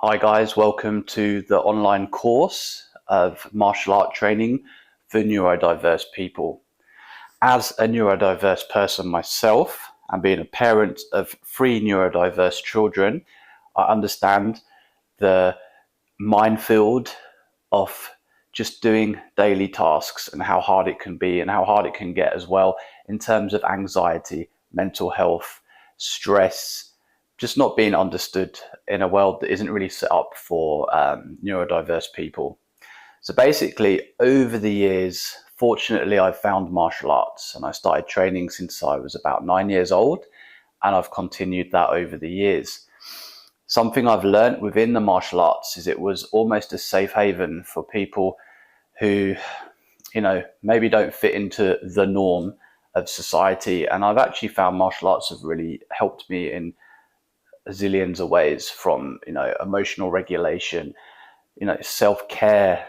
Hi guys, welcome to the online course of martial art training for neurodiverse people. As a neurodiverse person myself, and being a parent of 3 neurodiverse children, I understand the minefield of just doing daily tasks and how hard it can be and how hard it can get as well in terms of anxiety, mental health, stress, just not being understood in a world that isn't really set up for neurodiverse people. So basically, over the years, fortunately, I've found martial arts, and I started training since I was about 9 years old, and I've continued that over the years. Something I've learned within the martial arts is it was almost a safe haven for people who, maybe don't fit into the norm of society. And I've actually found martial arts have really helped me in zillions of ways, from emotional regulation, self-care,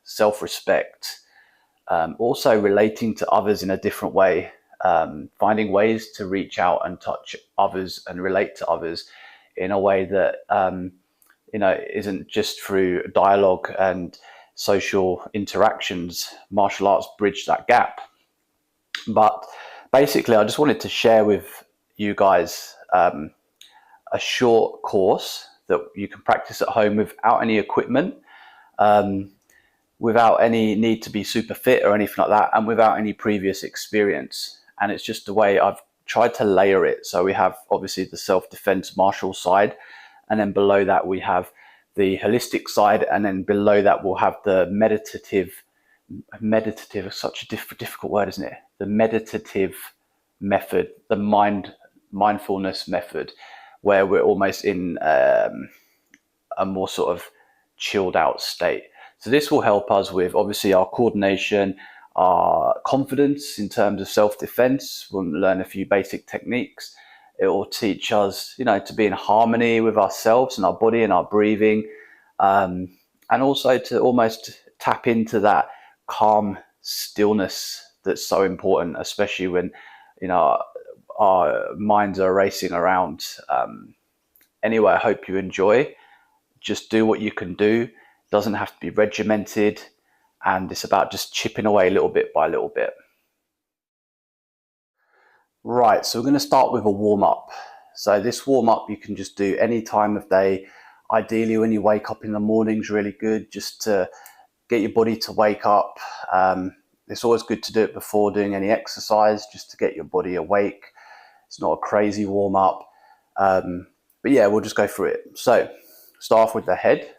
self-respect, also relating to others in a different way, finding ways to reach out and touch others and relate to others in a way that isn't just through dialogue and social interactions. Martial arts bridge that gap. But basically, I just wanted to share with you guys a short course that you can practice at home without any equipment, without any need to be super fit or anything like that, and without any previous experience. And it's just the way I've tried to layer it. So we have obviously the self-defense martial side, and then below that we have the holistic side, and then below that we'll have the meditative is such a difficult word, isn't it? The meditative method, the mindfulness method, where we're almost in a more sort of chilled out state. So this will help us with obviously our coordination, our confidence in terms of self-defense. We'll learn a few basic techniques. It will teach us, to be in harmony with ourselves and our body and our breathing, and also to almost tap into that calm stillness that's so important, especially when, our minds are racing around. Anyway, I hope you enjoy. Just do what you can do. It doesn't have to be regimented, and it's about just chipping away little bit by little bit. Right, so we're going to start with a warm-up. So this warm-up you can just do any time of day. Ideally, when you wake up in the morning is really good, just to get your body to wake up. It's always good to do it before doing any exercise, just to get your body awake. It's not a crazy warm-up, but yeah, we'll just go through it. So start off with the head,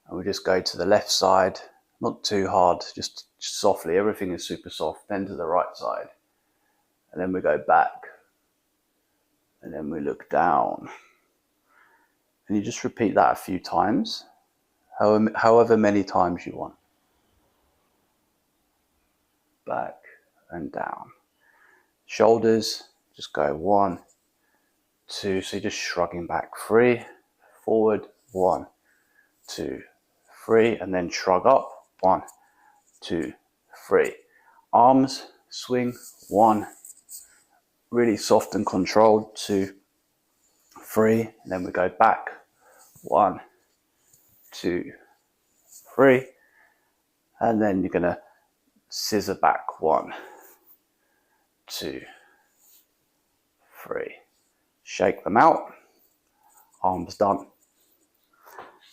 and we'll just go to the left side, not too hard, just softly. Everything is super soft. Then to the right side, and then we go back, and then we look down, and you just repeat that a few times, however many times you want. Back and down. Shoulders, just go 1, 2, so you're just shrugging back, 3, forward, 1, 2, 3, and then shrug up, 1, 2, 3. Arms, swing, 1, really soft and controlled, 2, 3, and then we go back, 1, 2, 3, and then you're going to scissor back, 1, 2, 3. Shake them out. Arms done.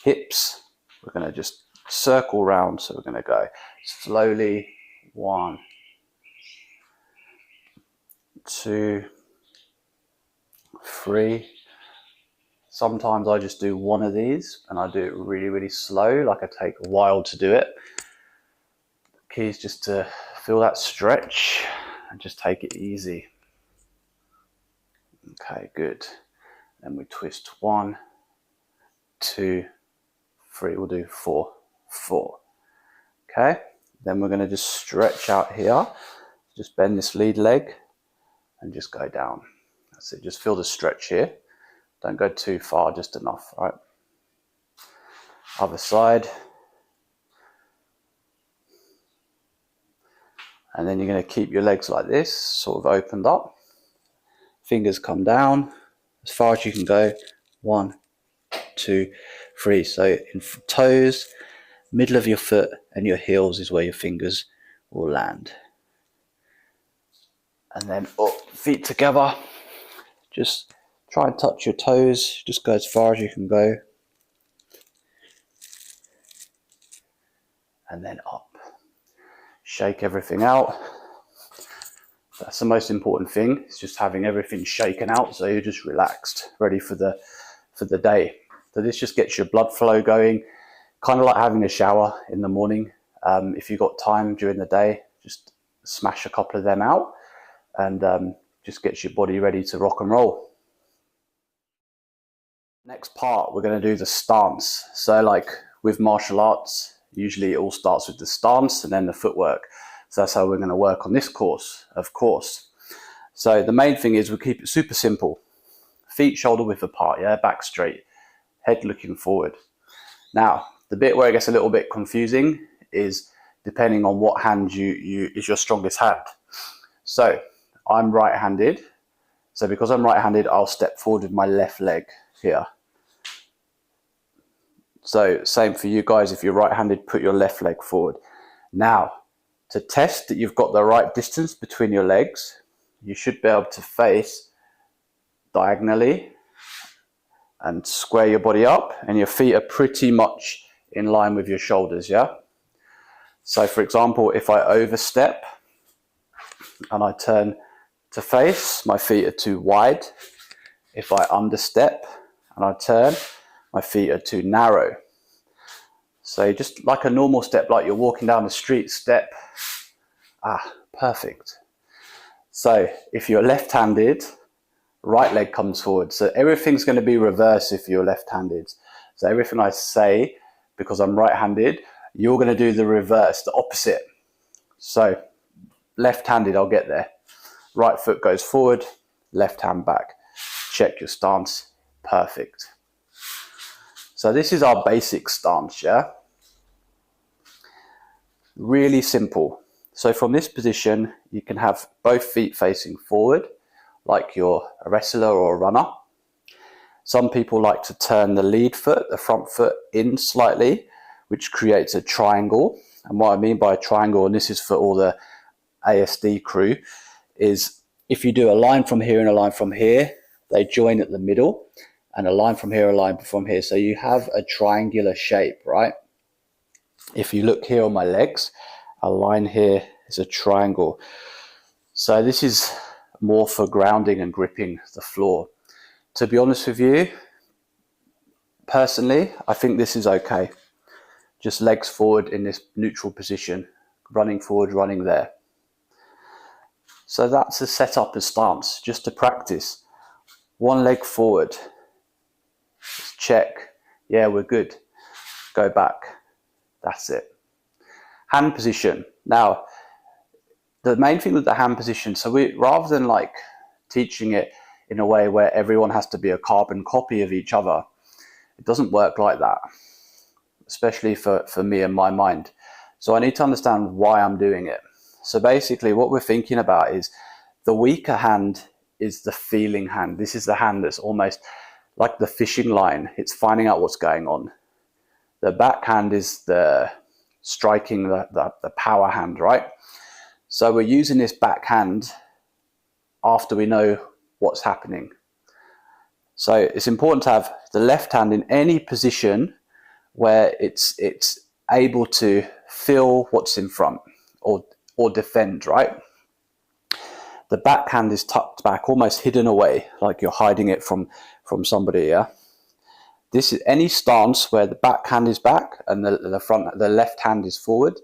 Hips, we're going to just circle round, so we're going to go slowly, 1, 2, 3. Sometimes I just do one of these, and I do it really, really slow, like I take a while to do it. The key is just to feel that stretch and just take it easy. Okay, good. Then we twist 1, 2, 3. We'll do 4, 4. Okay, then we're going to just stretch out here. Just bend this lead leg and just go down. That's it. Just feel the stretch here. Don't go too far, just enough, right? Other side. And then you're going to keep your legs like this, sort of opened up. Fingers come down as far as you can go. 1, 2, 3. So in toes, middle of your foot and your heels is where your fingers will land. And then up, feet together. Just try and touch your toes. Just go as far as you can go. And then up. Shake everything out. That's the most important thing. It's just having everything shaken out so you're just relaxed, ready for the day. So this just gets your blood flow going, kind of like having a shower in the morning. If you've got time during the day, just smash a couple of them out and just gets your body ready to rock and roll. Next part, we're going to do the stance. So like with martial arts, usually it all starts with the stance and then the footwork. So that's how we're going to work on this course, of course. So the main thing is we keep it super simple. Feet shoulder width apart, yeah, back straight, head looking forward. Now, the bit where it gets a little bit confusing is depending on what hand is your strongest hand. So I'm right-handed. So because I'm right-handed, I'll step forward with my left leg here. So same for you guys, if you're right-handed, put your left leg forward. Now, to test that you've got the right distance between your legs, you should be able to face diagonally and square your body up, and your feet are pretty much in line with your shoulders, yeah? So for example, if I overstep and I turn to face, my feet are too wide. If I understep and I turn, my feet are too narrow. So just like a normal step, like you're walking down the street, step. Perfect. So if you're left-handed, right leg comes forward. So everything's going to be reverse if you're left-handed. So everything I say, because I'm right-handed, you're going to do the reverse, the opposite. So left-handed, I'll get there. Right foot goes forward, left hand back. Check your stance. Perfect. So this is our basic stance, yeah? Really simple. So from this position, you can have both feet facing forward, like you're a wrestler or a runner. Some people like to turn the lead foot, the front foot, in slightly, which creates a triangle. And what I mean by a triangle, and this is for all the ASD crew, is if you do a line from here and a line from here, they join at the middle, and a line from here, a line from here. So you have a triangular shape, right? If you look here on my legs, a line here is a triangle. So this is more for grounding and gripping the floor. To be honest with you, personally, I think this is okay. Just legs forward in this neutral position, running forward, running there. So that's a setup and stance, just to practice. One leg forward. Just check. Yeah, we're good. Go back. That's it. Hand position. Now, the main thing with the hand position, so rather than like teaching it in a way where everyone has to be a carbon copy of each other, it doesn't work like that, especially for me and my mind. So I need to understand why I'm doing it. So basically what we're thinking about is the weaker hand is the feeling hand. This is the hand that's almost like the fishing line. It's finding out what's going on. The back hand is the striking, the power hand, right? So we're using this back hand after we know what's happening. So it's important to have the left hand in any position where it's able to feel what's in front or defend, right? The back hand is tucked back, almost hidden away, like you're hiding it from somebody, yeah? This is any stance where the back hand is back and the left hand is forward,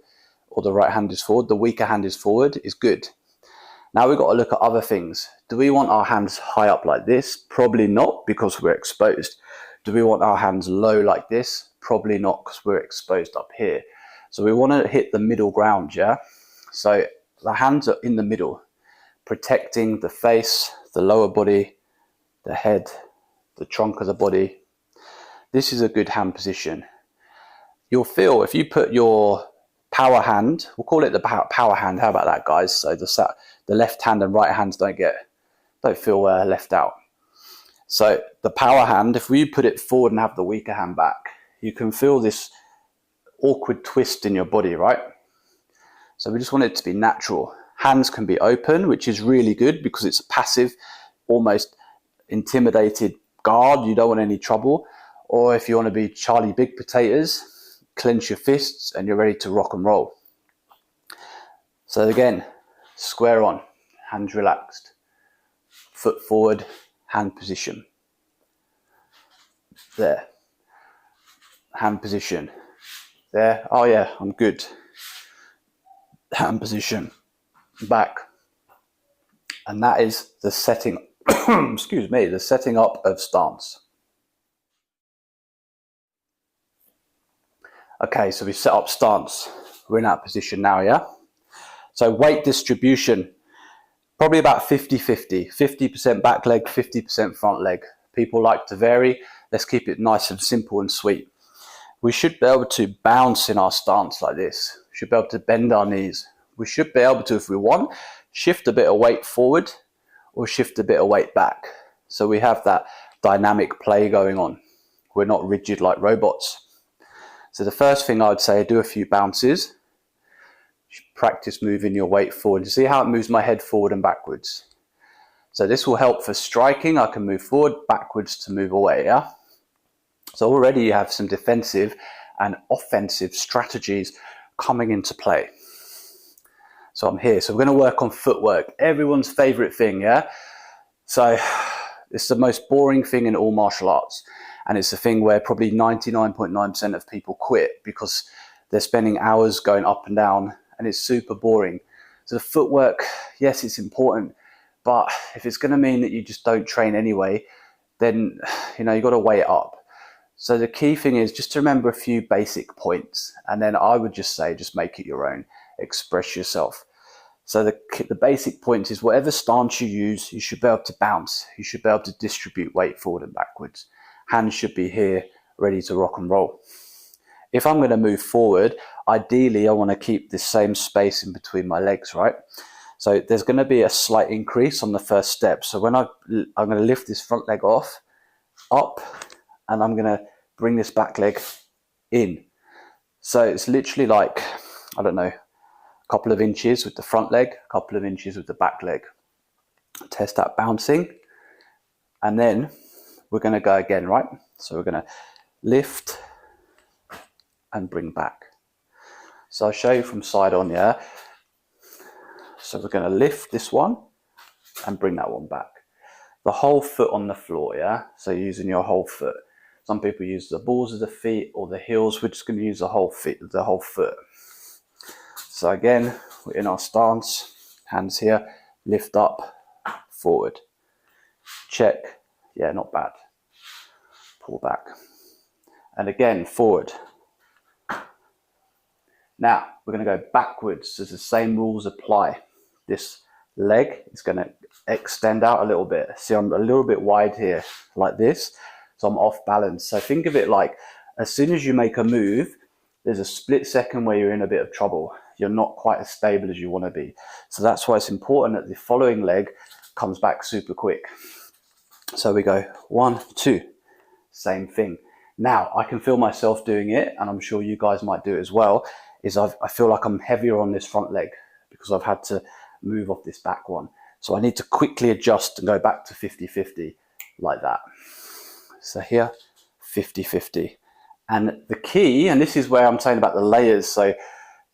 or the right hand is forward, the weaker hand is forward, is good. Now we've got to look at other things. Do we want our hands high up like this? Probably not, because we're exposed. Do we want our hands low like this? Probably not, because we're exposed up here. So we want to hit the middle ground, yeah? So the hands are in the middle, protecting the face, the lower body, the head, the trunk of the body. This is a good hand position. You'll feel, if you put your power hand, we'll call it the power hand, how about that, guys? So the left hand and right hands don't feel left out. So the power hand, if we put it forward and have the weaker hand back, you can feel this awkward twist in your body, right? So we just want it to be natural. Hands can be open, which is really good because it's a passive, almost intimidated guard. You don't want any trouble. Or if you want to be Charlie Big Potatoes, clench your fists and you're ready to rock and roll. So again, square on, hands relaxed, foot forward, hand position. There, hand position. There, oh yeah, I'm good. Hand position, back. And that is the setting, excuse me, the setting up of stance. Okay, so we set up stance. We're in that position now, yeah? So weight distribution, probably about 50-50. 50% back leg, 50% front leg. People like to vary. Let's keep it nice and simple and sweet. We should be able to bounce in our stance like this. We should be able to bend our knees. We should be able to, if we want, shift a bit of weight forward or shift a bit of weight back. So we have that dynamic play going on. We're not rigid like robots. So the first thing I would say, do a few bounces. Practice moving your weight forward. You see how it moves my head forward and backwards? So this will help for striking. I can move forward, backwards to move away, yeah? So already you have some defensive and offensive strategies coming into play. So I'm here. So we're going to work on footwork. Everyone's favorite thing, yeah? So it's the most boring thing in all martial arts. And it's the thing where probably 99.9% of people quit because they're spending hours going up and down and it's super boring. So the footwork, yes, it's important. But if it's going to mean that you just don't train anyway, then, you know, you've got to weigh it up. So the key thing is just to remember a few basic points. And then I would just say, just make it your own. Express yourself. So the basic point is whatever stance you use, you should be able to bounce. You should be able to distribute weight forward and backwards. Hands should be here, ready to rock and roll. If I'm going to move forward, ideally I want to keep the same space in between my legs, right? So there's going to be a slight increase on the first step. So when I'm going to lift this front leg off, up, and I'm going to bring this back leg in. So it's literally like, I don't know, a couple of inches with the front leg, a couple of inches with the back leg. Test that bouncing. And then we're going to go again, right? So we're going to lift and bring back. So I'll show you from side on, yeah? So we're going to lift this one and bring that one back. The whole foot on the floor, yeah? So using your whole foot. Some people use the balls of the feet or the heels. We're just going to use the whole foot. So again, we're in our stance. Hands here, lift up, forward. Check. Yeah, not bad. Pull back. And again, forward. Now, we're going to go backwards. So the same rules apply. This leg is going to extend out a little bit. See, I'm a little bit wide here, like this. So I'm off balance. So think of it like, as soon as you make a move, there's a split second where you're in a bit of trouble. You're not quite as stable as you want to be. So that's why it's important that the following leg comes back super quick. So we go 1, 2, same thing. Now I can feel myself doing it, and I'm sure you guys might do it as well, is I feel like I'm heavier on this front leg because I've had to move off this back one. So I need to quickly adjust and go back to 50-50 like that. So here, 50-50. And the key, and this is where I'm saying about the layers. So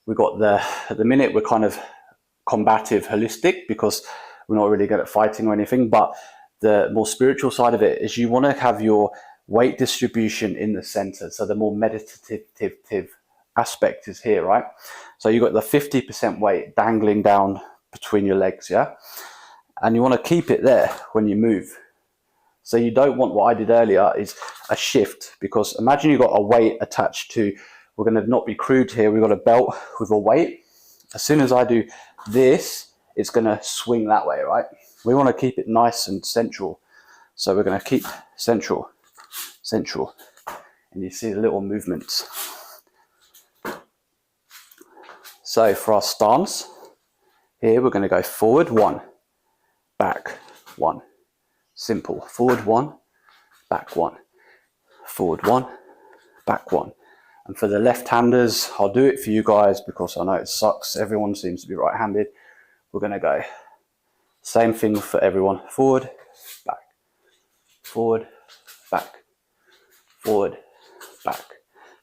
we've got at the minute we're kind of combative, holistic, because we're not really good at fighting or anything. But the more spiritual side of it is you want to have your weight distribution in the center. So the more meditative aspect is here, right? So you've got the 50% weight dangling down between your legs, yeah? And you want to keep it there when you move. So you don't want, what I did earlier is a shift, because imagine you've got a weight attached to, we're going to not be crude here, we've got a belt with a weight. As soon as I do this, it's going to swing that way, right? We want to keep it nice and central. So we're going to keep central. And you see the little movements. So for our stance, here we're going to go forward 1, back 1. Simple. Forward 1, back one, forward one, back one. And for the left-handers, I'll do it for you guys because I know it sucks. Everyone seems to be right-handed. We're going to go same thing for everyone. Forward, back, forward, back, forward, back.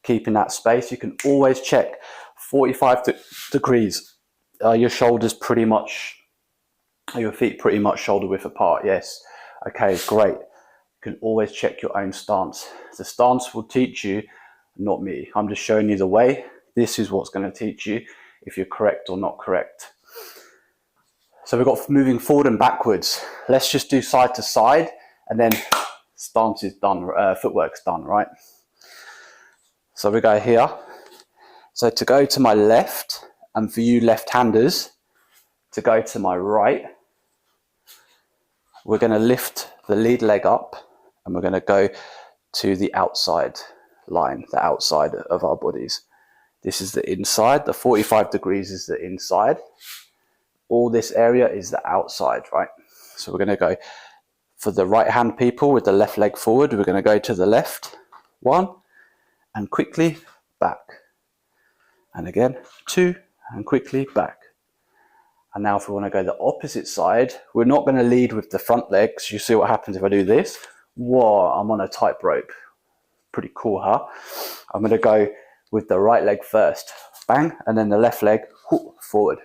Keeping that space. You can always check 45 degrees. Your shoulders pretty much, your feet pretty much shoulder width apart. Yes. Okay, great. You can always check your own stance. The stance will teach you, not me. I'm just showing you the way. This is what's going to teach you if you're correct or not correct. So we've got moving forward and backwards. Let's just do side to side and then stance is done, footwork's done, right? So we go here. So to go to my left, and for you left-handers, to go to my right, we're going to lift the lead leg up and we're going to go to the outside line, the outside of our bodies. This is the inside, the 45 degrees is the inside. All this area is the outside, right? So we're going to go for the right hand people with the left leg forward. We're going to go to the left, one, and quickly back. And again, two, and quickly back. And now if we want to go the opposite side, we're not going to lead with the front legs. You see what happens if I do this? Whoa, I'm on a tightrope. Pretty cool, huh? I'm going to go with the right leg first. Bang, and then the left leg, forward.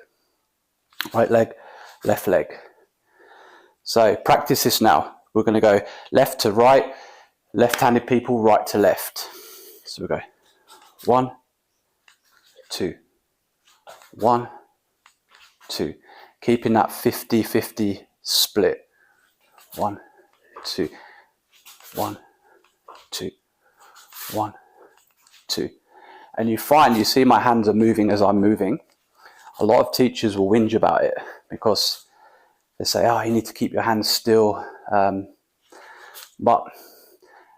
Right leg, left leg. So practice this now. We're going to go left to right, left-handed people, right to left. So we go 1, 2, 1, 2. Keeping that 50-50 split. 1, 2, 1, 2, 1, 2. And you find, you see my hands are moving as I'm moving. A lot of teachers will whinge about it because they say, oh, you need to keep your hands still. But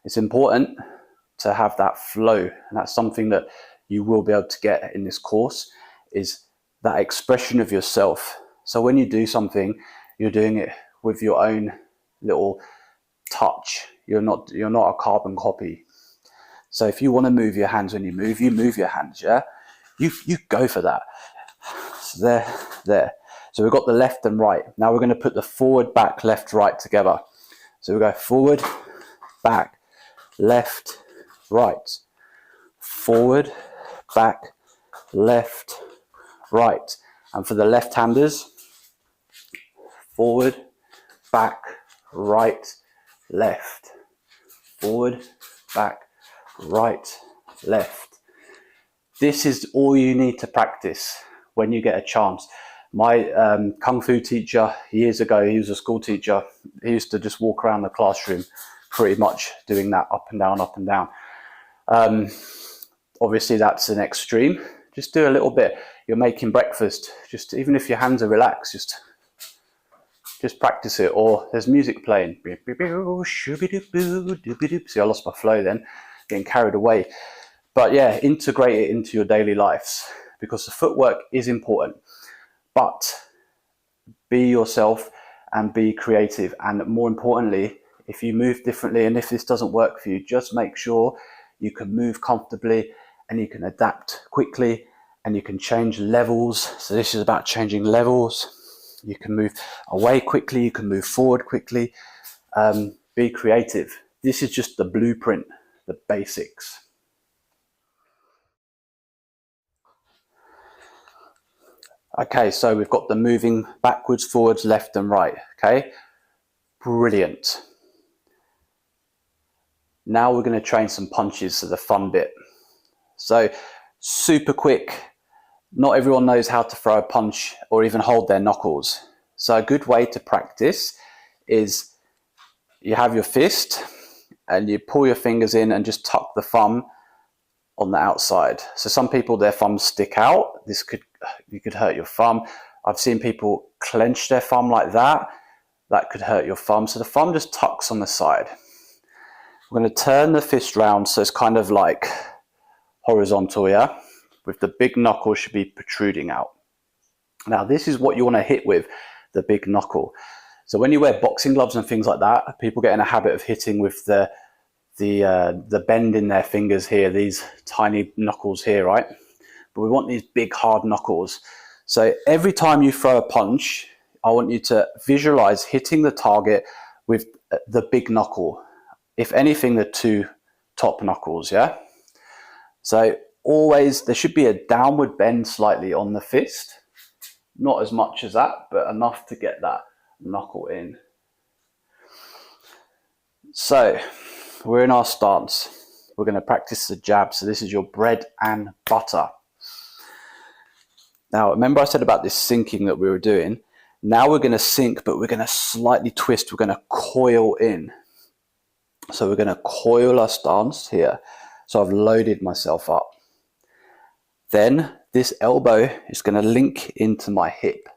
it's important to have that flow. And that's something that you will be able to get in this course, is that expression of yourself. So when you do something, you're doing it with your own little touch. You're not a carbon copy. So if you want to move your hands when you move your hands, yeah? You go for that. So there. So we've got the left and right. Now we're going to put the forward, back, left, right together. So we go forward, back, left, right. Forward, back, left, right. And for the left-handers, forward, back, right, left. Forward, back, right, left. This is all you need to practice when you get a chance. My Kung Fu teacher years ago, he was a school teacher. He used to just walk around the classroom pretty much doing that up and down, up and down. Obviously that's an extreme. Just do a little bit. You're making breakfast. Just even if your hands are relaxed, just practice it. Or there's music playing. See, I lost my flow then, getting carried away. But yeah, integrate it into your daily lives because the footwork is important. But be yourself and be creative. And more importantly, if you move differently and if this doesn't work for you, just make sure you can move comfortably and you can adapt quickly and you can change levels. So this is about changing levels. You can move away quickly, you can move forward quickly. Be creative. This is just the blueprint, the basics. Okay, so we've got the moving backwards, forwards, left and right, okay? Brilliant. Now we're going to train some punches, so the fun bit. So super quick. Not everyone knows how to throw a punch or even hold their knuckles. So a good way to practice is you have your fist and you pull your fingers in and just tuck the thumb on the outside. So some people, their thumbs stick out. You could hurt your thumb. I've seen people clench their thumb like that. That could hurt your thumb. So the thumb just tucks on the side. We're going to turn the fist round so it's kind of like horizontal, yeah? With the big knuckle should be protruding out. Now this is what you want to hit with, the big knuckle. So when you wear boxing gloves and things like that, people get in a habit of hitting with the the bend in their fingers here, these tiny knuckles here, right? But we want these big hard knuckles. So every time you throw a punch, I want you to visualize hitting the target with the big knuckle. If anything, the two top knuckles, yeah? So always, there should be a downward bend slightly on the fist. Not as much as that, but enough to get that knuckle in. So we're in our stance. We're going to practice the jab. So this is your bread and butter. Now, remember I said about this sinking that we were doing? Now we're going to sink, but we're going to slightly twist. We're going to coil in. So we're going to coil our stance here. So I've loaded myself up. Then this elbow is going to link into my hip.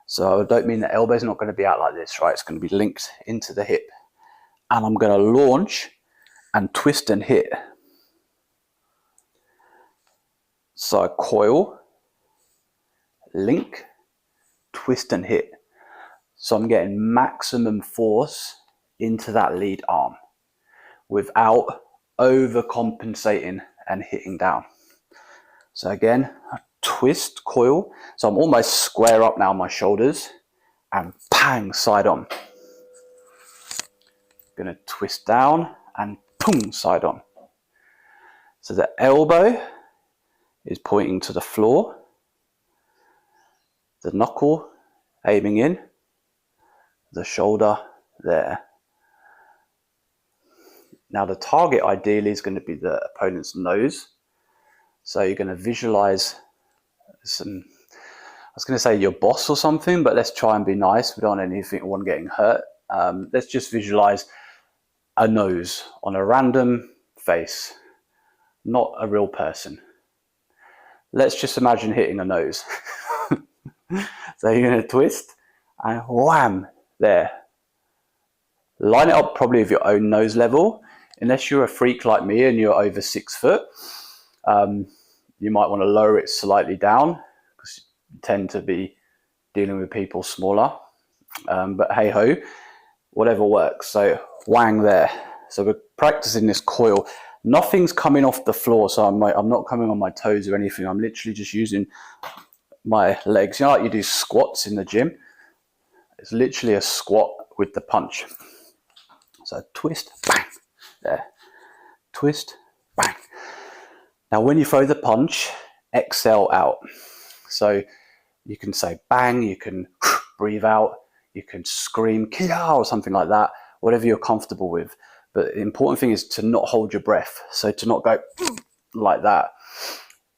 So I don't mean the elbow is not going to be out like this, right? It's going to be linked into the hip. And I'm going to launch and twist and hit. So I coil, link, twist and hit. So I'm getting maximum force into that lead arm without overcompensating and hitting down. So again, I twist, coil. So I'm almost square up now on my shoulders and bang, side on. Going to twist down and boom, side on. So the elbow is pointing to the floor. The knuckle aiming in. The shoulder there. Now the target ideally is going to be the opponent's nose. So you're going to visualize some, I was going to say your boss or something, but let's try and be nice. We don't want anyone getting hurt. Let's just visualize a nose on a random face, not a real person. Let's just imagine hitting a nose. So you're going to twist and wham, there. Line it up probably with your own nose level. Unless you're a freak like me and you're over 6 foot, you might want to lower it slightly down because you tend to be dealing with people smaller. But hey ho, whatever works. So whang there. So we're practicing this coil. Nothing's coming off the floor, so I'm not coming on my toes or anything. I'm literally just using my legs. You know, like you do squats in the gym? It's literally a squat with the punch. So twist, bang, there. Twist, bang. Now when you throw the punch, exhale out. So you can say bang, you can breathe out, you can scream kia or something like that, whatever you're comfortable with. But the important thing is to not hold your breath. So to not go like that,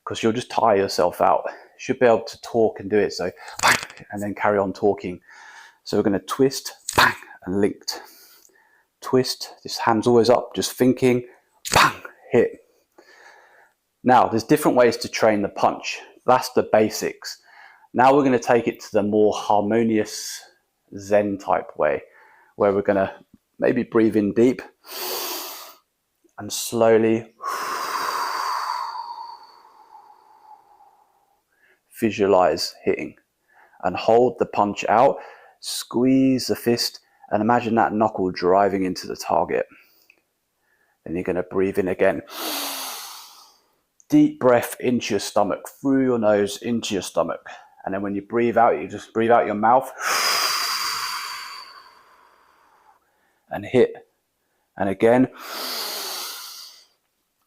because you'll just tire yourself out. You should be able to talk and do it. So bang, and then carry on talking. So we're going to twist, bang, and linked. Twist, this hand's always up, just thinking, bang, hit. Now, there's different ways to train the punch. That's the basics. Now we're going to take it to the more harmonious Zen type way, where we're going to maybe breathe in deep and slowly visualize hitting and hold the punch out, squeeze the fist and imagine that knuckle driving into the target. Then you're going to breathe in again. Deep breath into your stomach, through your nose, into your stomach. And then when you breathe out, you just breathe out your mouth and hit. And again,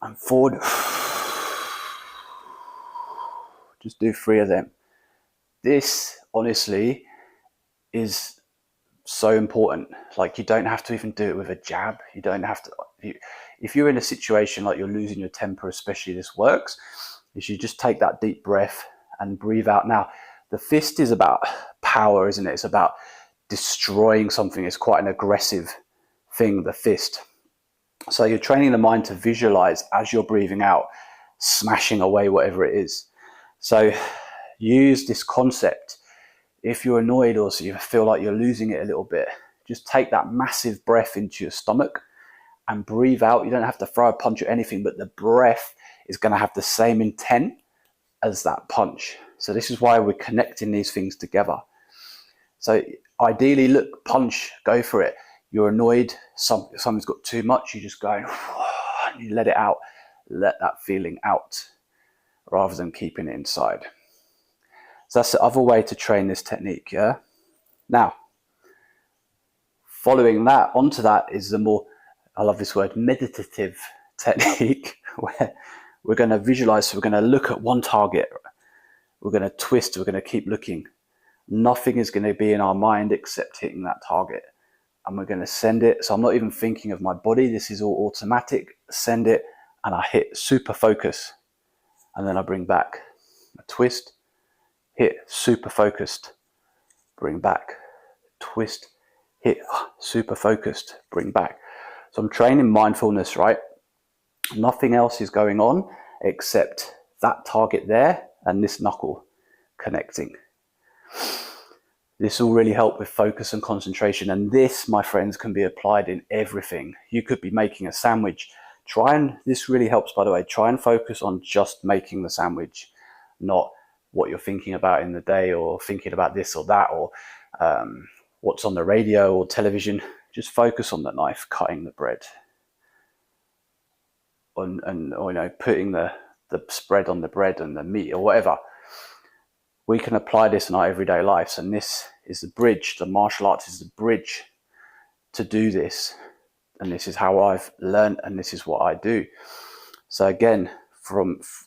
and forward. Just do 3 of them. This, honestly, is so important. Like, you don't have to even do it with a jab. You don't have to. If you're in a situation like you're losing your temper, especially this works, is you just take that deep breath and breathe out. Now, the fist is about power, isn't it? It's about destroying something. It's quite an aggressive thing, the fist. So you're training the mind to visualize as you're breathing out, smashing away whatever it is. So use this concept. If you're annoyed or so you feel like you're losing it a little bit, just take that massive breath into your stomach and breathe out. You don't have to throw a punch or anything, but the breath is going to have the same intent as that punch. So this is why we're connecting these things together. So ideally, look, punch, go for it. you're annoyed, something's got too much, you just go and you let it out, let that feeling out rather than keeping it inside. So that's the other way to train this technique, yeah? Now, following that, onto that is the more, I love this word, meditative technique, where we're going to visualize, so we're going to look at one target, we're going to twist, we're going to keep looking. Nothing is going to be in our mind except hitting that target. And we're going to send it. So I'm not even thinking of my body. This is all automatic. Send it, and I hit super focus. And then I bring back a twist, hit super focused, bring back, twist, hit super focused, bring back. So I'm training mindfulness, right? Nothing else is going on except that target there and this knuckle connecting. This will really help with focus and concentration. And this, my friends, can be applied in everything. You could be making a sandwich. This really helps, by the way, try and focus on just making the sandwich, not what you're thinking about in the day or thinking about this or that or what's on the radio or television. Just focus on the knife, cutting the bread. And putting the spread on the bread and the meat or whatever. We can apply this in our everyday lives, and this is the bridge. The martial arts is the bridge to do this, and this is how I've learned, and this is what I do. So again,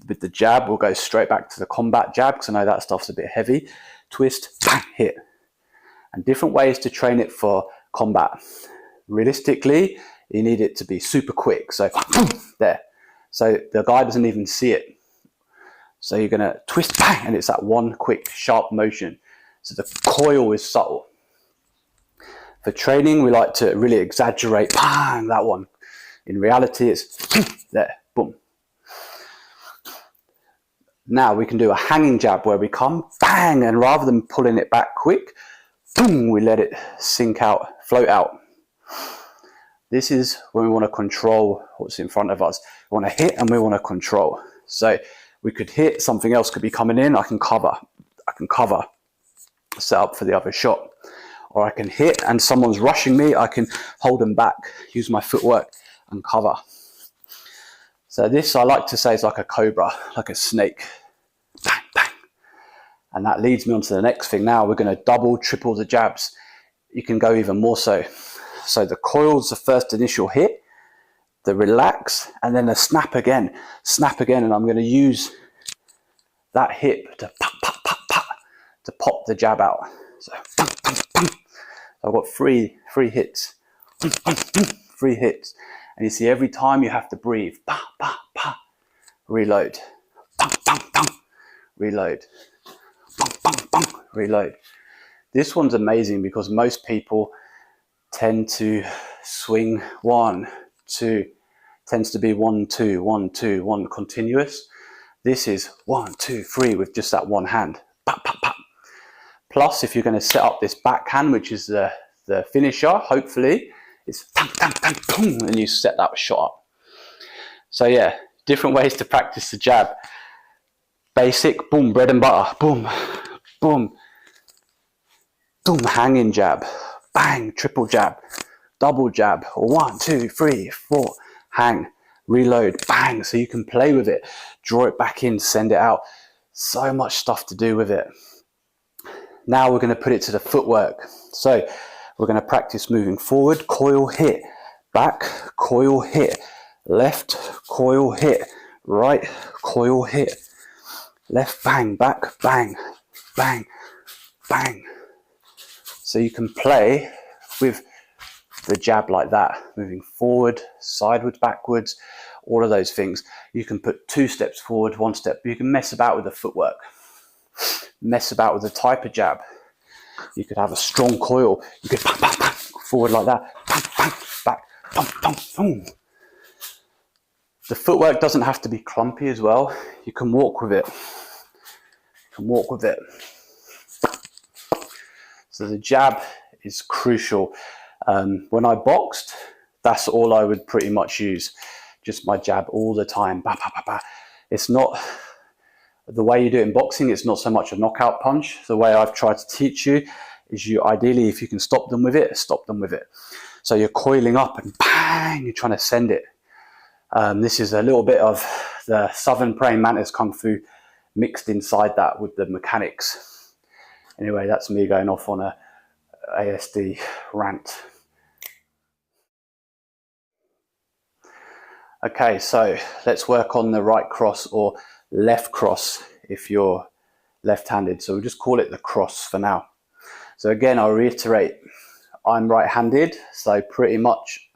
with the jab, we'll go straight back to the combat jab, because I know that stuff's a bit heavy. Twist, bang, hit. And different ways to train it for combat. Realistically, you need it to be super quick. So there. So the guy doesn't even see it. So you're going to twist, bang, and it's that one quick, sharp motion. So the coil is subtle. For training, we like to really exaggerate, bang, that one. In reality, it's there, boom. Now we can do a hanging jab where we come, bang, and rather than pulling it back quick, boom, we let it sink out, float out. This is when we want to control what's in front of us. We want to hit and we want to control. So we could hit, something else could be coming in, I can cover, set up for the other shot. Or I can hit and someone's rushing me, I can hold them back, use my footwork and cover. So this, I like to say, is like a cobra, like a snake. Bang, bang. And that leads me on to the next thing. Now we're going to double, triple the jabs. You can go even more so. So the coil's the first initial hit, the relax, and then the snap again, and I'm going to use that hip to to pop the jab out. So I've got three hits, 3 hits, and you see every time you have to breathe, reload, reload, reload. This one's amazing because most people tend to swing 1, 2, tends to be 1, 2, 1, 2, 1 continuous. This is 1, 2, 3 with just that one hand. Plus, if you're going to set up this backhand, which is the finisher, hopefully, it's and you set that shot up. So yeah, different ways to practice the jab. Basic, boom, bread and butter, boom, boom, boom, hanging jab. Bang, triple jab, double jab, 1, 2, 3, 4, hang, reload, bang. So you can play with it, draw it back in, send it out. So much stuff to do with it. Now we're going to put it to the footwork. So we're going to practice moving forward, coil hit, back, coil hit, left, coil hit, right, coil hit, left, bang, back, bang, bang, bang. So you can play with the jab like that, moving forward, sideways, backwards, all of those things. You can put 2 steps forward, 1 step. You can mess about with the footwork, mess about with the type of jab. You could have a strong coil. You could bang, bang, bang, forward like that, bang, bang, back, bang, bang, boom. The footwork doesn't have to be clumpy as well. You can walk with it. You can walk with it. So the jab is crucial. When I boxed, that's all I would pretty much use. Just my jab all the time. Bah, bah, bah, bah. It's not, the way you do it in boxing, it's not so much a knockout punch. The way I've tried to teach you is you ideally, if you can stop them with it, stop them with it. So you're coiling up and bang, you're trying to send it. This is a little bit of the Southern Praying Mantis Kung Fu mixed inside that with the mechanics. Anyway, that's me going off on a ASD rant. Okay, so let's work on the right cross or left cross if you're left-handed. So we'll just call it the cross for now. So again, I'll reiterate, I'm right-handed, so pretty much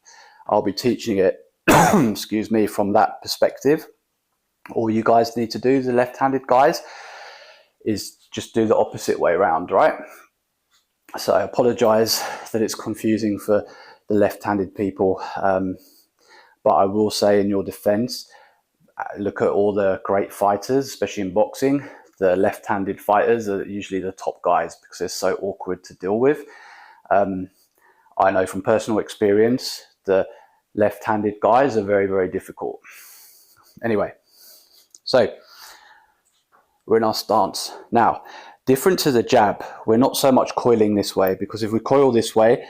I'll be teaching it, excuse me, from that perspective. All you guys need to do, the left-handed guys, is just do the opposite way around, right? So I apologize that it's confusing for the left-handed people, but I will say in your defense, look at all the great fighters, especially in boxing. The left-handed fighters are usually the top guys because they're so awkward to deal with. I know from personal experience, the left-handed guys are very, very difficult. Anyway, so we're in our stance. Now, different to the jab, we're not so much coiling this way, because if we coil this way,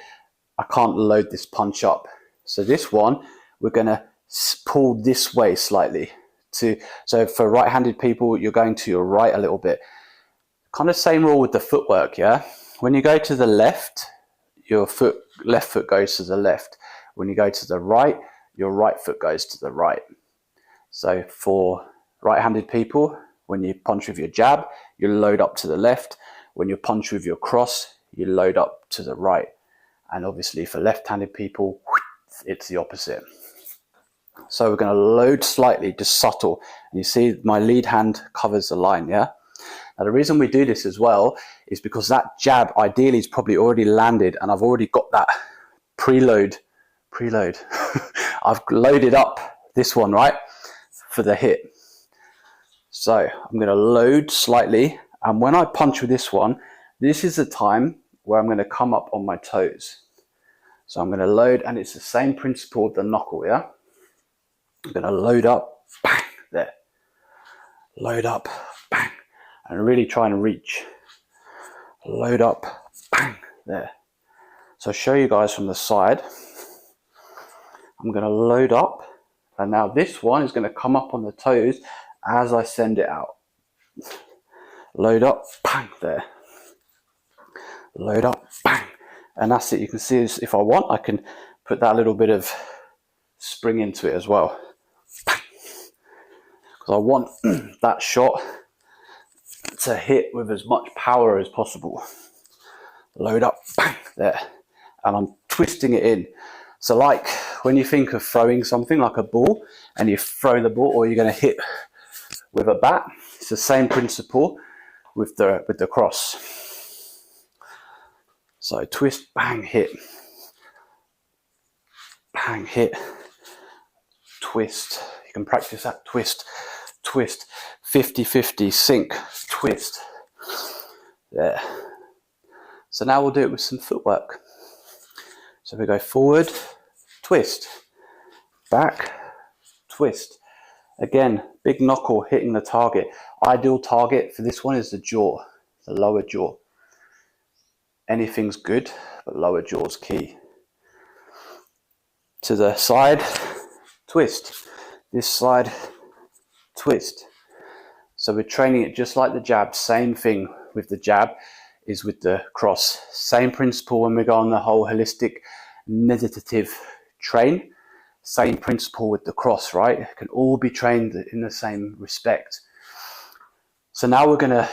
I can't load this punch up. So this one, we're going to pull this way slightly. So for right-handed people, you're going to your right a little bit. Kind of same rule with the footwork, yeah? When you go to the left, your left foot goes to the left. When you go to the right, your right foot goes to the right. So for right-handed people, when you punch with your jab, you load up to the left. When you punch with your cross, you load up to the right. And obviously for left-handed people, it's the opposite. So we're going to load slightly, just subtle. And you see my lead hand covers the line, yeah? Now the reason we do this as well is because that jab ideally is probably already landed and I've already got that preload. I've loaded up this one, right, for the hit. So I'm going to load slightly, and when I punch with this one, this is the time where I'm going to come up on my toes. So I'm going to load, and it's the same principle of the knuckle, yeah? I'm going to load up, bang, there. Load up, bang, and really try and reach. Load up, bang, there. So I'll show you guys from the side. I'm going to load up, and now this one is going to come up on the toes as I send it out. Load up, bang, there. Load up, bang. And that's it. You can see if I want, I can put that little bit of spring into it as well. Bang. Because I want that shot to hit with as much power as possible. Load up, bang, there. And I'm twisting it in. So like when you think of throwing something like a ball and you throw the ball, or you're going to hit with a bat, it's the same principle with the cross. So twist, bang, hit. Bang, hit. Twist. You can practice that. Twist, twist. 50-50, sink, twist. There. So now we'll do it with some footwork. So we go forward, twist, back, twist. Again, big knuckle hitting the target. Ideal target for this one is the jaw, the lower jaw. Anything's good, but lower jaw's key. To the side, twist. This side, twist. So we're training it just like the jab. Same thing with the jab is with the cross. Same principle when we go on the whole holistic meditative train. Same principle with the cross, right? It can all be trained in the same respect. So now we're going to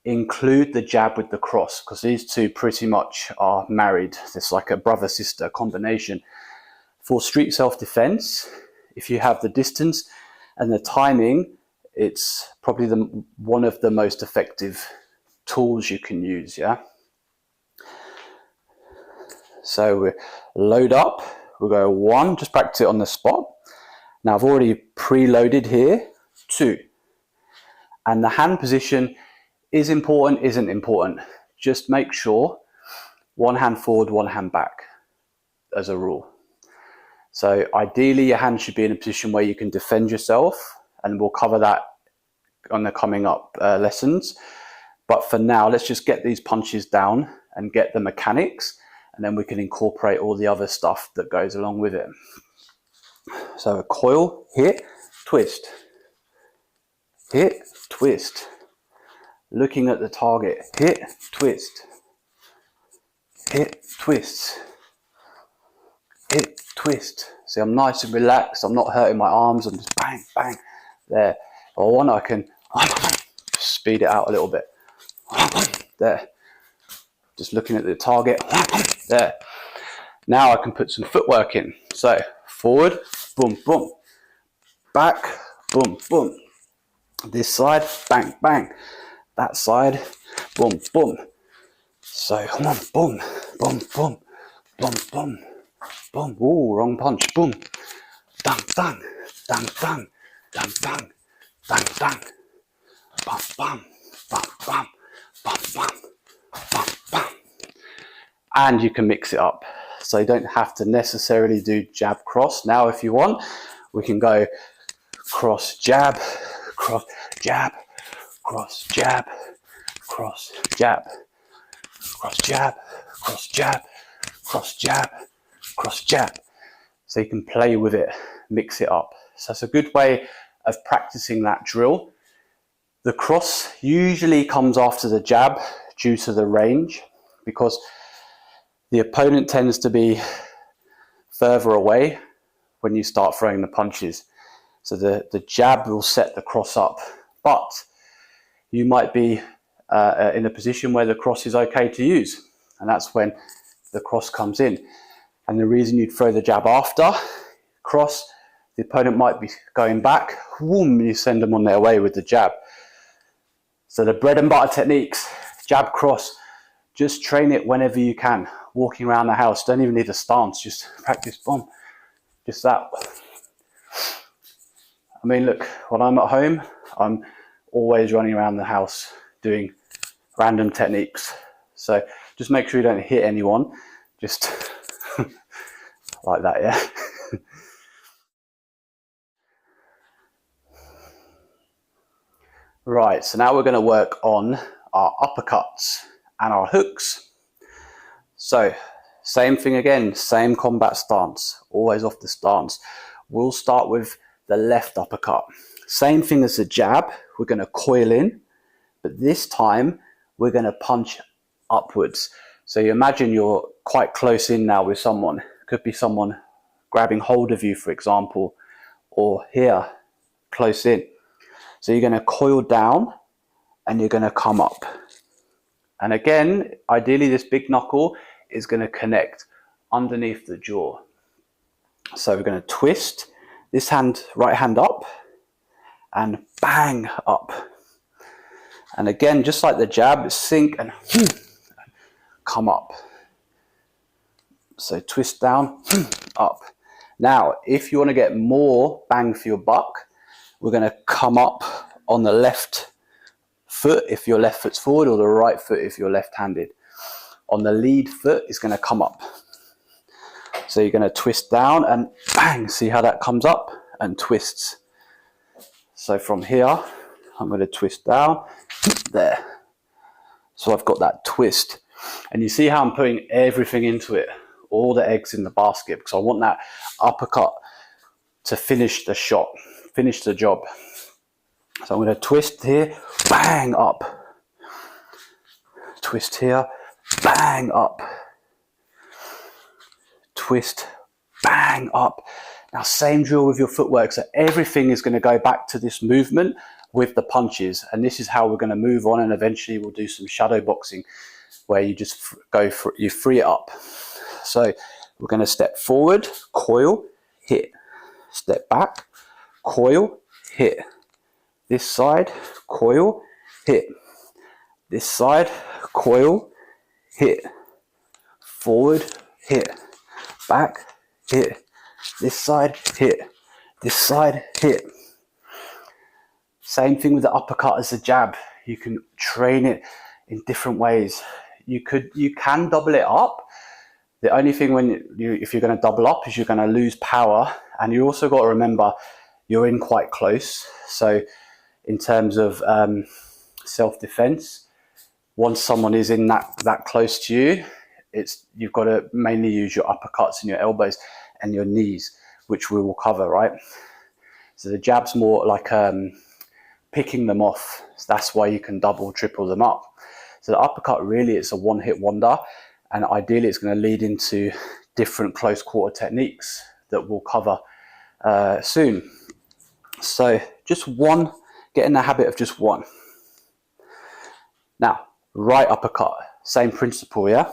include the jab with the cross, because these two pretty much are married. It's like a brother-sister combination. For street self-defense, if you have the distance and the timing, it's probably one of the most effective tools you can use, yeah? So we load up. We'll go 1, just practice it on the spot. Now I've already preloaded here, 2. And the hand position is important, isn't important. Just make sure 1 hand forward, 1 hand back as a rule. So ideally your hand should be in a position where you can defend yourself, and we'll cover that on the coming up lessons. But for now, let's just get these punches down and get the mechanics. and then we can incorporate all the other stuff that goes along with it. So a coil, hit, twist, hit, twist. Looking at the target, hit, twist, hit, twist, hit, twist. See, I'm nice and relaxed. I'm not hurting my arms. I'm just bang, bang. There. If I want, I can speed it out a little bit. There. Just looking at the target. There. Now I can put some footwork in. So forward, boom, boom. Back, boom, boom. This side, bang, bang. That side, boom, boom. So come on, boom, boom, boom, boom, boom, boom. Ooh, wrong punch. Boom. Dang, dang, dang, dang, dang, dang, dang, dang. Bam, bam, bam, bam, bam, bam, bam, bam. And you can mix it up. So you don't have to necessarily do jab cross. Now if you want, we can go cross jab, cross jab, cross jab, cross jab, cross jab, cross jab, cross jab, cross jab. So you can play with it, mix it up. So it's a good way of practicing that drill. The cross usually comes after the jab due to the range, because the opponent tends to be further away when you start throwing the punches. So the jab will set the cross up, but you might be in a position where the cross is okay to use, and that's when the cross comes in. And the reason you'd throw the jab after cross, the opponent might be going back, boom, you send them on their way with the jab. So the bread and butter techniques, jab, cross, just train it whenever you can. Walking around the house, don't even need a stance, just practice, boom, just that. I mean, look, when I'm at home, I'm always running around the house doing random techniques. So just make sure you don't hit anyone, just like that, yeah. Right, so now we're going to work on our uppercuts and our hooks. So same thing again, same combat stance, always off the stance. We'll start with the left uppercut. Same thing as the jab, we're going to coil in, but this time we're going to punch upwards. So you imagine you're quite close in now with someone. Could be someone grabbing hold of you, for example, or here, close in. So you're going to coil down and you're going to come up. And again, ideally this big knuckle is going to connect underneath the jaw. So we're going to twist this hand, right hand up, and bang up. And again, just like the jab, sink and come up. So twist down, up. Now, if you want to get more bang for your buck, we're going to come up on the left foot if your left foot's forward, or the right foot if you're left-handed. On the lead foot is going to come up. So you're going to twist down and bang, see how that comes up and twists. So from here, I'm going to twist down, there. So I've got that twist. And you see how I'm putting everything into it, all the eggs in the basket, because I want that uppercut to finish the shot, finish the job. So I'm going to twist here, bang, up. Twist here, bang, up. Twist, bang, up. Now same drill with your footwork. So everything is going to go back to this movement with the punches. And this is how we're going to move on, and eventually we'll do some shadow boxing where you just you free it up. So we're going to step forward, coil, hit. Step back, coil, hit. This side, coil, hit. This side, coil, hit. Forward, hit. Back, hit. This side, hit. This side, hit. Same thing with the uppercut as the jab. You can train it in different ways. You can double it up. The only thing if you're going to double up is you're going to lose power, and you also got to remember you're in quite close. So in terms of self-defense, once someone is in that close to you, you've got to mainly use your uppercuts and your elbows and your knees, which we will cover, right? So the jab's more like picking them off. So that's why you can double, triple them up. So the uppercut, really, it's a one-hit wonder, and ideally it's going to lead into different close quarter techniques that we'll cover soon. So just one, get in the habit of just one. Now, right uppercut, same principle, yeah?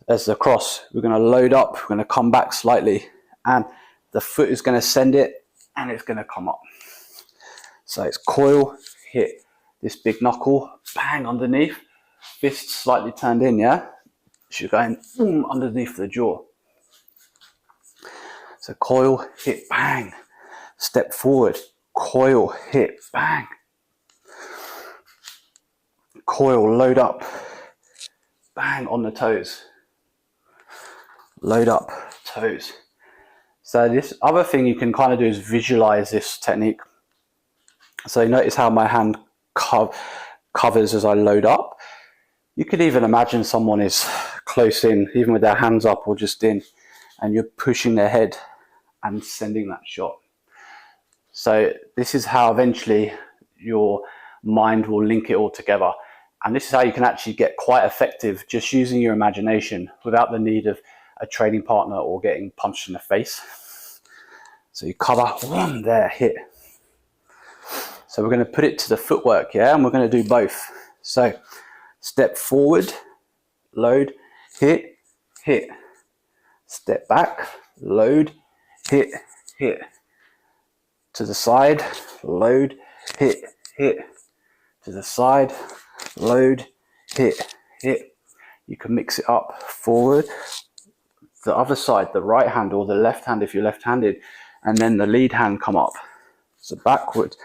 As the cross, we're going to load up, we're going to come back slightly, and the foot is going to send it, and it's going to come up. So it's coil, hit this big knuckle, bang underneath, fist slightly turned in, yeah? She's going underneath the jaw. So coil, hit, bang. Step forward, coil, hit, bang. Coil, load up, bang on the toes. Load up, toes. So this other thing you can kind of do is visualize this technique. So notice how my hand covers as I load up. You could even imagine someone is close in, even with their hands up or just in, and you're pushing their head and sending that shot. So this is how eventually your mind will link it all together. And this is how you can actually get quite effective just using your imagination without the need of a training partner or getting punched in the face. So you cover, one, there, hit. So we're going to put it to the footwork, yeah, and we're going to do both. So step forward, load, hit, hit. Step back, load, hit, hit. To the side, load, hit, hit. To the side, load, hit, hit. You can mix it up, forward, the other side, the right hand or the left hand if you're left-handed, and then the lead hand come up. So backward,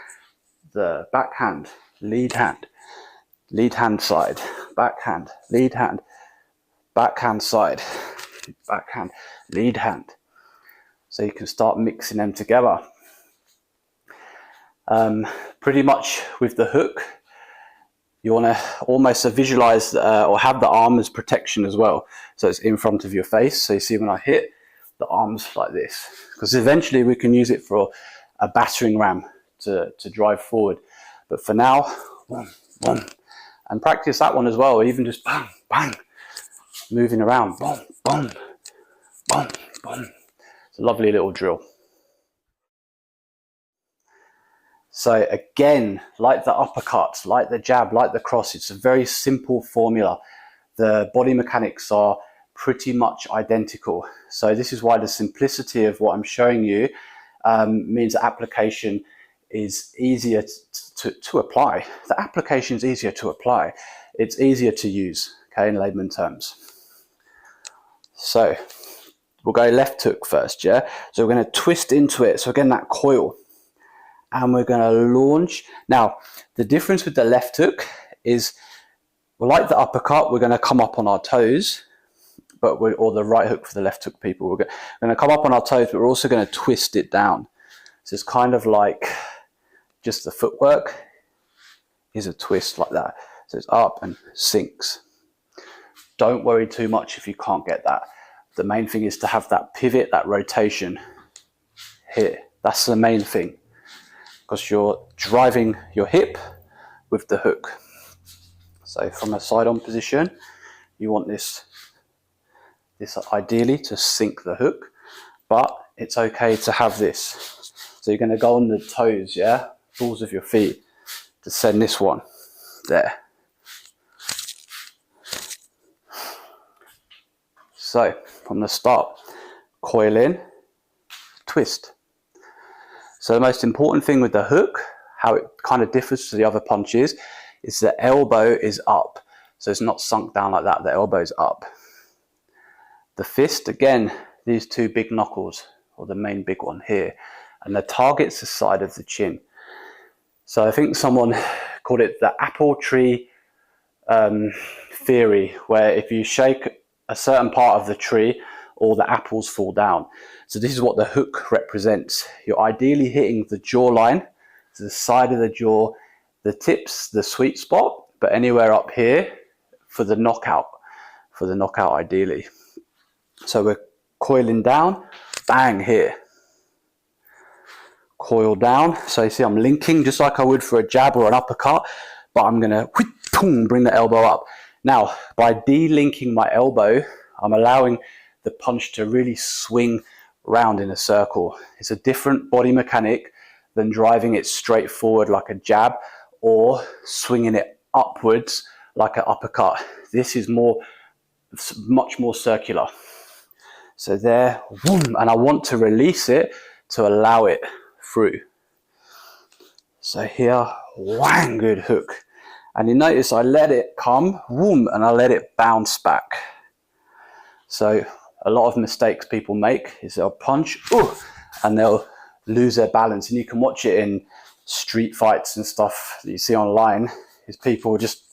the backhand, lead hand side, backhand, lead hand, backhand side, backhand, lead hand. So you can start mixing them together. Pretty much with the hook, you want to almost visualize or have the arm as protection as well. So it's in front of your face. So you see when I hit, the arms like this. Because eventually we can use it for a battering ram to drive forward. But for now, one, one. And practice that one as well. Even just bang, bang. Moving around. Boom, boom, boom, boom. It's a lovely little drill. So again, like the uppercut, like the jab, like the cross, it's a very simple formula. The body mechanics are pretty much identical. So this is why the simplicity of what I'm showing you means that application is easier to apply. The application is easier to apply. It's easier to use, okay, in layman terms. So we'll go left hook first, yeah? So we're going to twist into it. So again, that coil. And we're going to launch. Now, the difference with the left hook is, well, like the uppercut, we're going to come up on our toes, or the right hook for the left hook people. We're going to come up on our toes, but we're also going to twist it down. So it's kind of like just the footwork is a twist like that. So it's up and sinks. Don't worry too much if you can't get that. The main thing is to have that pivot, that rotation here. That's the main thing. Because you're driving your hip with the hook. So from a side-on position, you want this ideally to sink the hook, but it's okay to have this. So you're going to go on the toes, yeah, balls of your feet, to send this one there. So from the start, coil in, twist. So the most important thing with the hook, how it kind of differs to the other punches, is the elbow is up. So it's not sunk down like that, the elbow's up. The fist, again, these two big knuckles, or the main big one here, and the target's the side of the chin. So I think someone called it the apple tree theory, where if you shake a certain part of the tree, all the apples fall down. So this is what the hook represents. You're ideally hitting the jawline, to the side of the jaw, the tips, the sweet spot, but anywhere up here for the knockout. for the knockout ideally. So we're coiling down, bang, here. Coil down. So you see I'm linking just like I would for a jab or an uppercut, but I'm going to bring the elbow up. Now, by de-linking my elbow, I'm allowing the punch to really swing round in a circle. It's a different body mechanic than driving it straight forward like a jab or swinging it upwards like an uppercut. This is much more circular. So there, and I want to release it to allow it through. So here, whang, good hook. And you notice I let it come, and I let it bounce back. So a lot of mistakes people make is they'll punch, and they'll lose their balance. And you can watch it in street fights and stuff that you see online, is people just,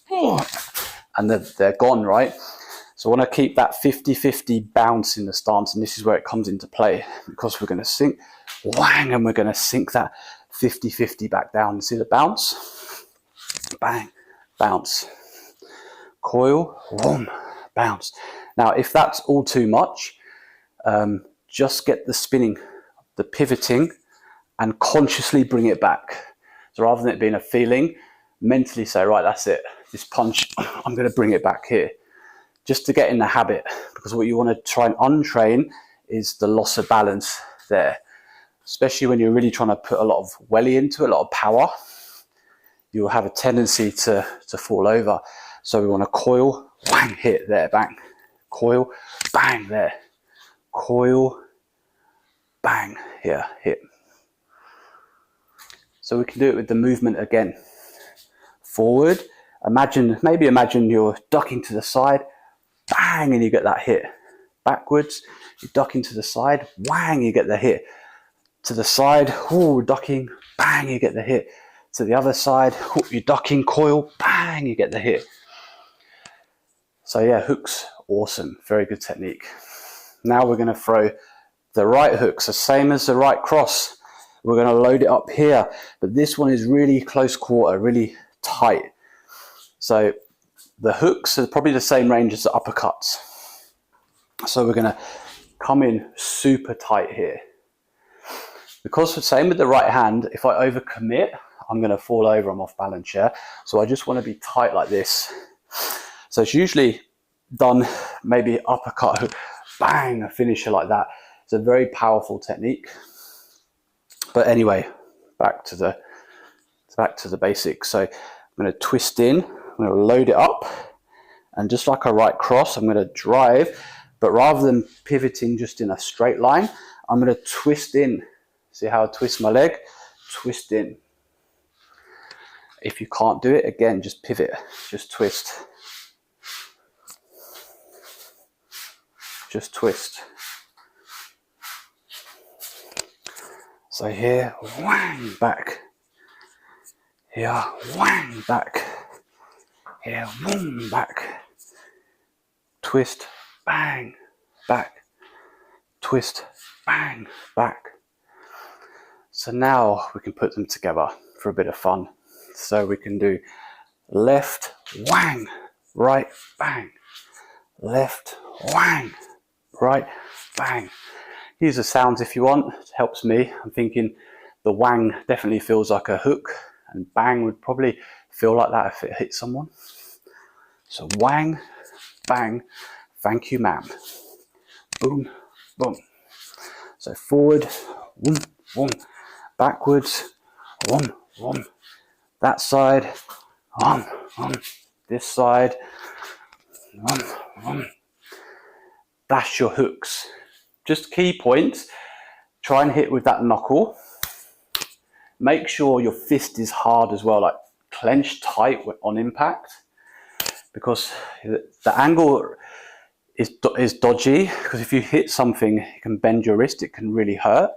and they're gone, right? So I want to keep that 50-50 bounce in the stance, and this is where it comes into play, because we're going to sink, whang, and we're going to sink that 50-50 back down. See the bounce? Bang, bounce. Coil, bounce. Now, if that's all too much, just get the spinning, the pivoting, and consciously bring it back. So rather than it being a feeling, mentally say, right, that's it. This punch, I'm going to bring it back here. Just to get in the habit, because what you want to try and untrain is the loss of balance there. Especially when you're really trying to put a lot of welly into it, a lot of power, you'll have a tendency to fall over. So we want to coil, bang, hit there, bang. Coil, bang, there. Coil, bang, here, hit. So we can do it with the movement again. Forward, maybe imagine you're ducking to the side, bang, and you get that hit. Backwards, you're ducking to the side, whang, you get the hit. To the side, ducking, bang, you get the hit. To the other side, you're ducking, coil, bang, you get the hit. So yeah, hooks, awesome, very good technique. Now we're going to throw the right hooks, the same as the right cross. We're going to load it up here, but this one is really close quarter, really tight. So the hooks are probably the same range as the uppercuts. So we're going to come in super tight here. Because the same with the right hand, if I overcommit, I'm going to fall over, I'm off balance, yeah? So I just want to be tight like this. So it's usually done maybe uppercut, bang, a finisher like that. It's a very powerful technique. But anyway, back to the basics. So I'm going to twist in, I'm going to load it up, and just like a right cross, I'm going to drive, but rather than pivoting just in a straight line, I'm going to twist in. See how I twist my leg? Twist in. If you can't do it, again, just pivot, just twist. Just twist. So here, whang, back. Here, whang, back. Here, boom, back. Twist, bang, back. Twist, bang, back. So now we can put them together for a bit of fun. So we can do left, whang, right, bang. Left, whang, right, bang. Use the sounds if you want, it helps me. I'm thinking the whang definitely feels like a hook, and bang would probably feel like that if it hit someone. So whang, bang, thank you ma'am. Boom, boom. So forward, boom, boom. Backwards, boom, boom. That side, this side, That's your hooks. Just key points. Try and hit with that knuckle. Make sure your fist is hard as well, like clenched tight on impact, because the angle is dodgy, because if you hit something, it can bend your wrist, it can really hurt.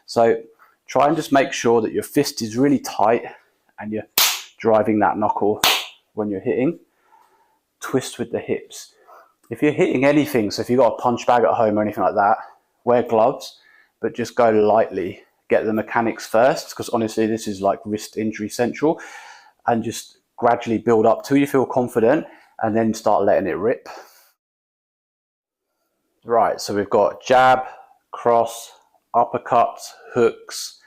So try and just make sure that your fist is really tight and you're driving that knuckle when you're hitting. Twist with the hips. If you're hitting anything, so if you've got a punch bag at home or anything like that, wear gloves, but just go lightly. Get the mechanics first, because honestly, this is like wrist injury central, and just gradually build up till you feel confident and then start letting it rip. Right, so we've got jab, cross, uppercuts, hooks.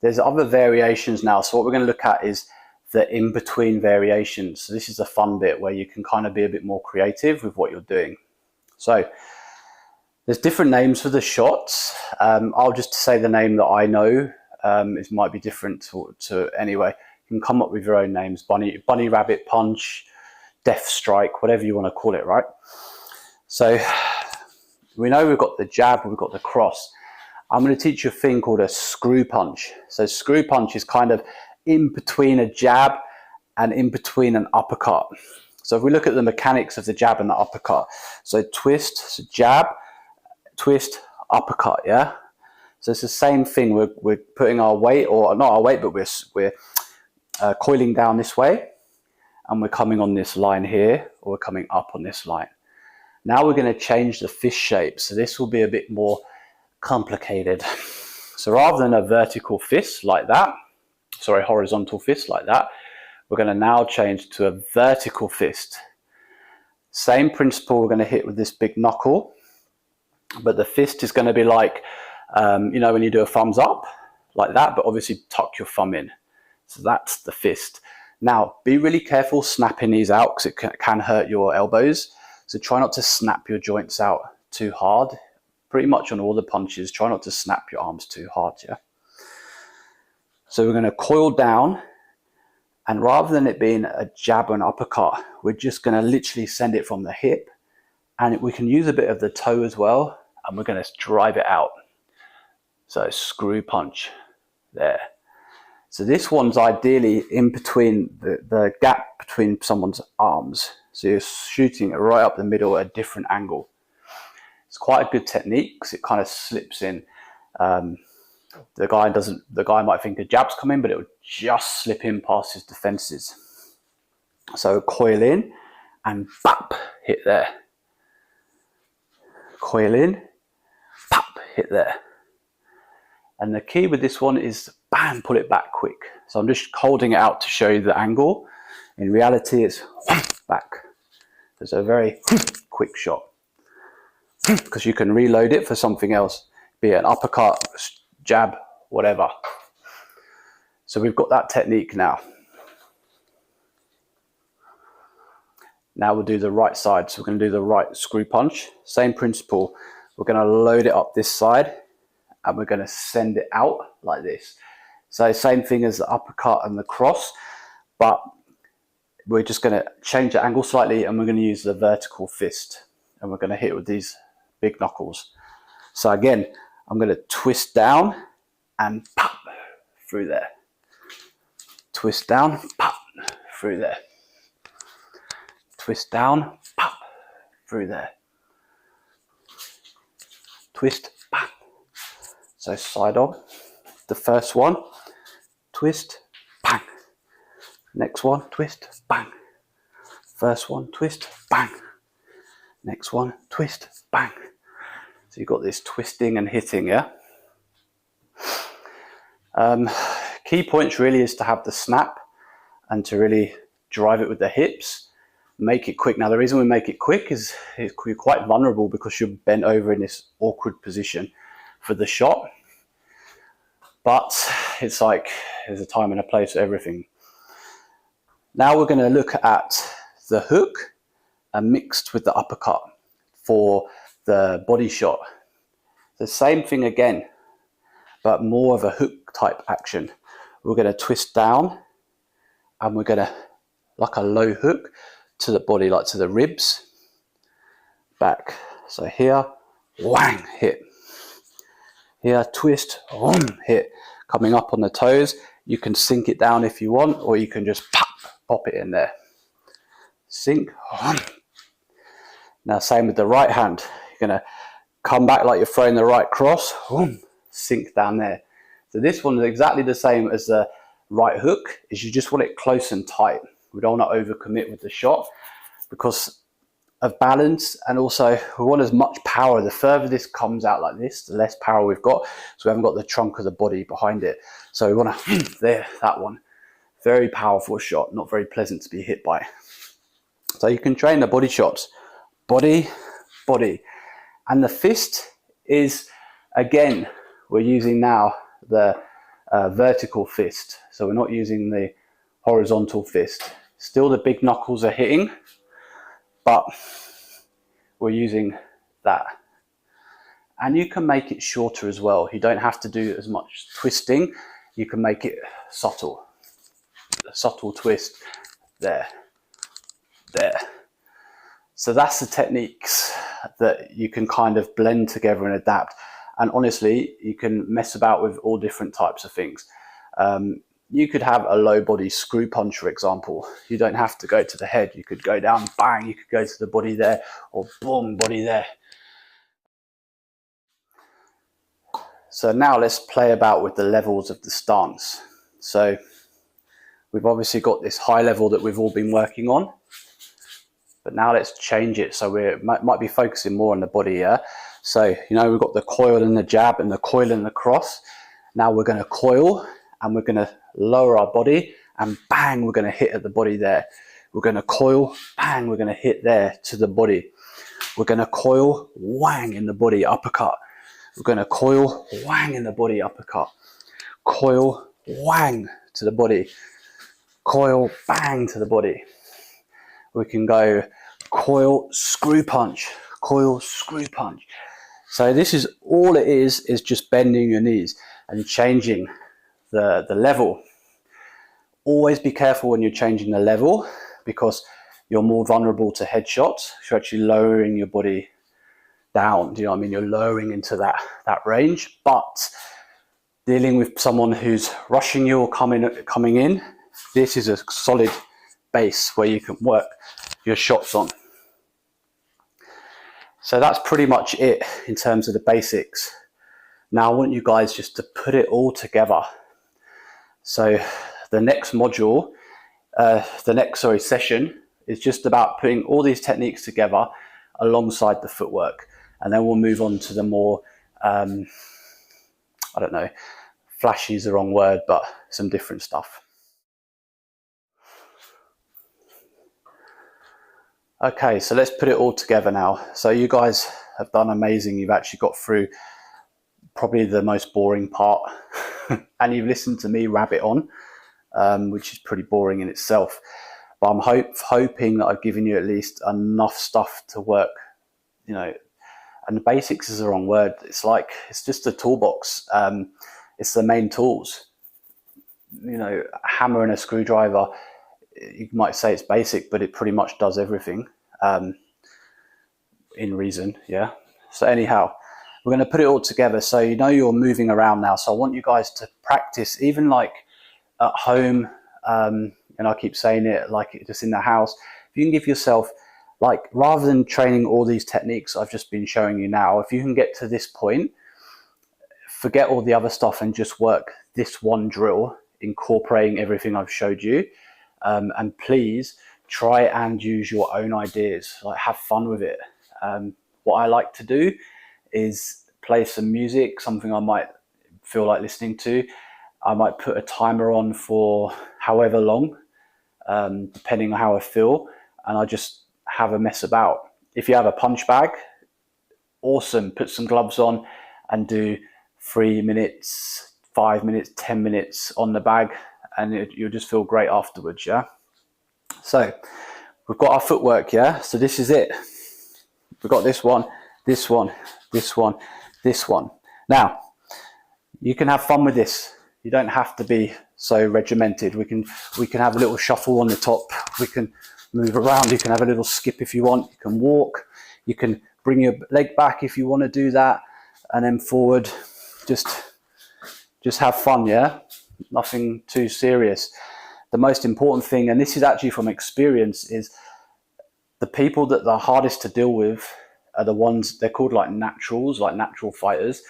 There's other variations now. So what we're going to look at is the in-between variations. So this is the fun bit where you can kind of be a bit more creative with what you're doing. So there's different names for the shots. I'll just say the name that I know. It might be different to anyway. You can come up with your own names. Bunny rabbit punch, death strike, whatever you want to call it, right? So we know we've got the jab, we've got the cross. I'm going to teach you a thing called a screw punch. So screw punch is kind of in between a jab and in between an uppercut. So if we look at the mechanics of the jab and the uppercut, so twist, so jab, twist, uppercut, yeah? So it's the same thing. We're putting our weight, or not our weight, but we're coiling down this way, and we're coming on this line here, or we're coming up on this line. Now we're going to change the fist shape. So this will be a bit more complicated. So rather than a vertical fist like that, sorry, horizontal fist like that, we're going to now change to a vertical fist. Same principle we're going to hit with this big knuckle, but the fist is going to be like, you know, when you do a thumbs up, like that, but obviously tuck your thumb in. So that's the fist. Now, be really careful snapping these out because it can hurt your elbows. So try not to snap your joints out too hard. Pretty much on all the punches, try not to snap your arms too hard, yeah? So we're going to coil down, and rather than it being a jab and uppercut, we're just going to literally send it from the hip, and we can use a bit of the toe as well, and we're going to drive it out. So screw punch there. So this one's ideally in between the gap between someone's arms. So you're shooting it right up the middle at a different angle. It's quite a good technique because it kind of slips in. The guy might think a jab's coming, but it would just slip in past his defenses. So coil in and bap, hit there. Coil in, pop, hit there. And the key with this one is bam, pull it back quick. So I'm just holding it out to show you the angle. In reality, it's back. It's a very quick shot because you can reload it for something else, be it an uppercut, jab, whatever. So we've got that technique now. Now we'll do the right side. So we're going to do the right screw punch. Same principle. We're going to load it up this side and we're going to send it out like this. So same thing as the uppercut and the cross, but we're just going to change the angle slightly and we're going to use the vertical fist and we're going to hit with these big knuckles. So again, I'm going to twist down and pop through there. Twist down, pop through there. Twist down, pop through there. Twist, pop. So side on. The first one, twist, bang. Next one, twist, bang. First one, twist, bang. Next one, twist, bang. So you've got this twisting and hitting, yeah? Key points really is to have the snap and to really drive it with the hips. Make it quick. Now the reason we make it quick is you're quite vulnerable because you're bent over in this awkward position for the shot. But it's like there's a time and a place for everything. Now we're going to look at the hook mixed with the uppercut for the body shot. The same thing again, but more of a hook type action. We're going to twist down and we're going to, like a low hook to the body, like to the ribs, back. So here, whang, hit. Here, twist, hit. Coming up on the toes, you can sink it down if you want, or you can just pop it in there. Sink. Now same with the right hand. You're going to come back like you're throwing the right cross, sink down there. So this one is exactly the same as the right hook, is you just want it close and tight. We don't want to overcommit with the shot because of balance, and also we want as much power. The further this comes out like this, the less power we've got, so we haven't got the trunk of the body behind it. So we want to, there, that one. Very powerful shot, not very pleasant to be hit by. So you can train the body shots, body, body. And the fist is, again, we're using now the vertical fist. So we're not using the horizontal fist. Still the big knuckles are hitting, but we're using that. And you can make it shorter as well. You don't have to do as much twisting. You can make it subtle. A subtle twist there, there. So that's the techniques that you can kind of blend together and adapt. And honestly, you can mess about with all different types of things. You could have a low body screw punch, for example. You don't have to go to the head. You could go down, bang, you could go to the body there, or boom, body there. So now let's play about with the levels of the stance. So we've obviously got this high level that we've all been working on. But now let's change it, so we might be focusing more on the body, yeah? So, you know, we've got the coil and the jab and the coil and the cross. Now we're going to coil and we're going to lower our body and bang, we're going to hit at the body there. We're going to coil, bang, we're going to hit there to the body. We're going to coil, whang in the body, uppercut. We're going to coil, whang in the body, uppercut. Coil, whang to the body. Coil, bang to the body. We can go coil, screw punch, coil, screw punch. So this is all it is just bending your knees and changing the level. Always be careful when you're changing the level because you're more vulnerable to headshots. You're actually lowering your body down. Do you know what I mean? You're lowering into that range. But dealing with someone who's rushing you or coming in, this is a solid base where you can work your shots on. So that's pretty much it in terms of the basics. Now I want you guys just to put it all together. So the next module, session is just about putting all these techniques together alongside the footwork. And then we'll move on to the more, I don't know, flashy is the wrong word, but some different stuff. Okay, so let's put it all together now. So you guys have done amazing. You've actually got through probably the most boring part and you've listened to me rabbit on, which is pretty boring in itself. But I'm hoping that I've given you at least enough stuff to work, you know, and the basics is the wrong word. It's like, it's just a toolbox. It's the main tools, you know, a hammer and a screwdriver. You might say it's basic, but it pretty much does everything in reason, yeah? So anyhow, we're going to put it all together. So you know you're moving around now. So I want you guys to practice, even like at home, and I keep saying it, like just in the house. If you can give yourself, like, rather than training all these techniques I've just been showing you now, if you can get to this point, forget all the other stuff and just work this one drill, incorporating everything I've showed you. And please try and use your own ideas, like have fun with it. What I like to do is play some music, something I might feel like listening to. I might put a timer on for however long, depending on how I feel, and I just have a mess about. If you have a punch bag, awesome, put some gloves on and do 3 minutes, 5 minutes, 10 minutes on the bag, and you'll just feel great afterwards, yeah? So we've got our footwork, yeah? So this is it. We've got this one, this one, this one, this one. Now, you can have fun with this. You don't have to be so regimented. We can have a little shuffle on the top. We can move around. You can have a little skip if you want. You can walk. You can bring your leg back if you want to do that, and then forward. Just have fun, yeah? Nothing too serious. The most important thing, and this is actually from experience, is the people that are hardest to deal with are the ones, they're called like naturals, like natural fighters,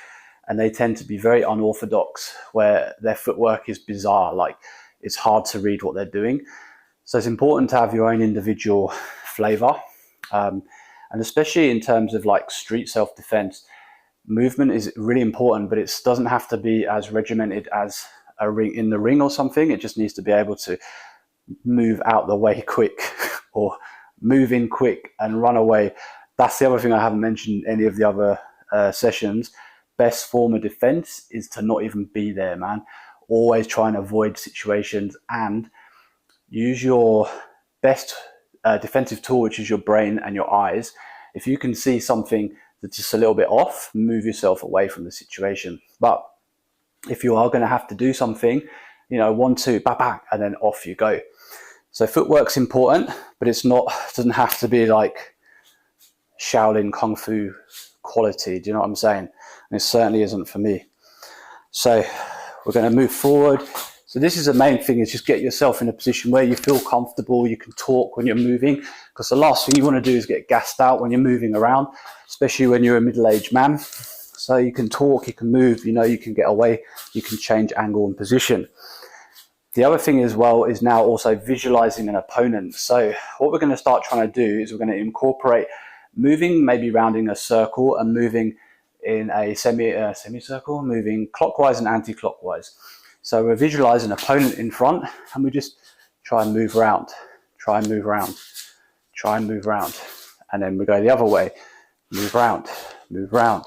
and they tend to be very unorthodox, where their footwork is bizarre, like it's hard to read what they're doing. So it's important to have your own individual flavor, and especially in terms of like street self-defense, movement is really important, but it doesn't have to be as regimented as a ring in the ring or something. It just needs to be able to move out the way quick or move in quick and run away. that's the other thing I haven't mentioned in any of the other sessions. Best form of defense is to not even be there, man. Always try and avoid situations and use your best defensive tool, which is your brain and your eyes. If you can see something that's just a little bit off, move yourself away from the situation. But if you are going to have to do something, 1, 2, bang, bang, and then off you go. So footwork's important, but it doesn't have to be like Shaolin Kung Fu quality. Do you know what I'm saying? And it certainly isn't for me. So we're going to move forward. So this is the main thing, is just get yourself in a position where you feel comfortable, you can talk when you're moving, because the last thing you want to do is get gassed out when you're moving around, especially when you're a middle-aged man. So you can talk, you can move, you can get away, you can change angle and position. The other thing as well is now also visualizing an opponent. So what we're going to start trying to do is we're going to incorporate moving, maybe rounding a circle and moving in a semicircle, moving clockwise and anti-clockwise. So we're visualizing an opponent in front and we just try and move around, try and move around, try and move around. And then we go the other way, move around, move around,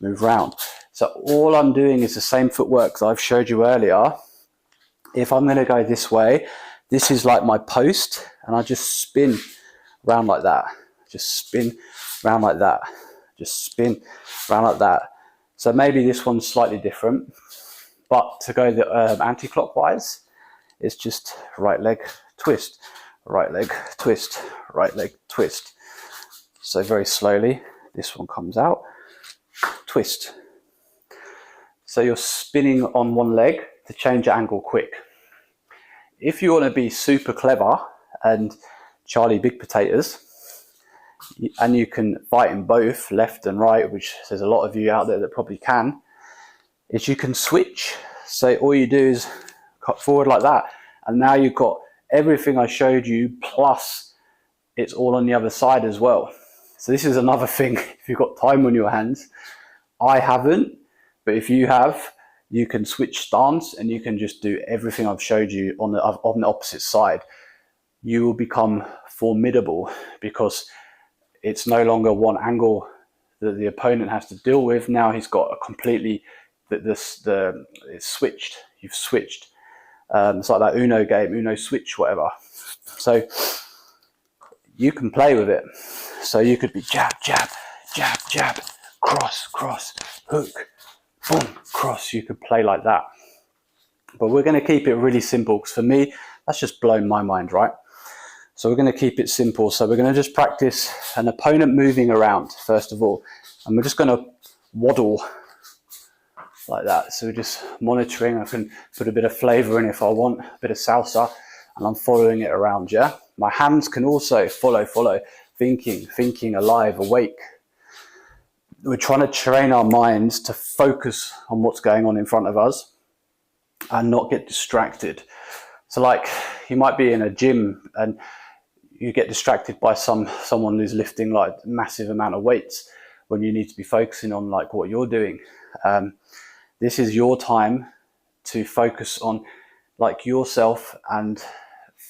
move around. So all I'm doing is the same footwork that I've showed you earlier. If I'm going to go this way, this is like my post, and I just spin around like that. Just spin around like that. Just spin around like that. So maybe this one's slightly different, but to go the anti-clockwise, it's just right leg twist, right leg twist, right leg twist. So very slowly, this one comes out, twist. So you're spinning on one leg to change angle quick. If you want to be super clever and Charlie Big Potatoes, and you can fight in both left and right, which there's a lot of you out there that probably can, is you can switch. So all you do is cut forward like that, and now you've got everything I showed you, plus it's all on the other side as well. So this is another thing, if you've got time on your hands. I haven't, but if you have, you can switch stance and you can just do everything I've showed you on the opposite side. You will become formidable because it's no longer one angle that the opponent has to deal with. Now he's got a completely, it's switched. You've switched. It's like that Uno game, Uno switch, whatever. So you can play with it. So you could be jab, jab, jab, jab, cross, cross, hook, boom, cross. You could play like that. But we're going to keep it really simple, because for me, that's just blown my mind, right? So we're going to keep it simple. So we're going to just practice an opponent moving around, first of all. And we're just going to waddle like that. So we're just monitoring. I can put a bit of flavor in if I want, a bit of salsa, and I'm following it around, yeah? My hands can also follow, thinking, alive, awake. We're trying to train our minds to focus on what's going on in front of us and not get distracted. So like you might be in a gym and you get distracted by someone who's lifting like massive amount of weights when you need to be focusing on like what you're doing. This is your time to focus on like yourself and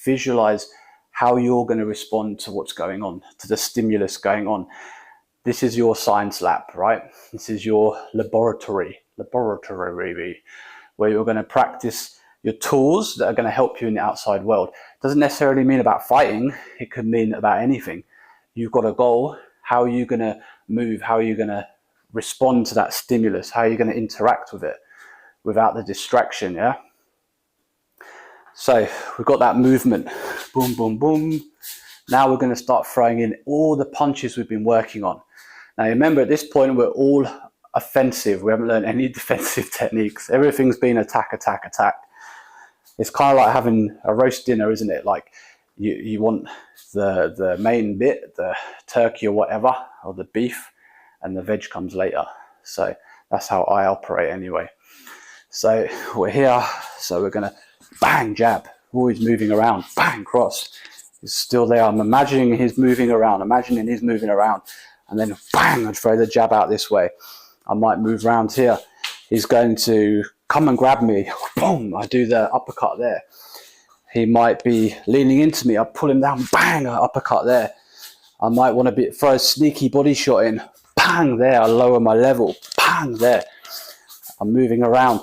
visualize how you're going to respond to what's going on, to the stimulus going on. This is your science lab, right? This is your laboratory, where you're going to practice your tools that are going to help you in the outside world. Doesn't necessarily mean about fighting. It could mean about anything. You've got a goal. How are you going to move? How are you going to respond to that stimulus? How are you going to interact with it without the distraction, yeah? So we've got that movement. Boom, boom, boom. Now we're going to start throwing in all the punches we've been working on. Now remember, at this point, we're all offensive. We haven't learned any defensive techniques. Everything's been attack, attack, attack. It's kind of like having a roast dinner, isn't it? Like you want the main bit, the turkey or whatever, or the beef, and the veg comes later. So that's how I operate anyway. So we're here. So we're going to bang, jab, always moving around, bang, cross. He's still there. I'm imagining he's moving around, and then bang, I'd throw the jab out this way. I might move around here. He's going to come and grab me. Boom, I do the uppercut there. He might be leaning into me. I pull him down, bang, uppercut there. I might want to throw a sneaky body shot in. Bang, there, I lower my level. Bang, there. I'm moving around.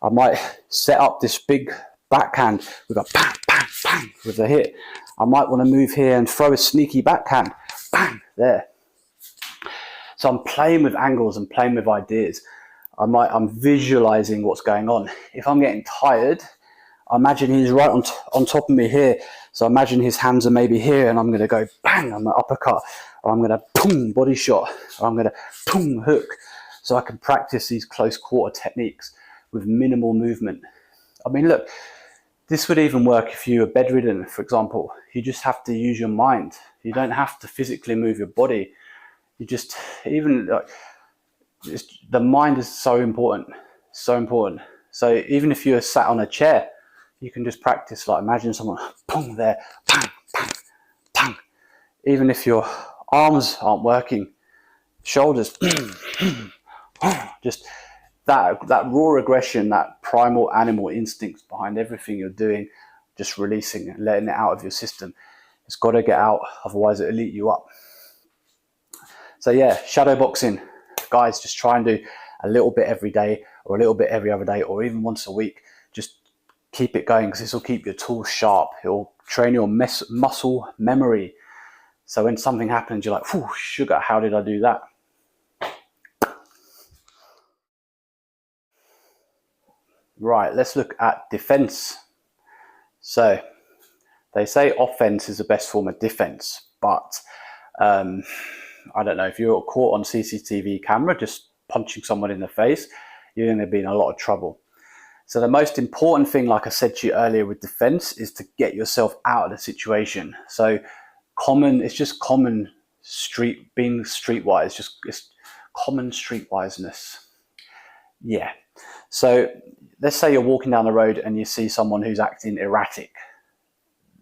I might set up this big backhand with a bang, bang, bang with a hit. I might want to move here and throw a sneaky backhand. Bang, there. So I'm playing with angles and playing with ideas. I'm visualizing what's going on. If I'm getting tired, I imagine he's right on top of me here. So I imagine his hands are maybe here, and I'm going to go bang on the uppercut, or I'm going to boom body shot, or I'm going to boom hook. So I can practice these close quarter techniques with minimal movement. I mean, look, this would even work if you were bedridden, for example. You just have to use your mind. You don't have to physically move your body. You just, even like, the mind is so important, so important. So even if you're sat on a chair, you can just practice, like imagine someone, boom, there, bang, bang, bang. Even if your arms aren't working, shoulders, just that raw aggression, that primal animal instincts behind everything you're doing, just releasing and letting it out of your system. It's got to get out, otherwise it'll eat you up. So yeah, shadow boxing, guys, just try and do a little bit every day, or a little bit every other day, or even once a week. Just keep it going, because this will keep your tools sharp. It'll train your muscle memory. So when something happens, you're like, whew, sugar, how did I do that? Right, let's look at defense. So they say offense is the best form of defense, but I don't know, if you're caught on CCTV camera just punching someone in the face, you're going to be in a lot of trouble. So the most important thing, like I said to you earlier with defense, is to get yourself out of the situation. So it's just common being streetwise, it's common streetwiseness. Yeah. So let's say you're walking down the road and you see someone who's acting erratic.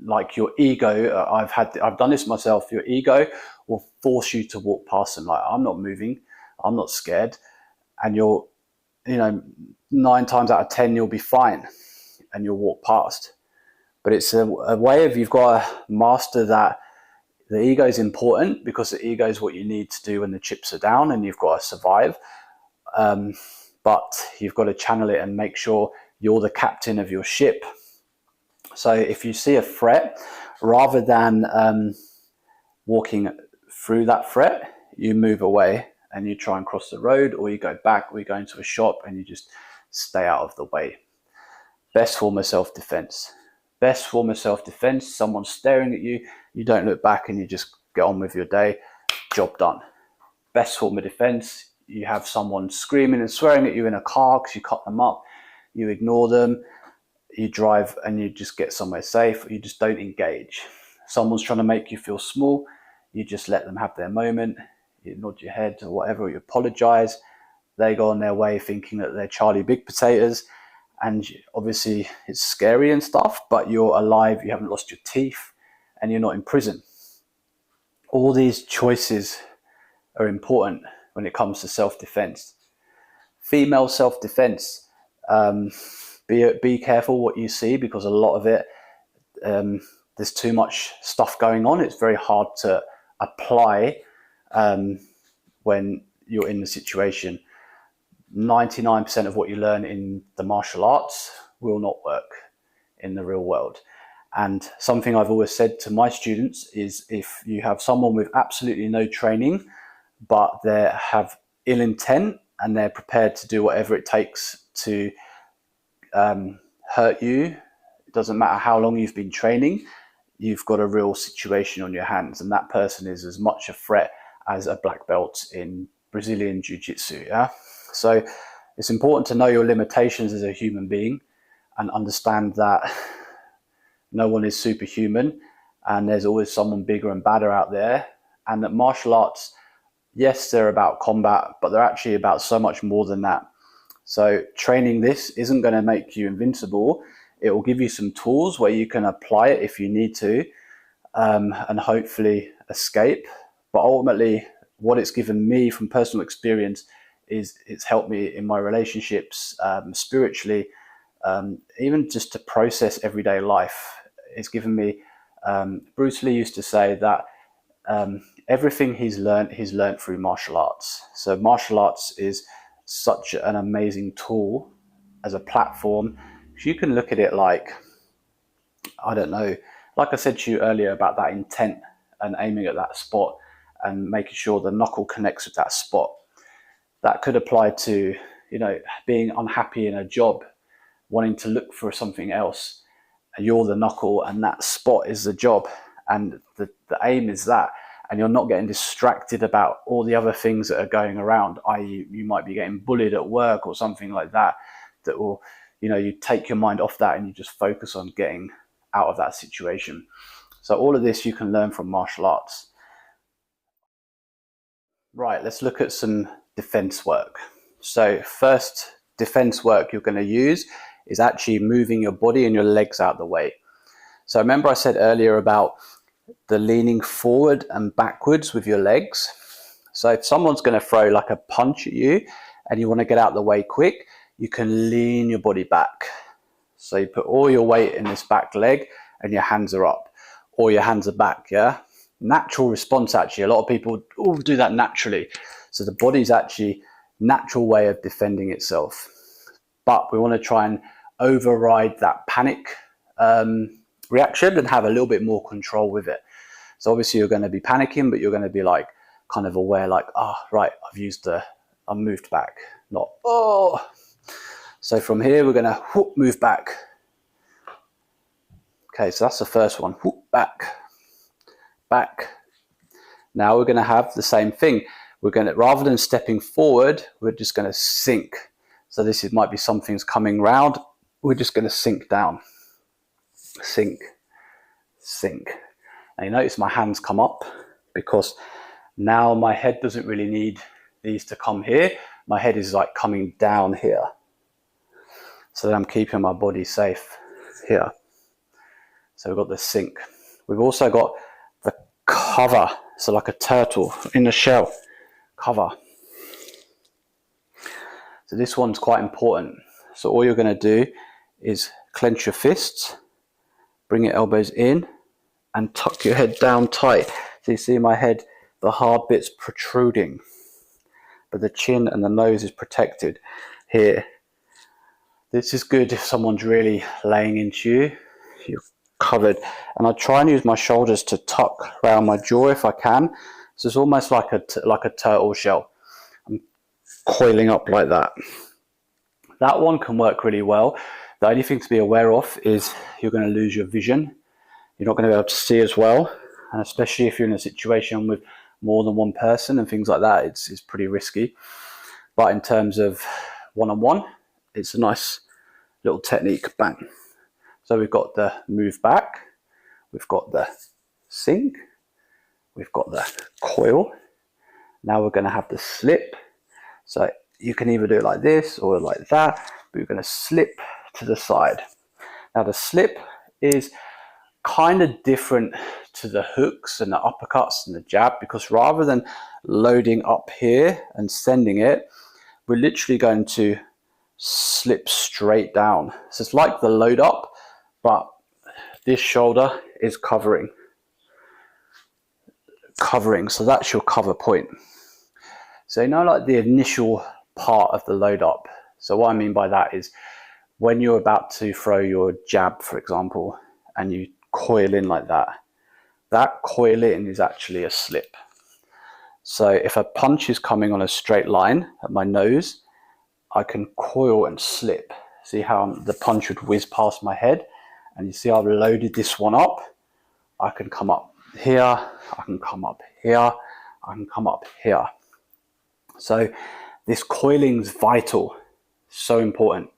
Like your ego, I've done this myself, your ego will force you to walk past them. Like, I'm not moving, I'm not scared. And 9 times out of 10, you'll be fine and you'll walk past. But it's a way of, you've got to master that. The ego is important, because the ego is what you need to do when the chips are down and you've got to survive. But you've got to channel it and make sure you're the captain of your ship. So if you see a threat, rather than walking through that threat, you move away and you try and cross the road, or you go back, or you go into a shop and you just stay out of the way. Best form of self-defense. Best form of self-defense, someone's staring at you, you don't look back and you just get on with your day, job done. Best form of defense, you have someone screaming and swearing at you in a car because you cut them up, you ignore them, you drive and you just get somewhere safe, you just don't engage. Someone's trying to make you feel small, you just let them have their moment, you nod your head or whatever, you apologize, they go on their way thinking that they're Charlie Big Potatoes, and obviously it's scary and stuff, but you're alive, you haven't lost your teeth, and you're not in prison. All these choices are important when it comes to self-defense. Female self-defense, be careful what you see, because a lot of it, there's too much stuff going on. It's very hard to apply when you're in the situation. 99% of what you learn in the martial arts will not work in the real world. And something I've always said to my students is, if you have someone with absolutely no training, but they have ill intent and they're prepared to do whatever it takes to hurt you, it doesn't matter how long you've been training, you've got a real situation on your hands, and that person is as much a threat as a black belt in Brazilian Jiu-Jitsu. Yeah? So it's important to know your limitations as a human being and understand that no one is superhuman, and there's always someone bigger and badder out there, and that martial arts, yes, they're about combat, but they're actually about so much more than that. So training this isn't going to make you invincible. It will give you some tools where you can apply it if you need to, and hopefully escape. But ultimately, what it's given me from personal experience is it's helped me in my relationships, spiritually, even just to process everyday life. It's given me, Bruce Lee used to say that everything he's learned through martial arts. So martial arts is such an amazing tool as a platform. So you can look at it like, I don't know, like I said to you earlier about that intent and aiming at that spot and making sure the knuckle connects with that spot. That could apply to, being unhappy in a job, wanting to look for something else, and you're the knuckle and that spot is the job, and the aim is that, and you're not getting distracted about all the other things that are going around, i.e. you might be getting bullied at work or something like that, that will, you take your mind off that and you just focus on getting out of that situation. So all of this you can learn from martial arts. Right, let's look at some defense work. So first defense work you're going to use is actually moving your body and your legs out of the way. So remember I said earlier about the leaning forward and backwards with your legs. So if someone's going to throw like a punch at you and you want to get out of the way quick, you can lean your body back. So you put all your weight in this back leg and your hands are up, or your hands are back, yeah? Natural response actually. A lot of people do that naturally. So the body's actually natural way of defending itself. But we want to try and override that panic reaction and have a little bit more control with it. So obviously you're going to be panicking, but you're going to be like kind of aware, like, right, I've moved back, not, oh. So from here, we're going to move back. Okay, so that's the first one, back, back. Now we're going to have the same thing. We're going to, rather than stepping forward, we're just going to sink. So this might be something's coming round. We're just going to sink down. Sink, sink. And you notice my hands come up because now my head doesn't really need these to come here. My head is like coming down here. So that I'm keeping my body safe here. So we've got the sink. We've also got the cover. So like a turtle in the shell, cover. So this one's quite important. So all you're going to do is clench your fists, bring your elbows in and tuck your head down tight. So you see my head, the hard bit's protruding, but the chin and the nose is protected here. This is good if someone's really laying into you. You're covered. And I try and use my shoulders to tuck around my jaw if I can. So it's almost like a turtle shell. I'm coiling up like that. That one can work really well. The only thing to be aware of is you're going to lose your vision. You're not going to be able to see as well. And especially if you're in a situation with more than one person and things like that, it's pretty risky. But in terms of one-on-one, it's a nice little technique, bang. So we've got the move back, we've got the sink, we've got the coil. Now we're going to have the slip. So you can either do it like this or like that, but you're going to slip to the side. Now the slip is kind of different to the hooks and the uppercuts and the jab, because rather than loading up here and sending it, we're literally going to slip straight down. So it's like the load up, but this shoulder is covering. So that's your cover point. So like the initial part of the load up. So what I mean by that is when you're about to throw your jab, for example, and you coil in like that, that coil in is actually a slip. So if a punch is coming on a straight line at my nose, I can coil and slip. See how the punch would whiz past my head? And you see I've loaded this one up. I can come up here, I can come up here, I can come up here. So this coiling is vital, so important.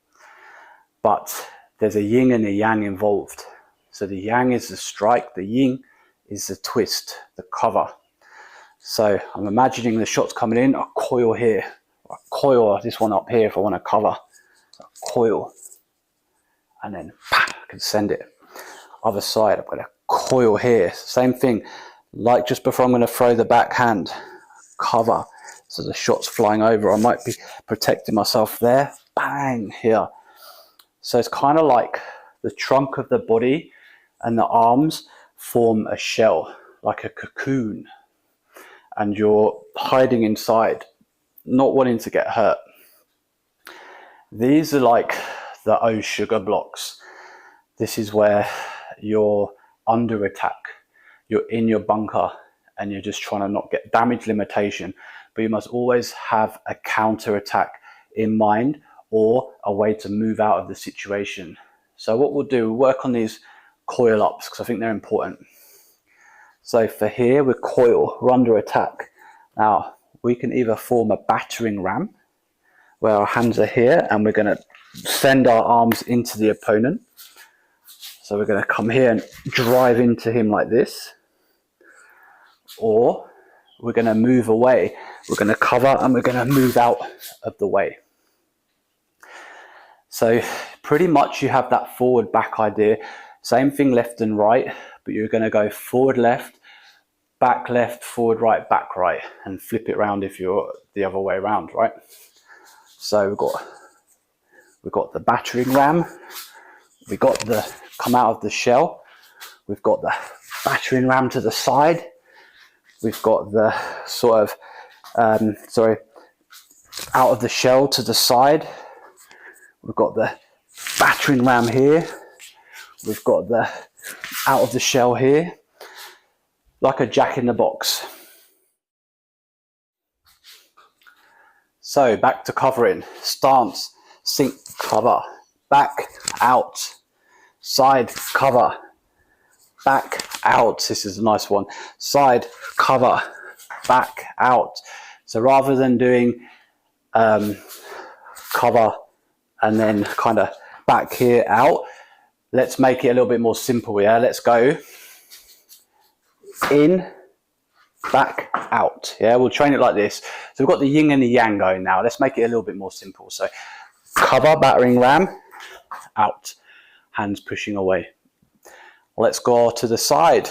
But there's a yin and a yang involved. So the yang is the strike, the yin is the twist, the cover. So I'm imagining the shots coming in, I coil here. I coil this one up here if I want to cover. I coil. And then I can send it. Other side, I'm going to coil here. Same thing. Like just before I'm going to throw the backhand. Cover. So the shot's flying over. I might be protecting myself there. Bang, here. So it's kind of like the trunk of the body and the arms form a shell. like a cocoon, and you're hiding inside, not wanting to get hurt. These are like the O sugar blocks. This is where you're under attack. You're in your bunker and you're just trying to not get damage limitation, but you must always have a counter attack in mind or a way to move out of the situation. So what we'll do, we'll work on these coil ups because I think they're important. So for here, we're coil, we're under attack. Now, we can either form a battering ram where our hands are here and we're going to send our arms into the opponent. So we're going to come here and drive into him like this. Or we're going to move away. We're going to cover and we're going to move out of the way. So pretty much you have that forward back idea. Same thing left and right, but you're going to go forward left, forward right, back right, and flip it around if you're the other way around, right? So we've got the battering ram, we've got the come out of the shell, we've got the battering ram to the side, we've got the sort of out of the shell to the side, we've got the battering ram here, we've got the out of the shell here, like a jack in the box. So back to covering, stance, sink, cover, back, out, side, cover, back, out. This is a nice one. Side, cover, back, out. So rather than doing cover and then kind of back here, out, let's make it a little bit more simple, yeah? Let's go in, back, out. Yeah, we'll train it like this. So we've got the yin and the yang going now. Let's make it a little bit more simple. So cover, battering ram, out, hands pushing away. Let's go to the side.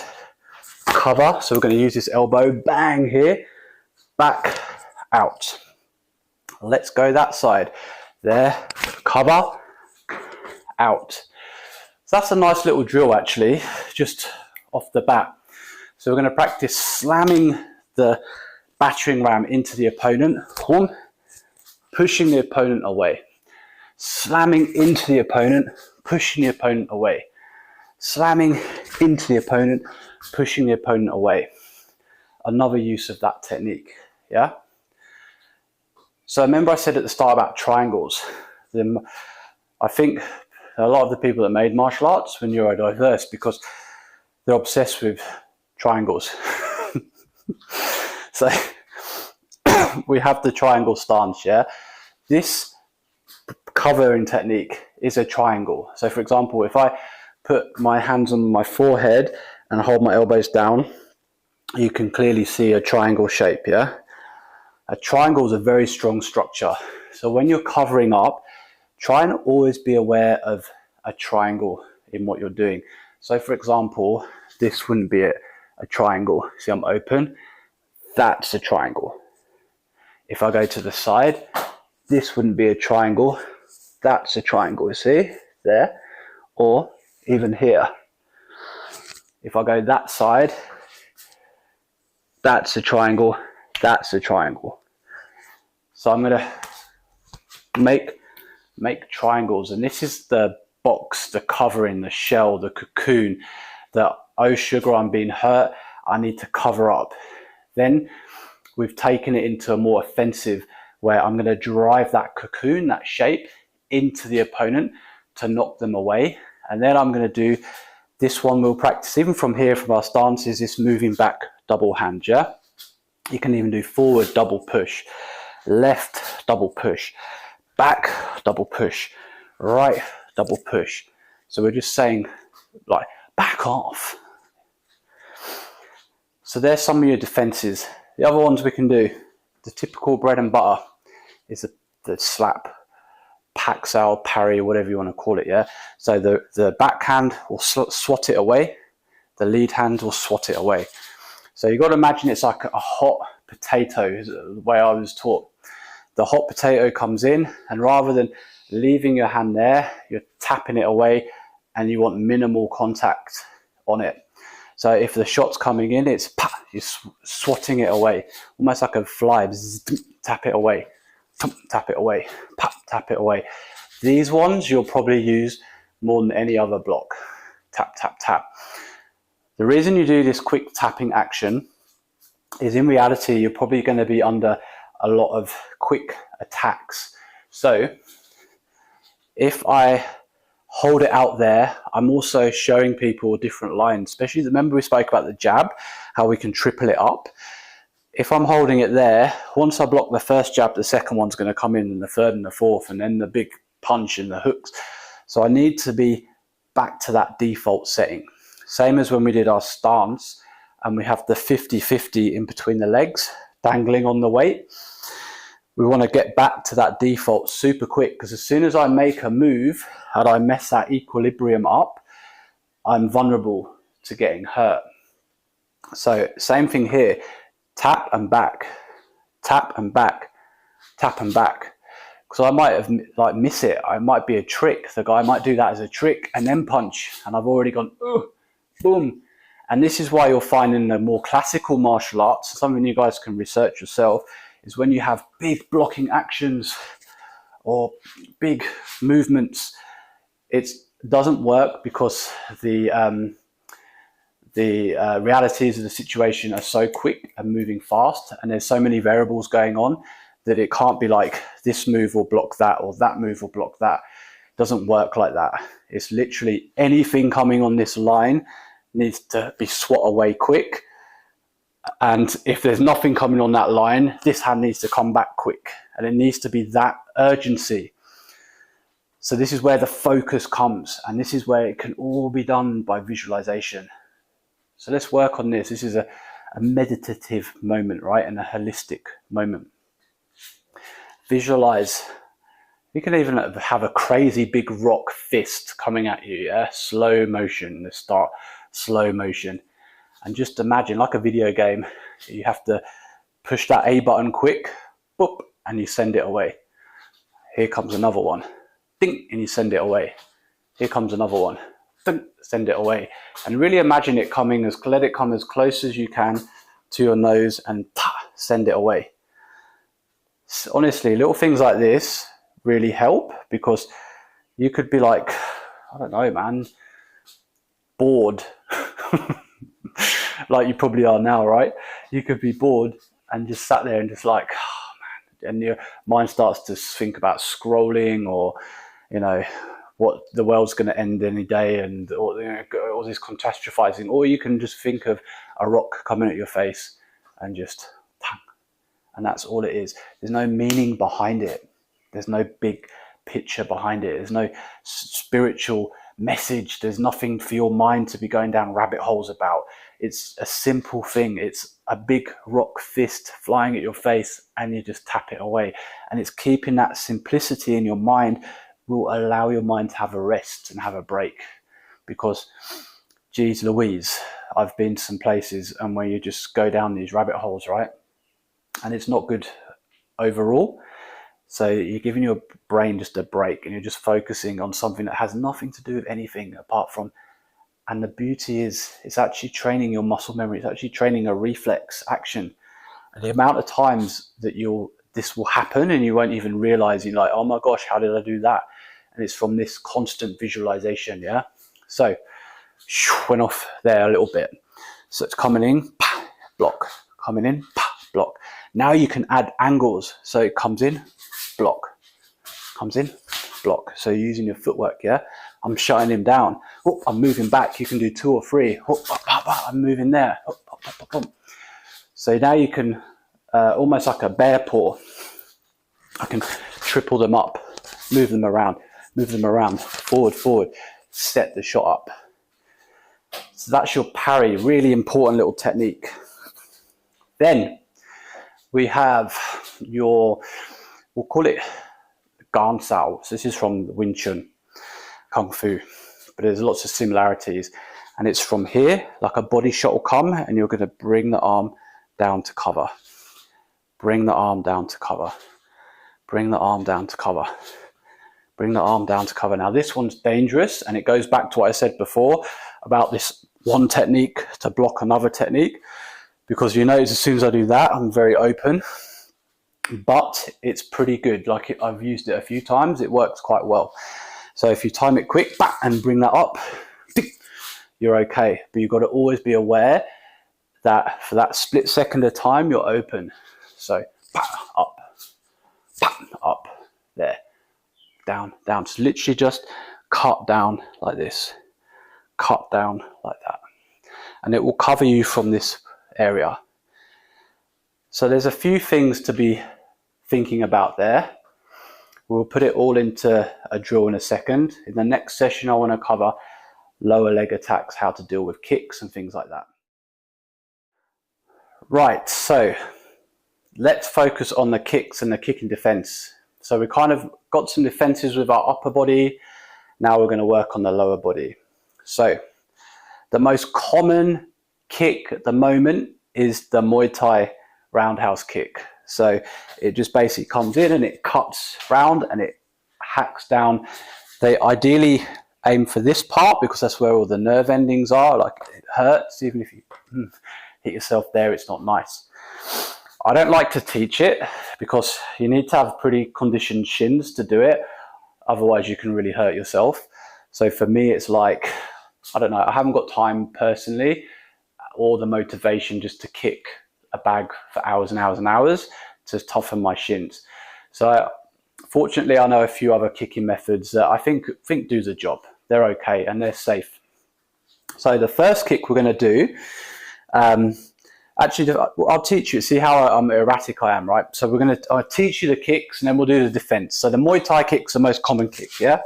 Cover, so we're going to use this elbow, bang here, back, out. Let's go that side. There, cover, out. So that's a nice little drill actually, just off the bat. So we're going to practice slamming the battering ram into the opponent, pushing the opponent away, slamming into the opponent, pushing the opponent away, slamming into the opponent, pushing the opponent away. Another use of that technique, yeah? So remember I said at the start about triangles. I think a lot of the people that made martial arts were neurodiverse because they're obsessed with triangles. So we have the triangle stance, yeah? This covering technique is a triangle. So for example, if I put my hands on my forehead and hold my elbows down, you can clearly see a triangle shape, yeah? A triangle is a very strong structure. So when you're covering up, try and always be aware of a triangle in what you're doing. So for example, this wouldn't be a triangle. See, I'm open. That's a triangle. If I go to the side, this wouldn't be a triangle. That's a triangle, you see, there. Or even here. If I go that side, that's a triangle. That's a triangle. So I'm going to make triangles, and this is the box, the covering, the shell, the cocoon, the oh sugar, I'm being hurt, I need to cover up. Then we've taken it into a more offensive where I'm going to drive that cocoon, that shape, into the opponent to knock them away. And then I'm going to do this one. We'll practice even from here, from our stances, this moving back double hand, yeah? You can even do forward double push, left double push, back double push, right double push. So we're just saying like back off. So there's some of your defenses. The other ones we can do, the typical bread and butter is the slap, paxal, parry, whatever you want to call it, yeah? So the backhand will swat it away, the lead hand will swat it away. So you've got to imagine it's like a hot potato, is the way I was taught. The hot potato comes in, and rather than leaving your hand there, you're tapping it away and you want minimal contact on it. So if the shot's coming in, it's you're swatting it away, almost like a fly. Tap it away, tap it away, tap it away. These ones you'll probably use more than any other block. Tap, tap, tap. The reason you do this quick tapping action is in reality, you're probably going to be under a lot of quick attacks. So if I hold it out there, I'm also showing people different lines, especially remember we spoke about the jab, how we can triple it up. If I'm holding it there, once I block the first jab, the second one's going to come in, and the third and the fourth, and then the big punch and the hooks. So I need to be back to that default setting. Same as when we did our stance and we have the 50-50 in between the legs, dangling on the weight. We want to get back to that default super quick, because as soon as I make a move and I mess that equilibrium up, I'm vulnerable to getting hurt. So same thing here, tap and back, tap and back, tap and back. Because I might have like miss it. I might be a trick. The guy might do that as a trick and then punch, and I've already gone, boom. And this is why you'll find in the more classical martial arts, something you guys can research yourself, is when you have big blocking actions or big movements, it doesn't work because the realities of the situation are so quick and moving fast, and there's so many variables going on that it can't be like this move will block that or that move will block that. It doesn't work like that. It's literally anything coming on this line needs to be swat away quick. And if there's nothing coming on that line, this hand needs to come back quick, and it needs to be that urgency. So this is where the focus comes, and this is where it can all be done by visualization. So let's work on this. This is a meditative moment, right? And a holistic moment. Visualize. You can even have a crazy big rock fist coming at you, yeah? Slow motion, let's start slow motion. And just imagine, like a video game, you have to push that A button quick, boop, and you send it away. Here comes another one, ding, and you send it away. Here comes another one, ding, send it away. And really imagine it coming, let it come as close as you can to your nose, and send it away. Honestly, little things like this really help, because you could be like, I don't know, man, bored. Like you probably are now, right? You could be bored and just sat there and just like, oh man, and your mind starts to think about scrolling, or, you know, what the world's going to end any day, and or, you know, all this catastrophizing. Or you can just think of a rock coming at your face and just, and that's all it is. There's no meaning behind it. There's no big picture behind it. There's no spiritual message. There's nothing for your mind to be going down rabbit holes about. It's a simple thing. It's a big rock fist flying at your face, and you just tap it away. And it's keeping that simplicity in your mind will allow your mind to have a rest and have a break. Because, geez Louise, I've been to some places and where you just go down these rabbit holes, right? And it's not good overall. So you're giving your brain just a break, and you're just focusing on something that has nothing to do with anything apart from, and the beauty is it's actually training your muscle memory. It's actually training a reflex action. And the amount of times that this will happen and you won't even realize, you're like, oh my gosh, how did I do that? And it's from this constant visualization, yeah? So, went off there a little bit. So it's coming in, block, coming in, block. Now you can add angles. So it comes in, block, comes in, block. So you're using your footwork, yeah? I'm shutting him down. Oh, I'm moving back. You can do 2 or 3. Oh, I'm moving there. So now you can, almost like a bear paw, I can triple them up, move them around, forward, set the shot up. So that's your parry, really important little technique. Then we have your, we'll call it Gan Sao. So this is from Wing Chun, Kung Fu, but there's lots of similarities. And it's from here, like a body shot will come, and you're going to bring the arm down to cover. Bring the arm down to cover. Bring the arm down to cover. Bring the arm down to cover. Now this one's dangerous, and it goes back to what I said before about this one technique to block another technique, because you notice as soon as I do that, I'm very open. But it's pretty good. Like, I've used it a few times, it works quite well. So if you time it quick and bring that up, you're okay. But you've got to always be aware that for that split second of time, you're open. So up, up, there, down, down. So literally just cut down like this, cut down like that. And it will cover you from this area. So there's a few things to be thinking about there. We'll put it all into a drill in a second. In the next session, I want to cover lower leg attacks, how to deal with kicks and things like that. Right, so let's focus on the kicks and the kicking defense. So we kind of got some defenses with our upper body. Now we're going to work on the lower body. So the most common kick at the moment is the Muay Thai roundhouse kick. So it just basically comes in and it cuts round and it hacks down. They ideally aim for this part because that's where all the nerve endings are. Like, it hurts. Even if you hit yourself there, it's not nice. I don't like to teach it because you need to have pretty conditioned shins to do it. Otherwise you can really hurt yourself. So for me, it's like, I don't know, I haven't got time personally or the motivation just to kick a bag for hours and hours and hours to toughen my shins. So fortunately, I know a few other kicking methods that I think do the job. They're okay and they're safe. So the first kick we're going to do, actually, I'll teach you. See how erratic I am, right? So I'll teach you the kicks and then we'll do the defense. So the Muay Thai kick's the most common kick, yeah?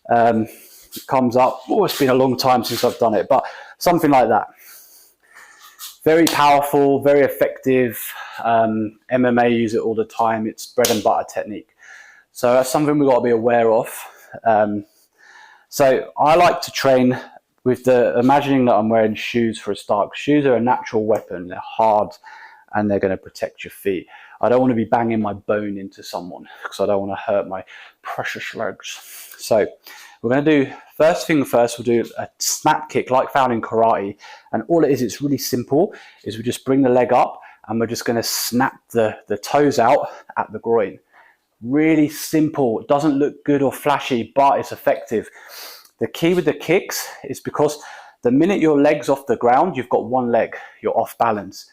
It comes up, it's been a long time since I've done it, but something like that. Very powerful, very effective. MMA use it all the time. It's bread and butter technique. So that's something we've got to be aware of. So I like to train with imagining that I'm wearing shoes for a start. Shoes are a natural weapon. They're hard and they're going to protect your feet. I don't want to be banging my bone into someone because I don't want to hurt my precious legs. So we're going to do, first thing first, we'll do a snap kick like found in karate. And all it is, it's really simple, is we just bring the leg up and we're just going to snap the toes out at the groin. Really simple. It doesn't look good or flashy, but it's effective. The key with the kicks is because the minute your leg's off the ground, you've got one leg, you're off balance.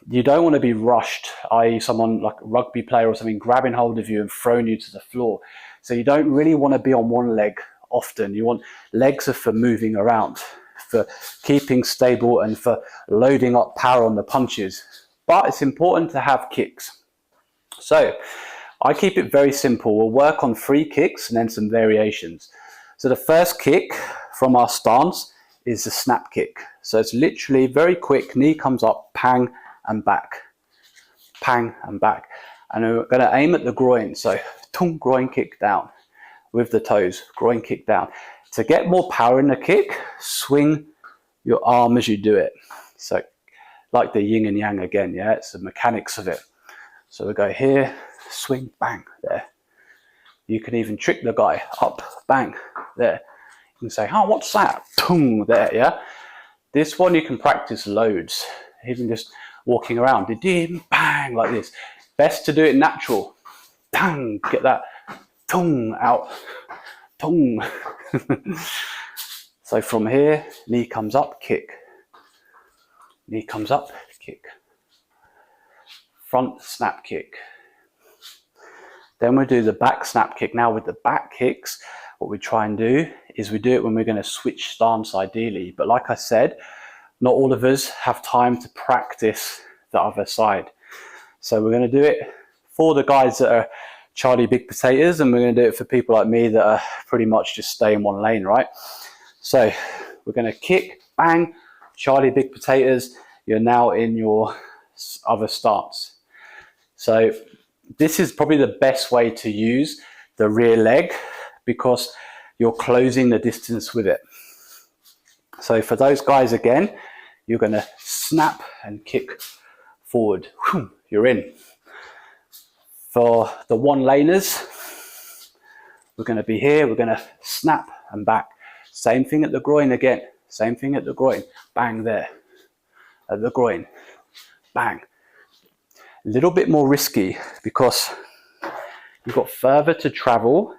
You don't want to be rushed, i.e. someone like a rugby player or something grabbing hold of you and throwing you to the floor. So you don't really want to be on one leg often. You want legs are for moving around, for keeping stable and for loading up power on the punches. But it's important to have kicks. So I keep it very simple. We'll work on 3 kicks and then some variations. So the first kick from our stance is the snap kick. So it's literally very quick. Knee comes up, pang and back, pang and back. And we're going to aim at the groin. So tung, groin kick down with the toes, groin kick down. To get more power in the kick, swing your arm as you do it. So like the yin and yang again, yeah, it's the mechanics of it. So we go here, swing, bang, there. You can even trick the guy, up, bang, there. You can say, oh, what's that? Tung, there, yeah. This one you can practice loads, even just walking around, bang, like this. Best to do it natural. Tang, get that tung out, tung. So from here, knee comes up, kick. Knee comes up, kick. Front snap kick. Then we do the back snap kick. Now with the back kicks, what we try and do is we do it when we're going to switch stance ideally. But like I said, not all of us have time to practice the other side. So we're going to do it for the guys that are Charlie Big Potatoes, and we're going to do it for people like me that are pretty much just stay in one lane, right? So we're going to kick, bang, Charlie Big Potatoes. You're now in your other stance. So this is probably the best way to use the rear leg because you're closing the distance with it. So for those guys again, you're going to snap and kick forward. You're in. For the one laners, we're going to be here, we're going to snap and back. Same thing at the groin again. Same thing at the groin. Bang there. At the groin. Bang. A little bit more risky because you've got further to travel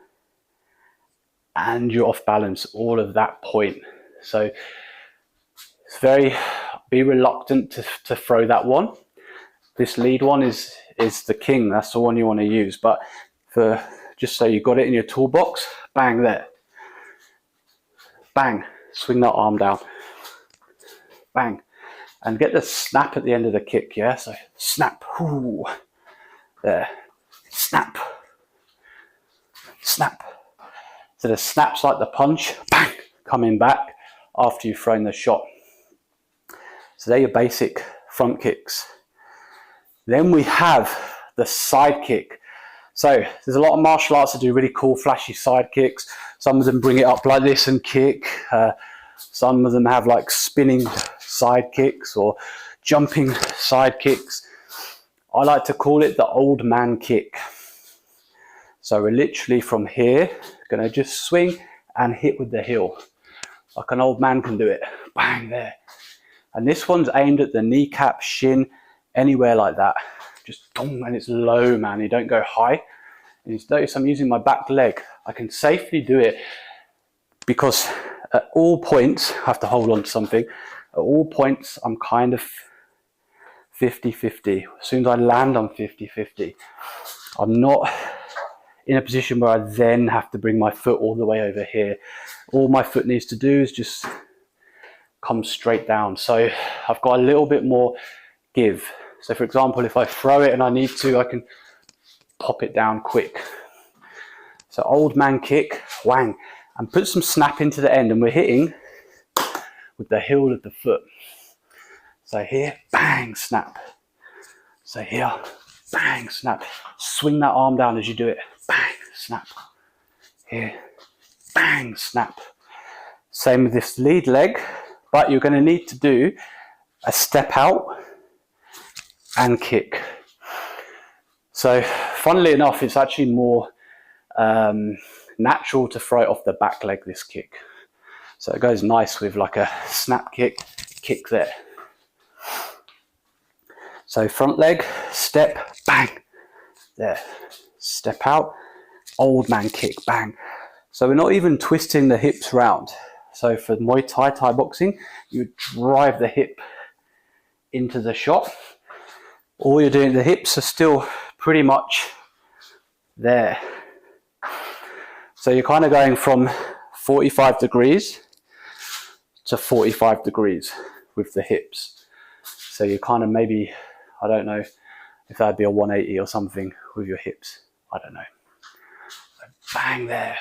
and you're off balance all of that point. So it's be reluctant to throw that one. This lead one is the king. That's the one you want to use. But just so you got it in your toolbox, bang there. Bang. Swing that arm down. Bang. And get the snap at the end of the kick, yeah? So snap. Ooh. There. Snap. Snap. So the snap's like the punch. Bang. Coming back after you've thrown the shot. So they're your basic front kicks. Then we have the side kick. So there's a lot of martial arts that do really cool, flashy side kicks. Some of them bring it up like this and kick. Some of them have like spinning side kicks or jumping side kicks. I like to call it the old man kick. So we're literally from here, gonna just swing and hit with the heel. Like an old man can do it. Bang there. And this one's aimed at the kneecap, shin, anywhere like that. Just boom, and it's low, man. You don't go high. And you notice I'm using my back leg. I can safely do it because at all points, I have to hold on to something. At all points, I'm kind of 50-50. As soon as I land, I'm 50-50. I'm not in a position where I then have to bring my foot all the way over here. All my foot needs to do is just come straight down. So I've got a little bit more give. So for example, if I throw it and I need to, I can pop it down quick. So old man kick, whang, and put some snap into the end, and we're hitting with the heel of the foot. So here, bang, snap. So here, bang, snap. Swing that arm down as you do it. Bang, snap. Here, bang, snap. Same with this lead leg, but you're going to need to do a step out and kick. So funnily enough, it's actually more natural to throw it off the back leg, this kick. So it goes nice with like a snap kick there. So front leg, step, bang, there. Step out, old man kick, bang. So we're not even twisting the hips round. So for Muay Thai, Thai boxing, you drive the hip into the shot. All you're doing, the hips are still pretty much there. So you're kind of going from 45 degrees to 45 degrees with the hips. So you kind of maybe, I don't know if that'd be a 180 or something with your hips. I don't know. So bang there.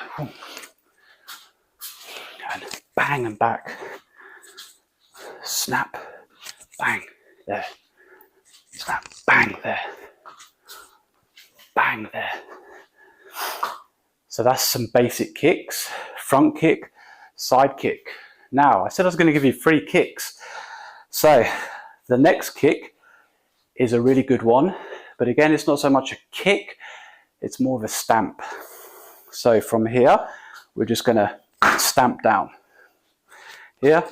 And bang and back. Snap. Bang there. Snap. Bang there. Bang there. So that's some basic kicks. Front kick, side kick. Now, I said I was going to give you 3 kicks. So the next kick is a really good one. But again, it's not so much a kick, it's more of a stamp. So from here, we're just going to stamp down. Here,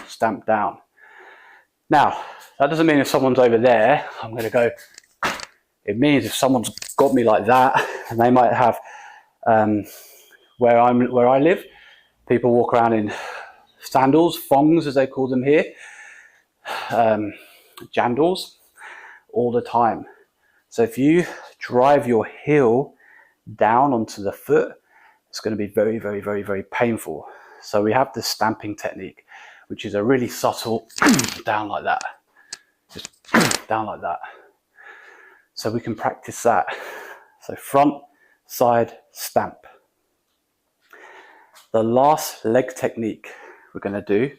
stamp down. Now, that doesn't mean if someone's over there, I'm going to go. It means if someone's got me like that, and they might have, where I live, people walk around in sandals, thongs as they call them here, jandals, all the time. So if you drive your heel down onto the foot, it's going to be very, very, very, very painful. So we have this stamping technique, which is a really subtle down like that. Just down like that. So we can practice that. So front, side, stamp. The last leg technique we're going to do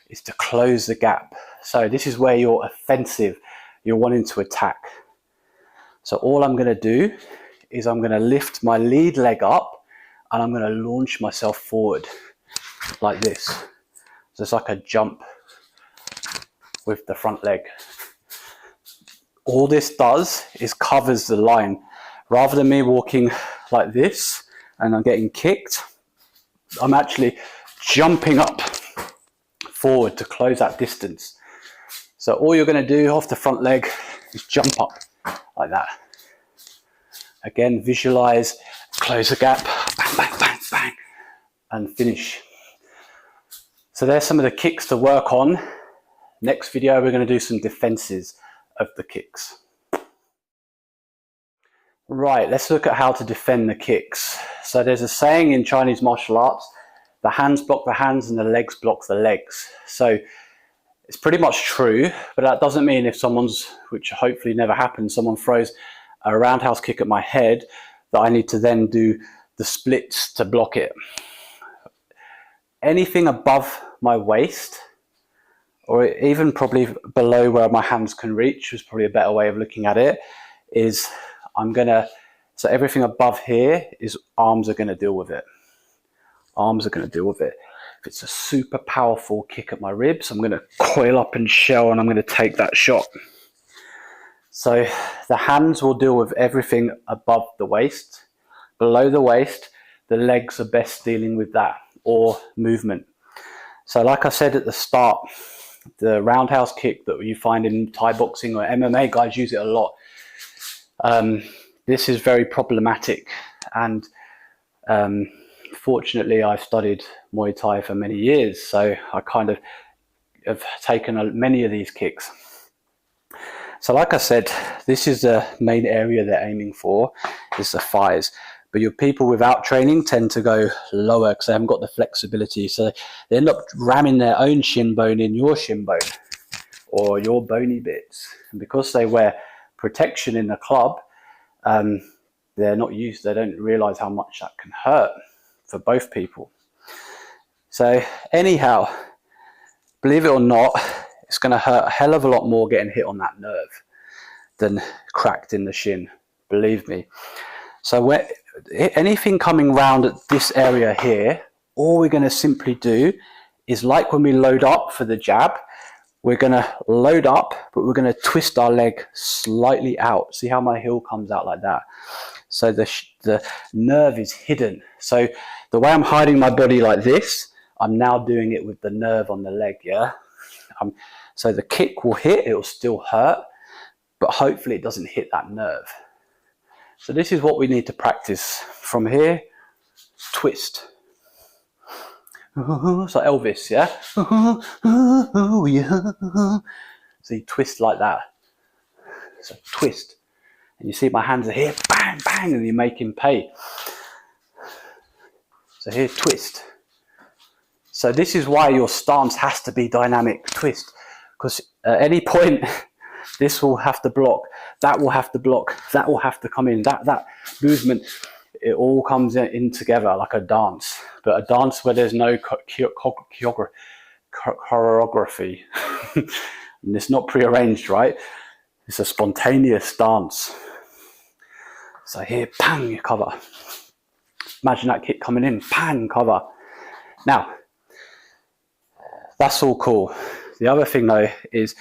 is to close the gap. So this is where you're offensive, you're wanting to attack. So all I'm going to do is I'm going to lift my lead leg up and I'm going to launch myself forward like this. So it's like a jump with the front leg. All this does is covers the line. Rather than me walking like this and I'm getting kicked, I'm actually jumping up forward to close that distance. So all you're going to do off the front leg is jump up like that. Again, visualize, close the gap, bang, bang, bang, bang, and finish. So there's some of the kicks to work on. Next video, we're going to do some defenses of the kicks. Right, let's look at how to defend the kicks. So there's a saying in Chinese martial arts, the hands block the hands and the legs block the legs. So it's pretty much true, but that doesn't mean if someone's, which hopefully never happens, someone throws a roundhouse kick at my head, that I need to then do the splits to block it. Anything above my waist, or even probably below where my hands can reach, is probably a better way of looking at it, is so everything above here is arms are going to deal with it. Arms are going to deal with it. If it's a super powerful kick at my ribs, I'm going to coil up and shell and I'm going to take that shot. So the hands will deal with everything above the waist. Below the waist, the legs are best dealing with that, or movement. So like I said at the start, the roundhouse kick that you find in Thai boxing or MMA, guys use it a lot. This is very problematic, and fortunately I've studied Muay Thai for many years, so I kind of have taken many of these kicks. So like I said, this is the main area they're aiming for, is the thighs. But your people without training tend to go lower because they haven't got the flexibility. So they end up ramming their own shin bone in your shin bone or your bony bits. And because they wear protection in the club, they're not used, they don't realize how much that can hurt for both people. So anyhow, believe it or not, it's going to hurt a hell of a lot more getting hit on that nerve than cracked in the shin, believe me. So anything coming round at this area here, all we're going to simply do is, like when we load up for the jab, we're going to load up, but we're going to twist our leg slightly out. See how my heel comes out like that? So the nerve is hidden. So the way I'm hiding my body like this, I'm now doing it with the nerve on the leg, yeah? So the kick will hit, it will still hurt, but hopefully it doesn't hit that nerve. So this is what we need to practice. From here, twist. It's like Elvis, yeah? So you twist like that. So twist. And you see my hands are here, bang, bang, and you make him pay. So here, twist. So this is why your stance has to be dynamic twist, because at any point, this will have to block, that will have to block, that will have to come in, that movement, it all comes in together like a dance. But a dance where there's no choreography, and it's not prearranged, right? It's a spontaneous dance. So here, bang, you cover. Imagine that kick coming in, bang, cover. Now, that's all cool. The other thing though is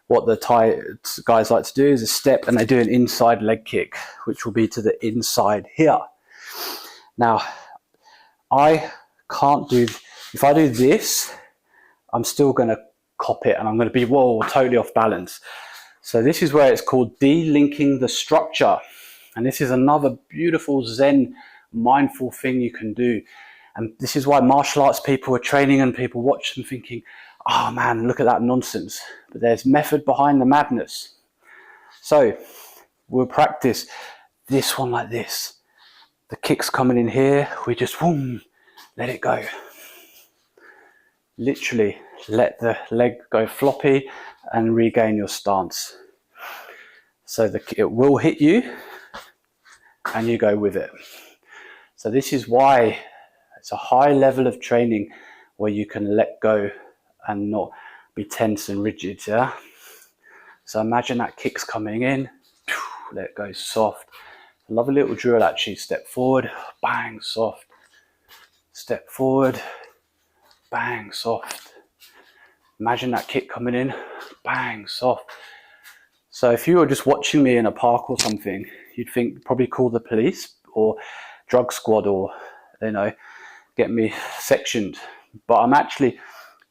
what the Thai guys like to do is a step, and they do an inside leg kick, which will be to the inside here. Now, I can't do, if I do this, I'm still going to cop it and I'm going to be, whoa, totally off balance. So this is where it's called de-linking the structure. And this is another beautiful Zen mindful thing you can do. And this is why martial arts people are training and people watch them thinking, oh man, look at that nonsense. But there's method behind the madness. So we'll practice this one like this. The kick's coming in here, we just, boom, let it go. Literally let the leg go floppy and regain your stance. So it will hit you and you go with it. So this is why it's a high level of training where you can let go and not be tense and rigid, yeah? So imagine that kick's coming in, let it go soft. A lovely little drill actually. Step forward, bang, soft. Step forward, bang, soft. Imagine that kick coming in, bang, soft. So if you were just watching me in a park or something, you'd think probably call the police or drug squad or, you know, get me sectioned. but I'm actually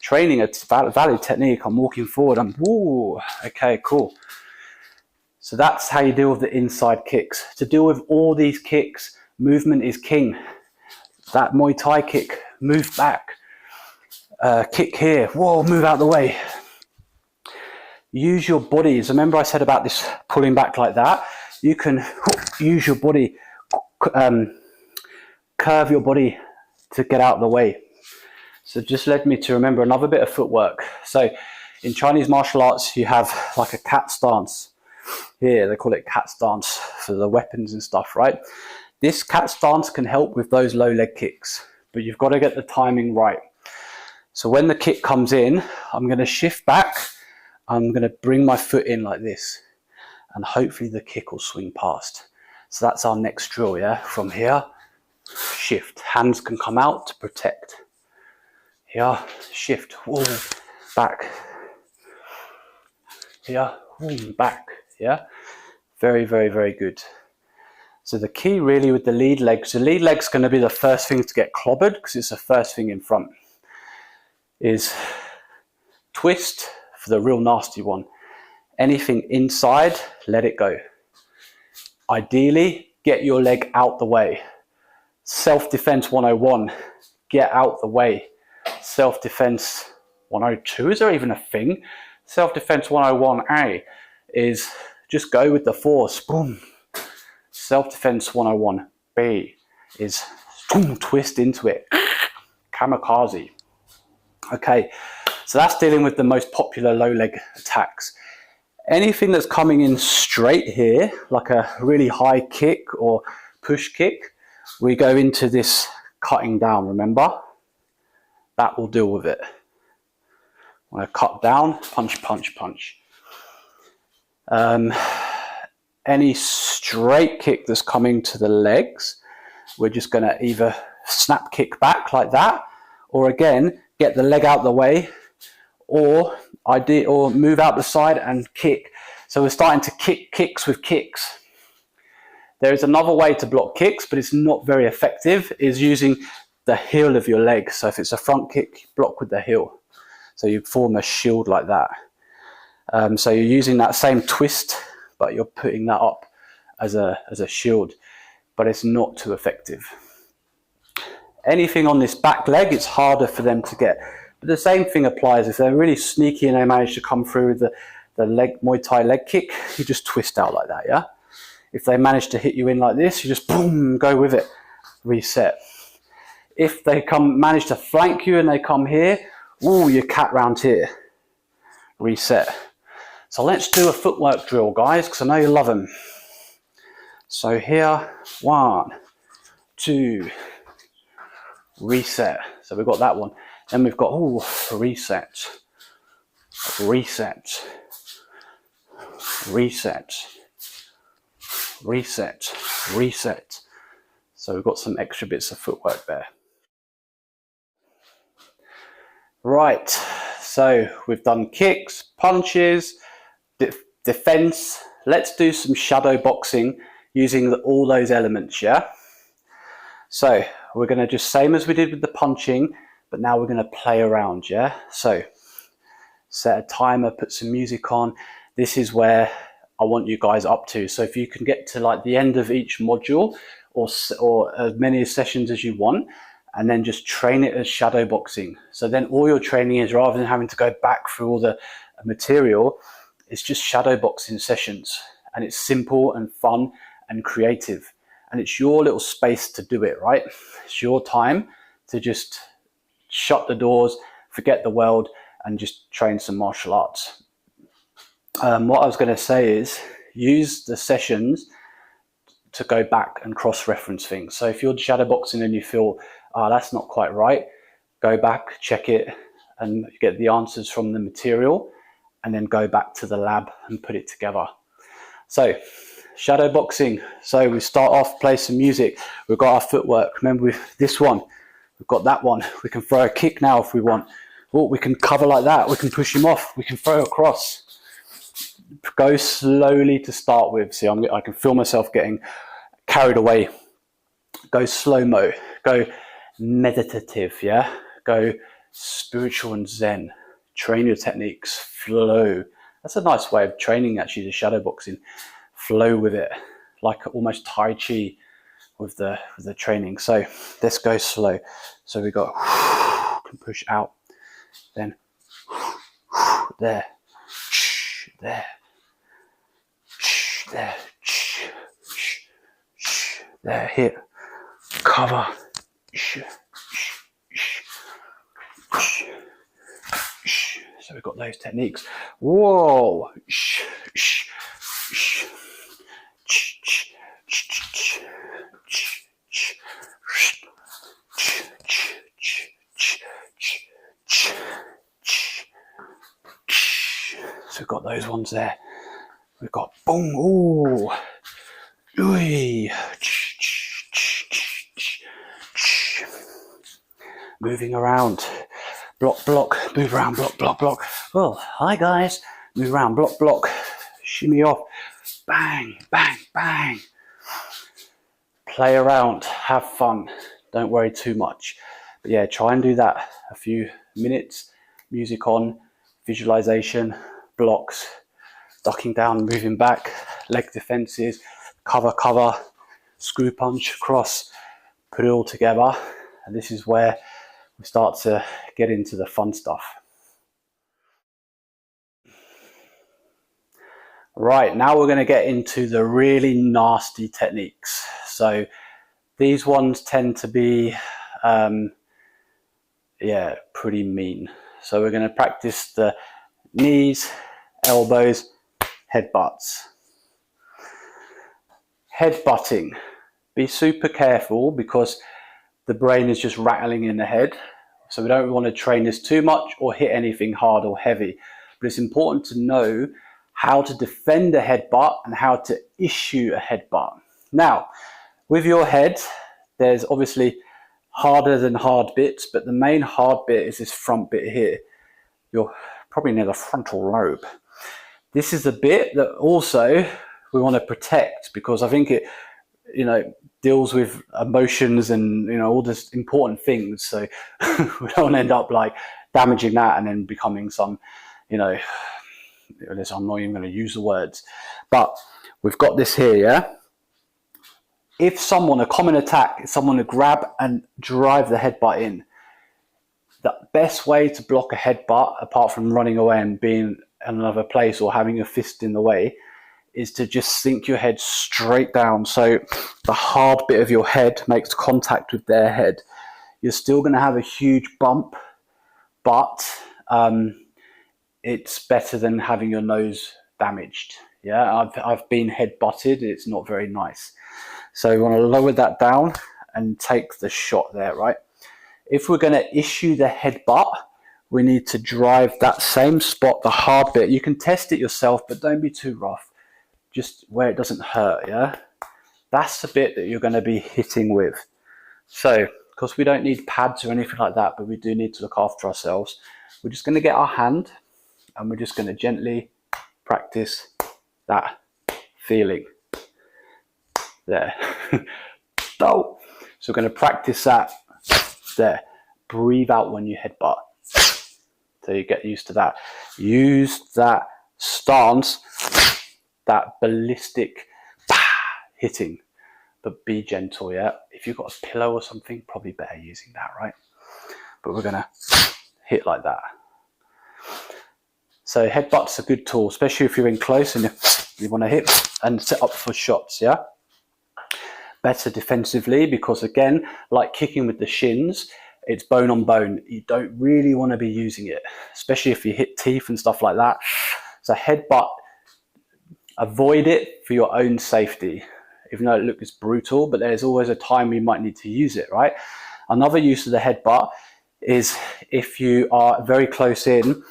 training a valid technique. I'm walking forward, I'm, woo, okay, cool. So that's how you deal with the inside kicks. To deal with all these kicks, movement is king. That Muay Thai kick, move back. Kick here, whoa, move out the way. Use your bodies. Remember I said about this pulling back like that? You can use your body, curve your body to get out of the way. So just led me to remember another bit of footwork. So in Chinese martial arts, you have like a cat stance. Here, they call it cat stance for the weapons and stuff, right? This cat stance can help with those low leg kicks, but you've got to get the timing right. So when the kick comes in, I'm going to shift back. I'm going to bring my foot in like this, and hopefully the kick will swing past. So that's our next drill, yeah? From here, shift. Hands can come out to protect. Here, shift, whoa, back. Here, whoa, back, yeah? Very, very, very good. So the key really with the lead leg, so lead leg's going to be the first thing to get clobbered because it's the first thing in front, is twist for the real nasty one. Anything inside, let it go. Ideally, get your leg out the way. Self-defense 101, get out the way. Self-defense 102, is there even a thing? Self-defense 101A is just go with the force, boom. Self-defense 101B is boom, twist into it, kamikaze. Okay, so that's dealing with the most popular low leg attacks. Anything that's coming in straight here, like a really high kick or push kick, we go into this cutting down, remember? That will deal with it. When I cut down, punch, punch, punch. Any straight kick that's coming to the legs, we're just going to either snap kick back like that, or again, get the leg out the way, or move out the side and kick. So we're starting to kick kicks with kicks. There is another way to block kicks, but it's not very effective, is using the heel of your leg. So if it's a front kick, block with the heel. So you form a shield like that. So you're using that same twist, but you're putting that up as a shield, but it's not too effective. Anything on this back leg, it's harder for them to get. But the same thing applies. If they're really sneaky and they manage to come through with the leg Muay Thai leg kick, you just twist out like that, yeah? If they manage to hit you in like this, you just boom, go with it, reset. If they manage to flank you and they come here, ooh, you cat round here, reset. So let's do a footwork drill, guys, because I know you love them. So here, 1, 2, reset. So we've got that one. Then we've got, ooh, reset, reset, reset, reset, reset. So we've got some extra bits of footwork there. Right, so we've done kicks, punches, defense. Let's do some shadow boxing using all those elements, yeah? So we're going to just, same as we did with the punching, but now we're going to play around, yeah? So set a timer, put some music on. This is where I want you guys up to. So if you can get to like the end of each module or as many sessions as you want, and then just train it as shadow boxing. So then all your training is, rather than having to go back through all the material, it's just shadow boxing sessions. And it's simple and fun and creative. And it's your little space to do it, right? It's your time to just shut the doors, forget the world, and just train some martial arts. What I was going to say is use the sessions to go back and cross-reference things. So if you're shadow boxing and you feel, that's not quite right, go back, check it, and get the answers from the material, and then go back to the lab and put it together. So shadow boxing. So we start off, play some music. We've got our footwork. Remember with this one, we've got that one. We can throw a kick now if we want. Or we can cover like that. We can push him off. We can throw across. Go slowly to start with. See, I can feel myself getting carried away. Go slow-mo. Go meditative, yeah? go spiritual and zen. Train your techniques, flow. That's a nice way of training actually, the shadow boxing. Flow with it, like almost Tai Chi with the training. So let's go slow. So we got can push out, then there, there, there, there, hit, cover. So we've got those techniques. Whoa. So we've got those ones there. We've got boom, ooh, ooey. Moving around, block, block, move around, block, block, block. Oh, hi guys, move around, block, block, shimmy off, bang, bang, bang. Play around, have fun, don't worry too much. But yeah, try and do that a few minutes, music on, visualization, blocks, ducking down, moving back, leg defenses, cover, cover, screw punch, cross, put it all together. And this is where we start to get into the fun stuff. Right, now we're going to get into the really nasty techniques. So these ones tend to be, pretty mean. So we're going to practice the knees, elbows, headbutts. Headbutting. Be super careful because the brain is just rattling in the head. So we don't want to train this too much or hit anything hard or heavy. But it's important to know how to defend a headbutt and how to issue a headbutt. Now, with your head, there's obviously harder than hard bits, but the main hard bit is this front bit here. You're probably near the frontal lobe. This is the bit that also we want to protect because I think it, deals with emotions and all these important things. So we don't end up like damaging that and then becoming some, I'm not even going to use the words, but we've got this here, yeah. If a common attack is someone to grab and drive the headbutt in, the best way to block a headbutt, apart from running away and being in another place or having a fist in the way, is to just sink your head straight down. So the hard bit of your head makes contact with their head. You're still going to have a huge bump, but it's better than having your nose damaged. Yeah, I've been head butted. It's not very nice. So you want to lower that down and take the shot there, right? If we're going to issue the headbutt, we need to drive that same spot, the hard bit. You can test it yourself, but don't be too rough. Just where it doesn't hurt, yeah? That's the bit that you're going to be hitting with. So, because we don't need pads or anything like that, but we do need to look after ourselves, we're just going to get our hand and we're just going to gently practice that feeling there. So we're going to practice that there. Breathe out when you headbutt. So you get used to that. Use that stance, that ballistic hitting, but be gentle, yeah? If you've got a pillow or something, probably better using that, right? But we're gonna hit like that. So headbutt's a good tool, especially if you're in close and you wanna hit and set up for shots, yeah? Better defensively because again, like kicking with the shins, it's bone on bone. You don't really wanna be using it, especially if you hit teeth and stuff like that. So headbutt, avoid it for your own safety, even though it looks brutal, but there's always a time you might need to use it, right? Another use of the headbutt is if you are very close in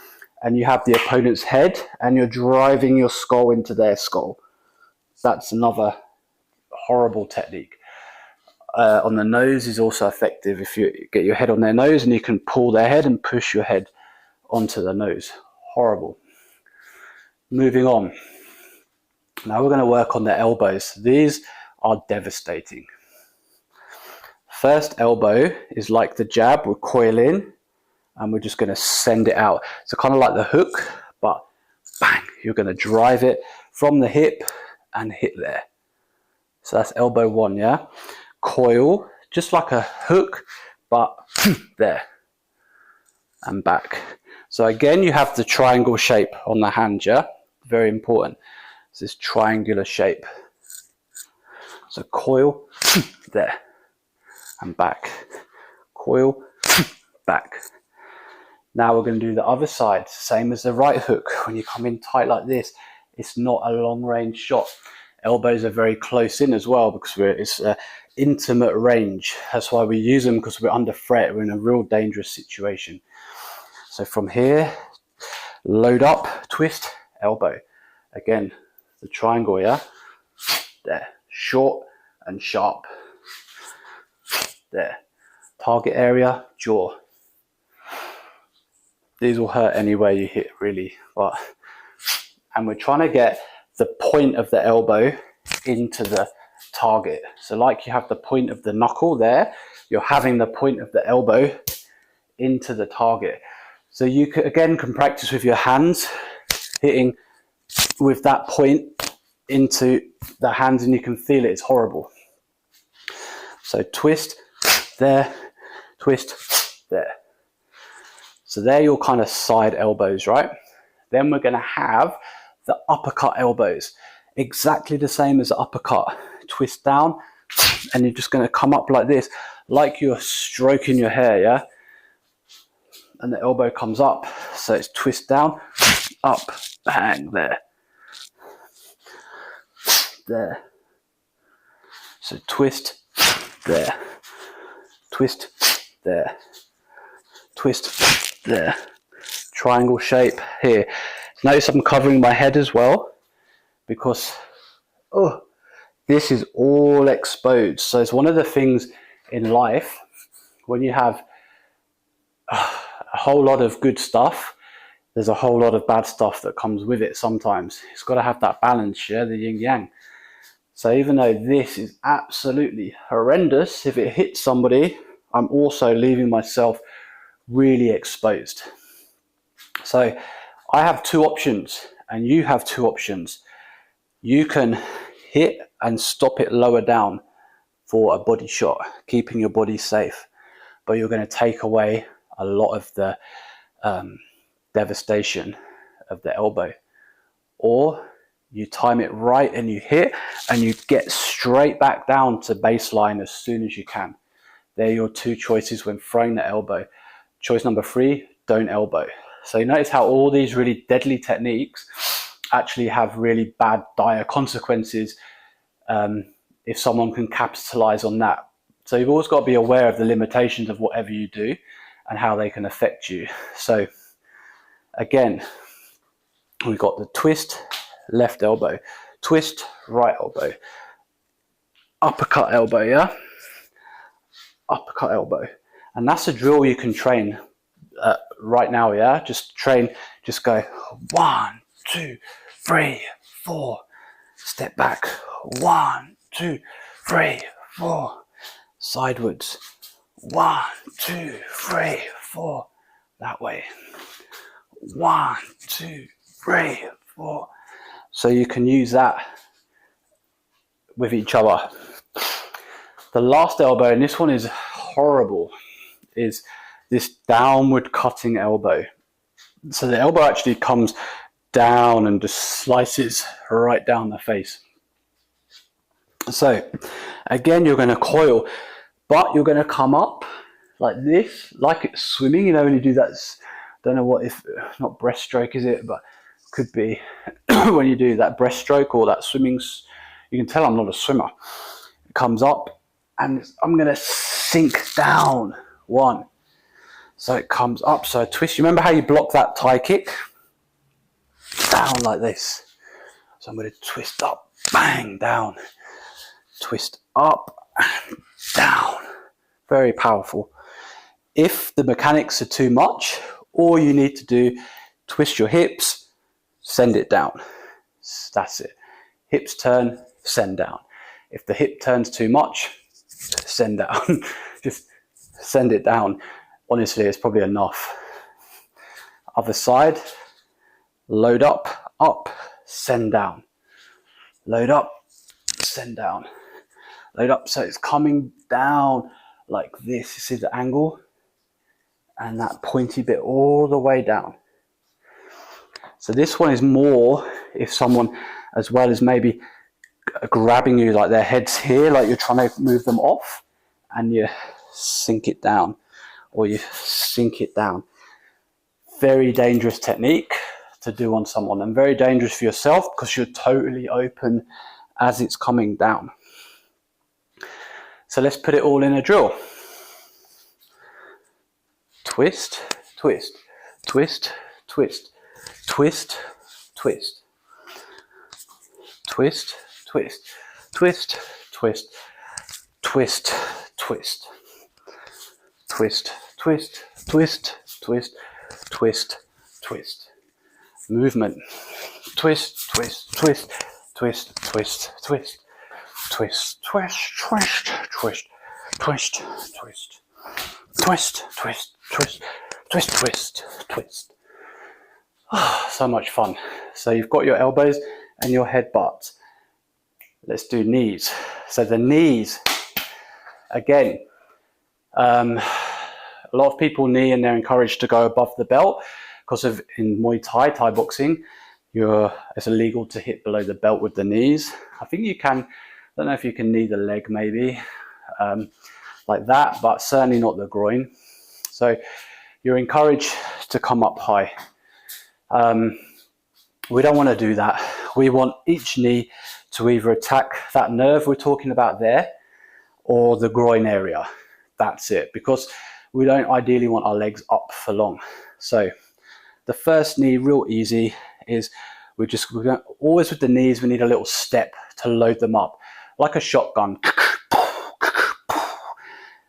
and you have the opponent's head and you're driving your skull into their skull. That's another horrible technique. On the nose is also effective if you get your head on their nose and you can pull their head and push your head onto the nose. Horrible. Moving on. Now we're going to work on the elbows. These are devastating. First elbow is like the jab, we coil in, and we're just going to send it out. So kind of like the hook, but bang, you're going to drive it from the hip and hit there. So that's elbow 1, yeah? Coil, just like a hook, but there and back. So again, you have the triangle shape on the hand, yeah? Very important. It's this triangular shape. So coil, there and back. Coil, back. Now we're going to do the other side, same as the right hook. When you come in tight like this, it's not a long range shot. Elbows are very close in as well because it's an intimate range. That's why we use them, because we're under threat. We're in a real dangerous situation. So from here, load up, twist, elbow. Again, the triangle, yeah? There, short and sharp. There, target area, jaw. These will hurt anywhere you hit, really. And we're trying to get the point of the elbow into the target. So like you have the point of the knuckle there, you're having the point of the elbow into the target. So you can practice with your hands, hitting with that point into the hands, and you can feel it. It's horrible. So twist, there, twist, there. So they're your kind of side elbows, right? Then we're going to have the uppercut elbows, exactly the same as the uppercut. Twist down, and you're just going to come up like this, like you're stroking your hair, yeah? And the elbow comes up, so it's twist down, up, bang, there. There. So twist, there. Twist, there. Twist, there. Triangle shape here. Notice I'm covering my head as well, because this is all exposed. So it's one of the things in life, when you have a whole lot of good stuff, there's a whole lot of bad stuff that comes with it sometimes. It's got to have that balance, yeah, the yin yang. So even though this is absolutely horrendous, if it hits somebody, I'm also leaving myself really exposed. So I have 2 options, and you have 2 options. You can hit and stop it lower down for a body shot, keeping your body safe, but you're going to take away a lot of the devastation of the elbow. Or you time it right and you hit and you get straight back down to baseline as soon as you can. They're your 2 choices when throwing the elbow. Choice number 3, don't elbow. So you notice how all these really deadly techniques actually have really bad, dire consequences if someone can capitalize on that. So you've always got to be aware of the limitations of whatever you do and how they can affect you. So again, we've got the twist, left elbow, twist, right elbow, uppercut elbow, yeah? Uppercut elbow. And that's a drill you can train right now, yeah? Just train, just go 1, 2, 3, 4, step back, 1, 2, 3, 4, sidewards, 1, 2, 3, 4, that way, 1, 2, 3, 4. So you can use that with each other. The last elbow, and this one is horrible, is this downward cutting elbow. So the elbow actually comes down and just slices right down the face. So again, you're going to coil, but you're going to come up like this, like it's swimming. You know, when you do that, don't know what, if not breaststroke is it, but could be when you do that breaststroke or that swimming. You can tell I'm not a swimmer. It comes up and I'm going to sink down. 1. So it comes up, so I twist. You remember how you block that tie kick? Down like this. So I'm going to twist up, bang, down. Twist up, and down. Very powerful. If the mechanics are too much, all you need to do, twist your hips, send it down. That's it. Hips turn, send down. If the hip turns too much, send down. Just send it down. Honestly, it's probably enough. Other side, load up, up, send down. Load up, send down. Load up, so it's coming down like this. You see the angle? And that pointy bit all the way down. So this one is more if someone, as well as maybe grabbing you, like their head's here, like you're trying to move them off, and you sink it down, or you sink it down. Very dangerous technique to do on someone, and very dangerous for yourself because you're totally open as it's coming down. So let's put it all in a drill. Twist, twist, twist, twist, twist, twist, twist, twist, twist, twist, twist, twist, twist, twist, twist, twist, twist, twist. Movement. Twist, twist, twist, twist, twist, twist, twist, twist, twist, twist, twist, twist, twist, twist, twist, twist, twist, twist. So much fun. So you've got your elbows and your head butts. Let's do knees. So the knees, again, a lot of people knee and they're encouraged to go above the belt because of in Muay Thai, Thai boxing, it's illegal to hit below the belt with the knees. I think you can, I don't know if you can knee the leg maybe, like that, but certainly not the groin. So you're encouraged to come up high. We don't want to do that. We want each knee to either attack that nerve we're talking about there or the groin area. That's it, because we don't ideally want our legs up for long. So the first knee, real easy, is we're going, always with the knees, we need a little step to load them up, like a shotgun.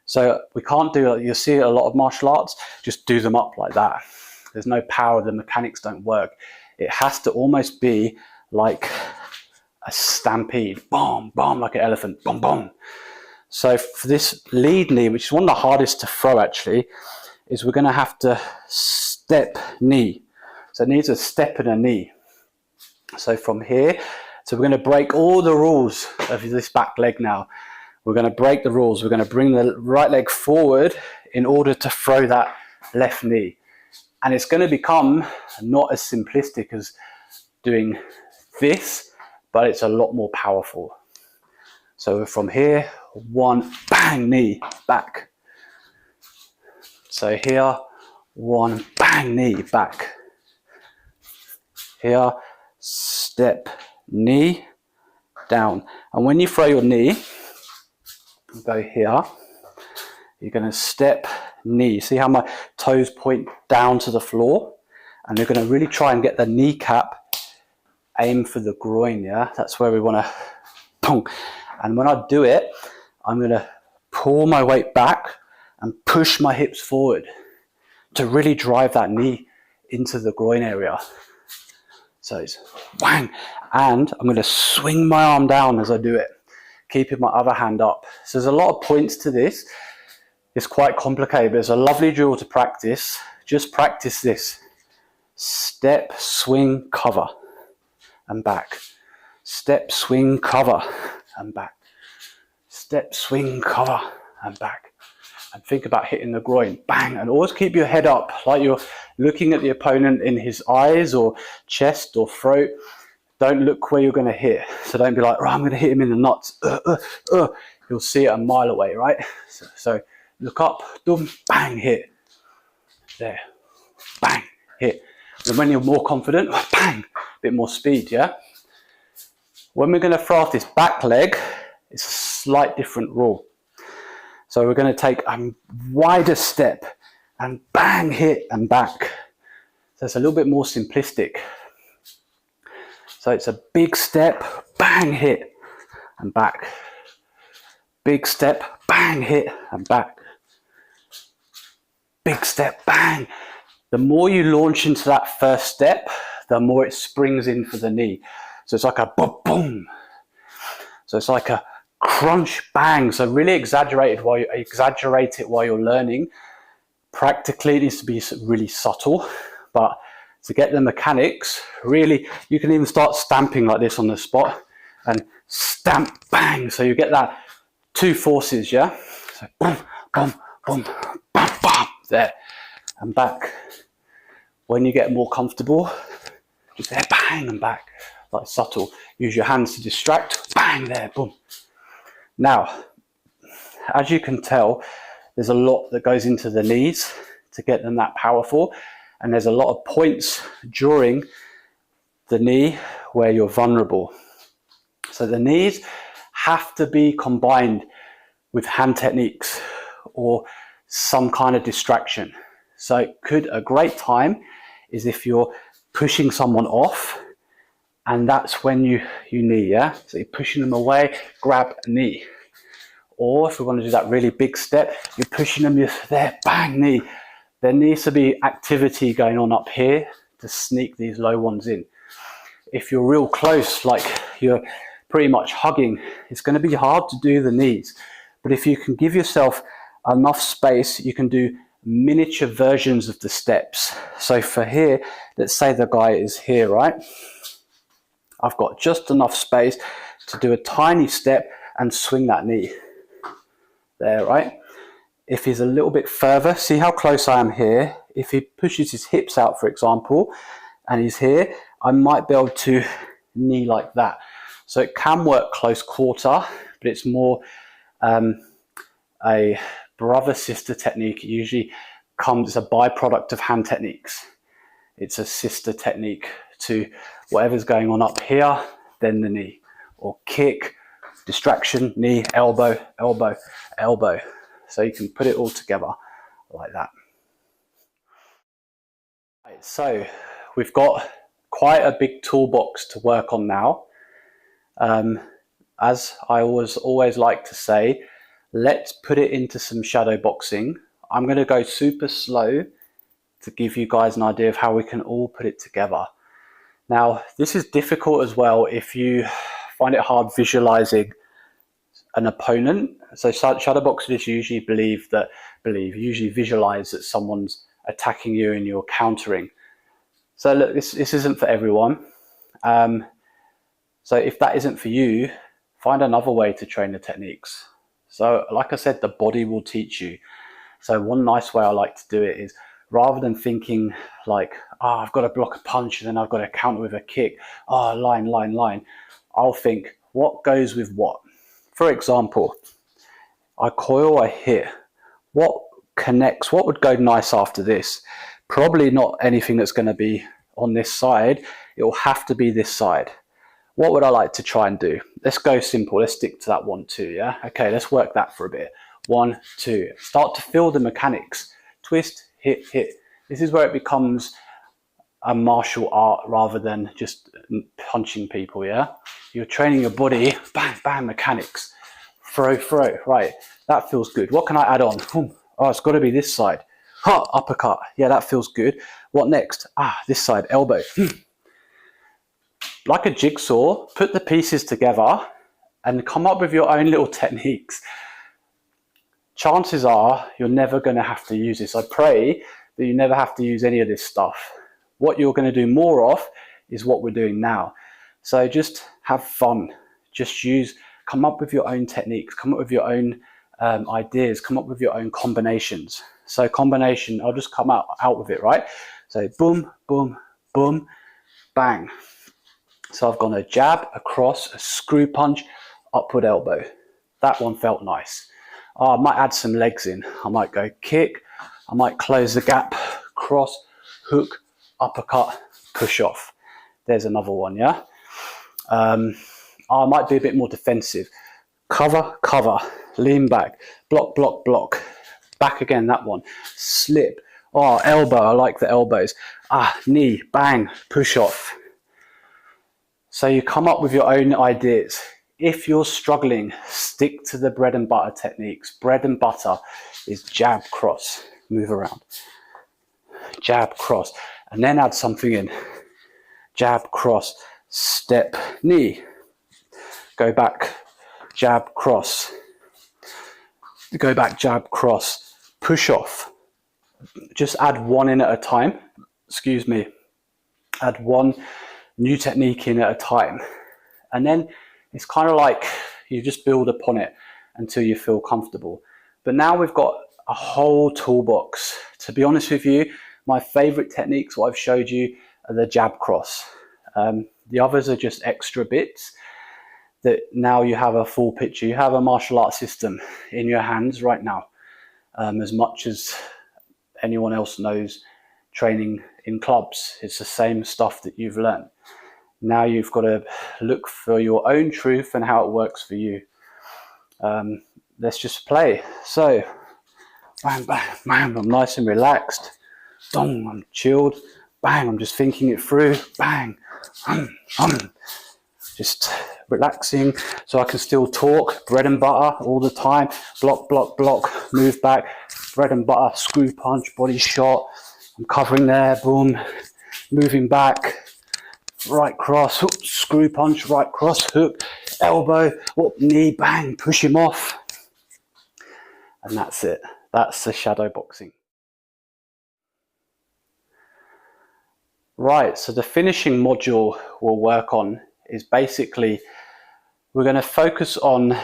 So we can't do it. You'll see a lot of martial arts just do them up like that. There's no power, the mechanics don't work. It has to almost be like a stampede, boom, boom, like an elephant, boom, boom. So for this lead knee, which is one of the hardest to throw actually, is we're going to have to step knee. So it needs a step and a knee. So from here, so we're going to break all the rules of this back leg now. We're going to break the rules. We're going to bring the right leg forward in order to throw that left knee. And it's going to become not as simplistic as doing this, but it's a lot more powerful. So from here, one, bang, knee, back. So here, one, bang, knee, back. Here, step, knee, down. And when you throw your knee, go here, you're going to step, knee. See how my toes point down to the floor? And you're going to really try and get the kneecap, aim for the groin, yeah? That's where we want to, boom. And when I do it, I'm going to pull my weight back and push my hips forward to really drive that knee into the groin area. So it's whang, and I'm going to swing my arm down as I do it, keeping my other hand up. So there's a lot of points to this. It's quite complicated, but it's a lovely drill to practice. Just practice this. Step, swing, cover, and back. Step, swing, cover, and back. Step, swing, cover, and back. And think about hitting the groin, bang, and always keep your head up, like you're looking at the opponent in his eyes or chest or throat. Don't look where you're going to hit. So don't be like, oh, I'm going to hit him in the nuts. You'll see it a mile away, right? So look up, boom, bang, hit. There, bang, hit. And when you're more confident, bang, a bit more speed, yeah? When we're going to throw off this back leg, it's a slight different rule. So we're going to take a wider step and bang, hit and back. So it's a little bit more simplistic. So it's a big step, bang, hit and back. Big step, bang, hit and back. Big step, bang. The more you launch into that first step, the more it springs in for the knee. So it's like a boom, boom. So it's like a crunch, bang. So really exaggerate it while you're learning. Practically, it needs to be really subtle, But to get the mechanics, really, you can even start stamping like this on the spot and stamp, bang. So you get that 2 forces, yeah? So boom, boom, boom, bam, bam, there, and back. When you get more comfortable, just there, bang, and back, like subtle. Use your hands to distract, bang, there, boom. Now, as you can tell, there's a lot that goes into the knees to get them that powerful, and there's a lot of points during the knee where you're vulnerable. So the knees have to be combined with hand techniques or some kind of distraction. So a great time is if you're pushing someone off, and that's when you knee, yeah? So you're pushing them away, grab a knee. Or if we want to do that really big step, you're pushing them, you're there, bang, knee. There needs to be activity going on up here to sneak these low ones in. If you're real close, like you're pretty much hugging, it's going to be hard to do the knees. But if you can give yourself enough space, you can do miniature versions of the steps. So for here, let's say the guy is here, right? I've got just enough space to do a tiny step and swing that knee. There, right? If he's a little bit further, see how close I am here? If he pushes his hips out, for example, and he's here, I might be able to knee like that. So it can work close quarter, but it's more a brother-sister technique. It usually it's a byproduct of hand techniques. It's a sister technique to whatever's going on up here, then the knee. Or kick, distraction, knee, elbow, elbow, elbow. So you can put it all together like that. Right, so we've got quite a big toolbox to work on now. As I always like to say, let's put it into some shadow boxing. I'm going to go super slow to give you guys an idea of how we can all put it together. Now, this is difficult as well if you find it hard visualizing an opponent. So shadow boxers usually usually visualize that someone's attacking you and you're countering. So look, this isn't for everyone. So if that isn't for you, find another way to train the techniques. So like I said, the body will teach you. So one nice way I like to do it is, rather than thinking like, I've got to block a punch and then I've got to counter with a kick, line, I'll think, what goes with what? For example, I coil, I hit. What connects? What would go nice after this? Probably not anything that's going to be on this side. It will have to be this side. What would I like to try and do? Let's go simple. Let's stick to that 1, 2, yeah? Okay, let's work that for a bit. 1, 2. Start to feel the mechanics. Twist, hit, hit. This is where it becomes a martial art rather than just punching people, yeah? You're training your body, bang, bang, mechanics. Throw, right, that feels good. What can I add on? Oh, it's got to be this side. Uppercut, yeah, that feels good. What next? This side, elbow. Like a jigsaw, put the pieces together and come up with your own little techniques. Chances are you're never going to have to use this. I pray that you never have to use any of this stuff. What you're going to do more of is what we're doing now. So just have fun. Just come up with your own techniques, come up with your own ideas, come up with your own combinations. So combination, I'll just come out with it, right? So boom, boom, boom, bang. So I've gone a jab, a cross, a screw punch, upward elbow. That one felt nice. I might add some legs in. I might go kick, I might close the gap, cross, hook, uppercut, push off. There's another one, yeah? I might be a bit more defensive. Cover, lean back, block, block, block. Back again, that one. Slip. Elbow, I like the elbows. Knee, bang, push off. So you come up with your own ideas. If you're struggling, stick to the bread and butter techniques. Bread and butter is jab, cross, move around. Jab, cross, and then add something in. Jab, cross, step, knee. Go back, jab, cross. Go back, jab, cross, push off. Just add one in at a time. excuse me, add one new technique in at a time. And then it's kind of like you just build upon it until you feel comfortable. But now we've got a whole toolbox. To be honest with you, my favorite techniques, what I've showed you, are the jab cross. The others are just extra bits that now you have a full picture. You have a martial arts system in your hands right now, as much as anyone else knows training in clubs. It's the same stuff that you've learned. Now you've got to look for your own truth and how it works for you. Let's just play. So, bang, bang, bang, I'm nice and relaxed. Dong, I'm chilled. Bang, I'm just thinking it through. Bang, just relaxing so I can still talk. Bread and butter all the time. Block, block, block, move back. Bread and butter, screw punch, body shot. I'm covering there, boom. Moving back. Right cross, hook, screw punch, right cross, hook, elbow, whoop, knee, bang, push him off. And that's it. That's the shadow boxing. Right, so the finishing module we'll work on is basically, we're going to focus on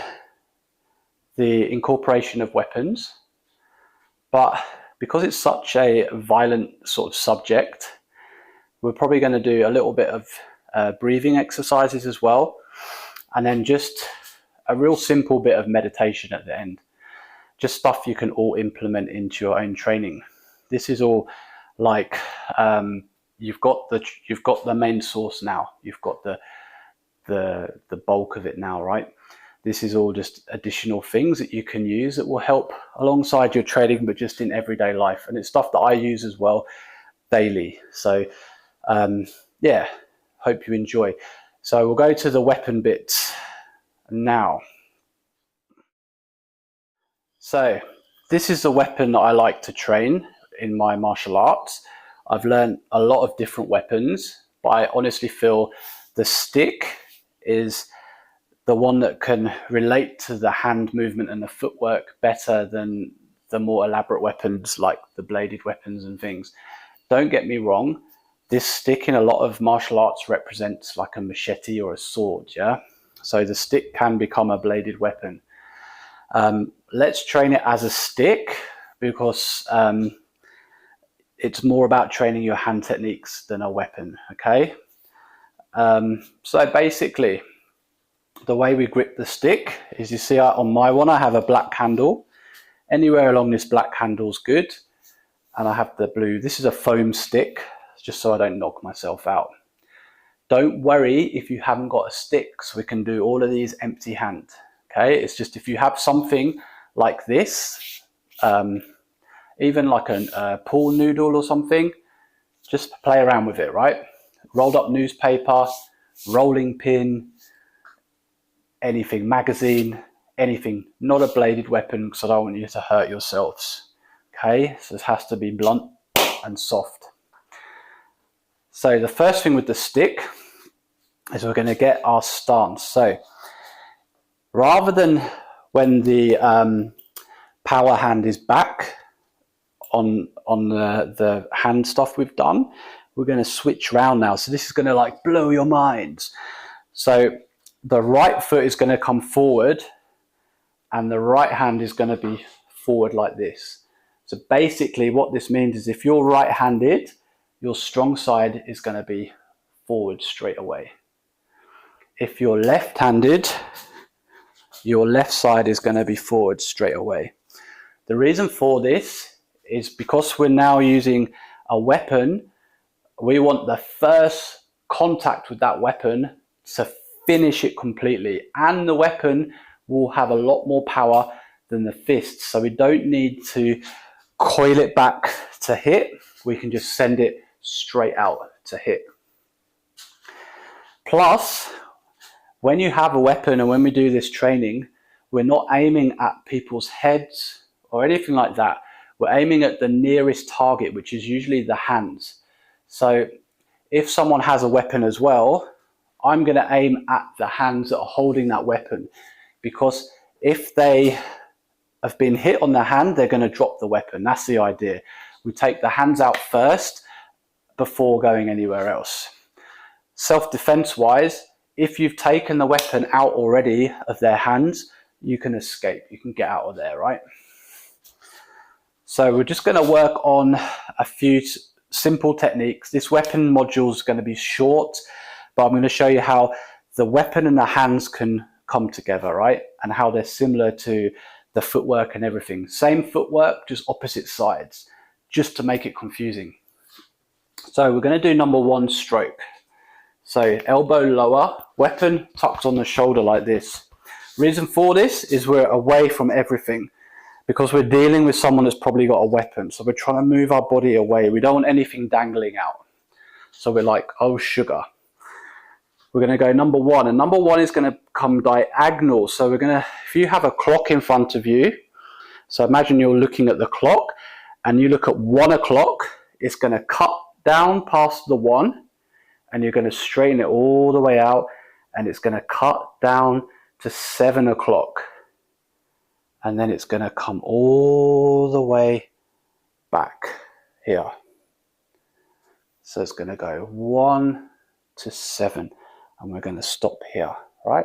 the incorporation of weapons, but because it's such a violent sort of subject, we're probably going to do a little bit of breathing exercises as well, and then just a real simple bit of meditation at the end. Just stuff you can all implement into your own training. This is all like you've got the main source now. You've got the bulk of it now, right? This is all just additional things that you can use that will help alongside your training, but just in everyday life. And it's stuff that I use as well daily. So yeah, hope you enjoy. So we'll go to the weapon bits now. So this is the weapon that I like to train in my martial arts. I've learned a lot of different weapons, but I honestly feel the stick is the one that can relate to the hand movement and the footwork better than the more elaborate weapons like the bladed weapons and things. Don't get me wrong, this stick in a lot of martial arts represents like a machete or a sword, yeah? So the stick can become a bladed weapon. Let's train it as a stick because it's more about training your hand techniques than a weapon, okay? So basically, the way we grip the stick is, you see on my one, I have a black handle. Anywhere along this black handle is good. And I have the blue. This is a foam stick, just so I don't knock myself out. Don't worry if you haven't got a stick, so we can do all of these empty hand, okay? It's just if you have something like this, even like a pool noodle or something, just play around with it, right? Rolled up newspaper, rolling pin, anything, magazine, anything, not a bladed weapon because I don't want you to hurt yourselves. Okay, so this has to be blunt and soft. So the first thing with the stick is we're going to get our stance. So rather than when the power hand is back on the hand stuff we've done, we're going to switch round now. So this is going to like blow your minds. So the right foot is going to come forward and the right hand is going to be forward like this. So basically what this means is if you're right-handed, your strong side is going to be forward straight away. If you're left-handed, your left side is going to be forward straight away. The reason for this is because we're now using a weapon, we want the first contact with that weapon to finish it completely, and the weapon will have a lot more power than the fists, so we don't need to coil it back to hit. We can just send it straight out to hit. Plus, when you have a weapon and when we do this training, we're not aiming at people's heads or anything like that. We're aiming at the nearest target, which is usually the hands. So if someone has a weapon as well, I'm going to aim at the hands that are holding that weapon, because if they have been hit on the hand, they're going to drop the weapon. That's the idea. We take the hands out first, before going anywhere else. Self-defense wise, if you've taken the weapon out already of their hands, you can escape, you can get out of there, right? So we're just going to work on a few simple techniques. This weapon module is going to be short, but I'm going to show you how the weapon and the hands can come together, right? And how they're similar to the footwork and everything. Same footwork, just opposite sides, just to make it confusing. So we're going to do number 1, stroke. So elbow lower, weapon tucked on the shoulder like this. Reason for this is we're away from everything because we're dealing with someone that's probably got a weapon. So we're trying to move our body away. We don't want anything dangling out. So we're like, oh sugar. We're going to go number 1, and number 1 is going to come diagonal. So we're going to, if you have a clock in front of you, so imagine you're looking at the clock and you look at 1 o'clock, it's going to cut down past the 1 and you're going to straighten it all the way out and it's going to cut down to 7 o'clock. And then it's going to come all the way back here. So it's going to go 1 to 7. And we're going to stop here, right?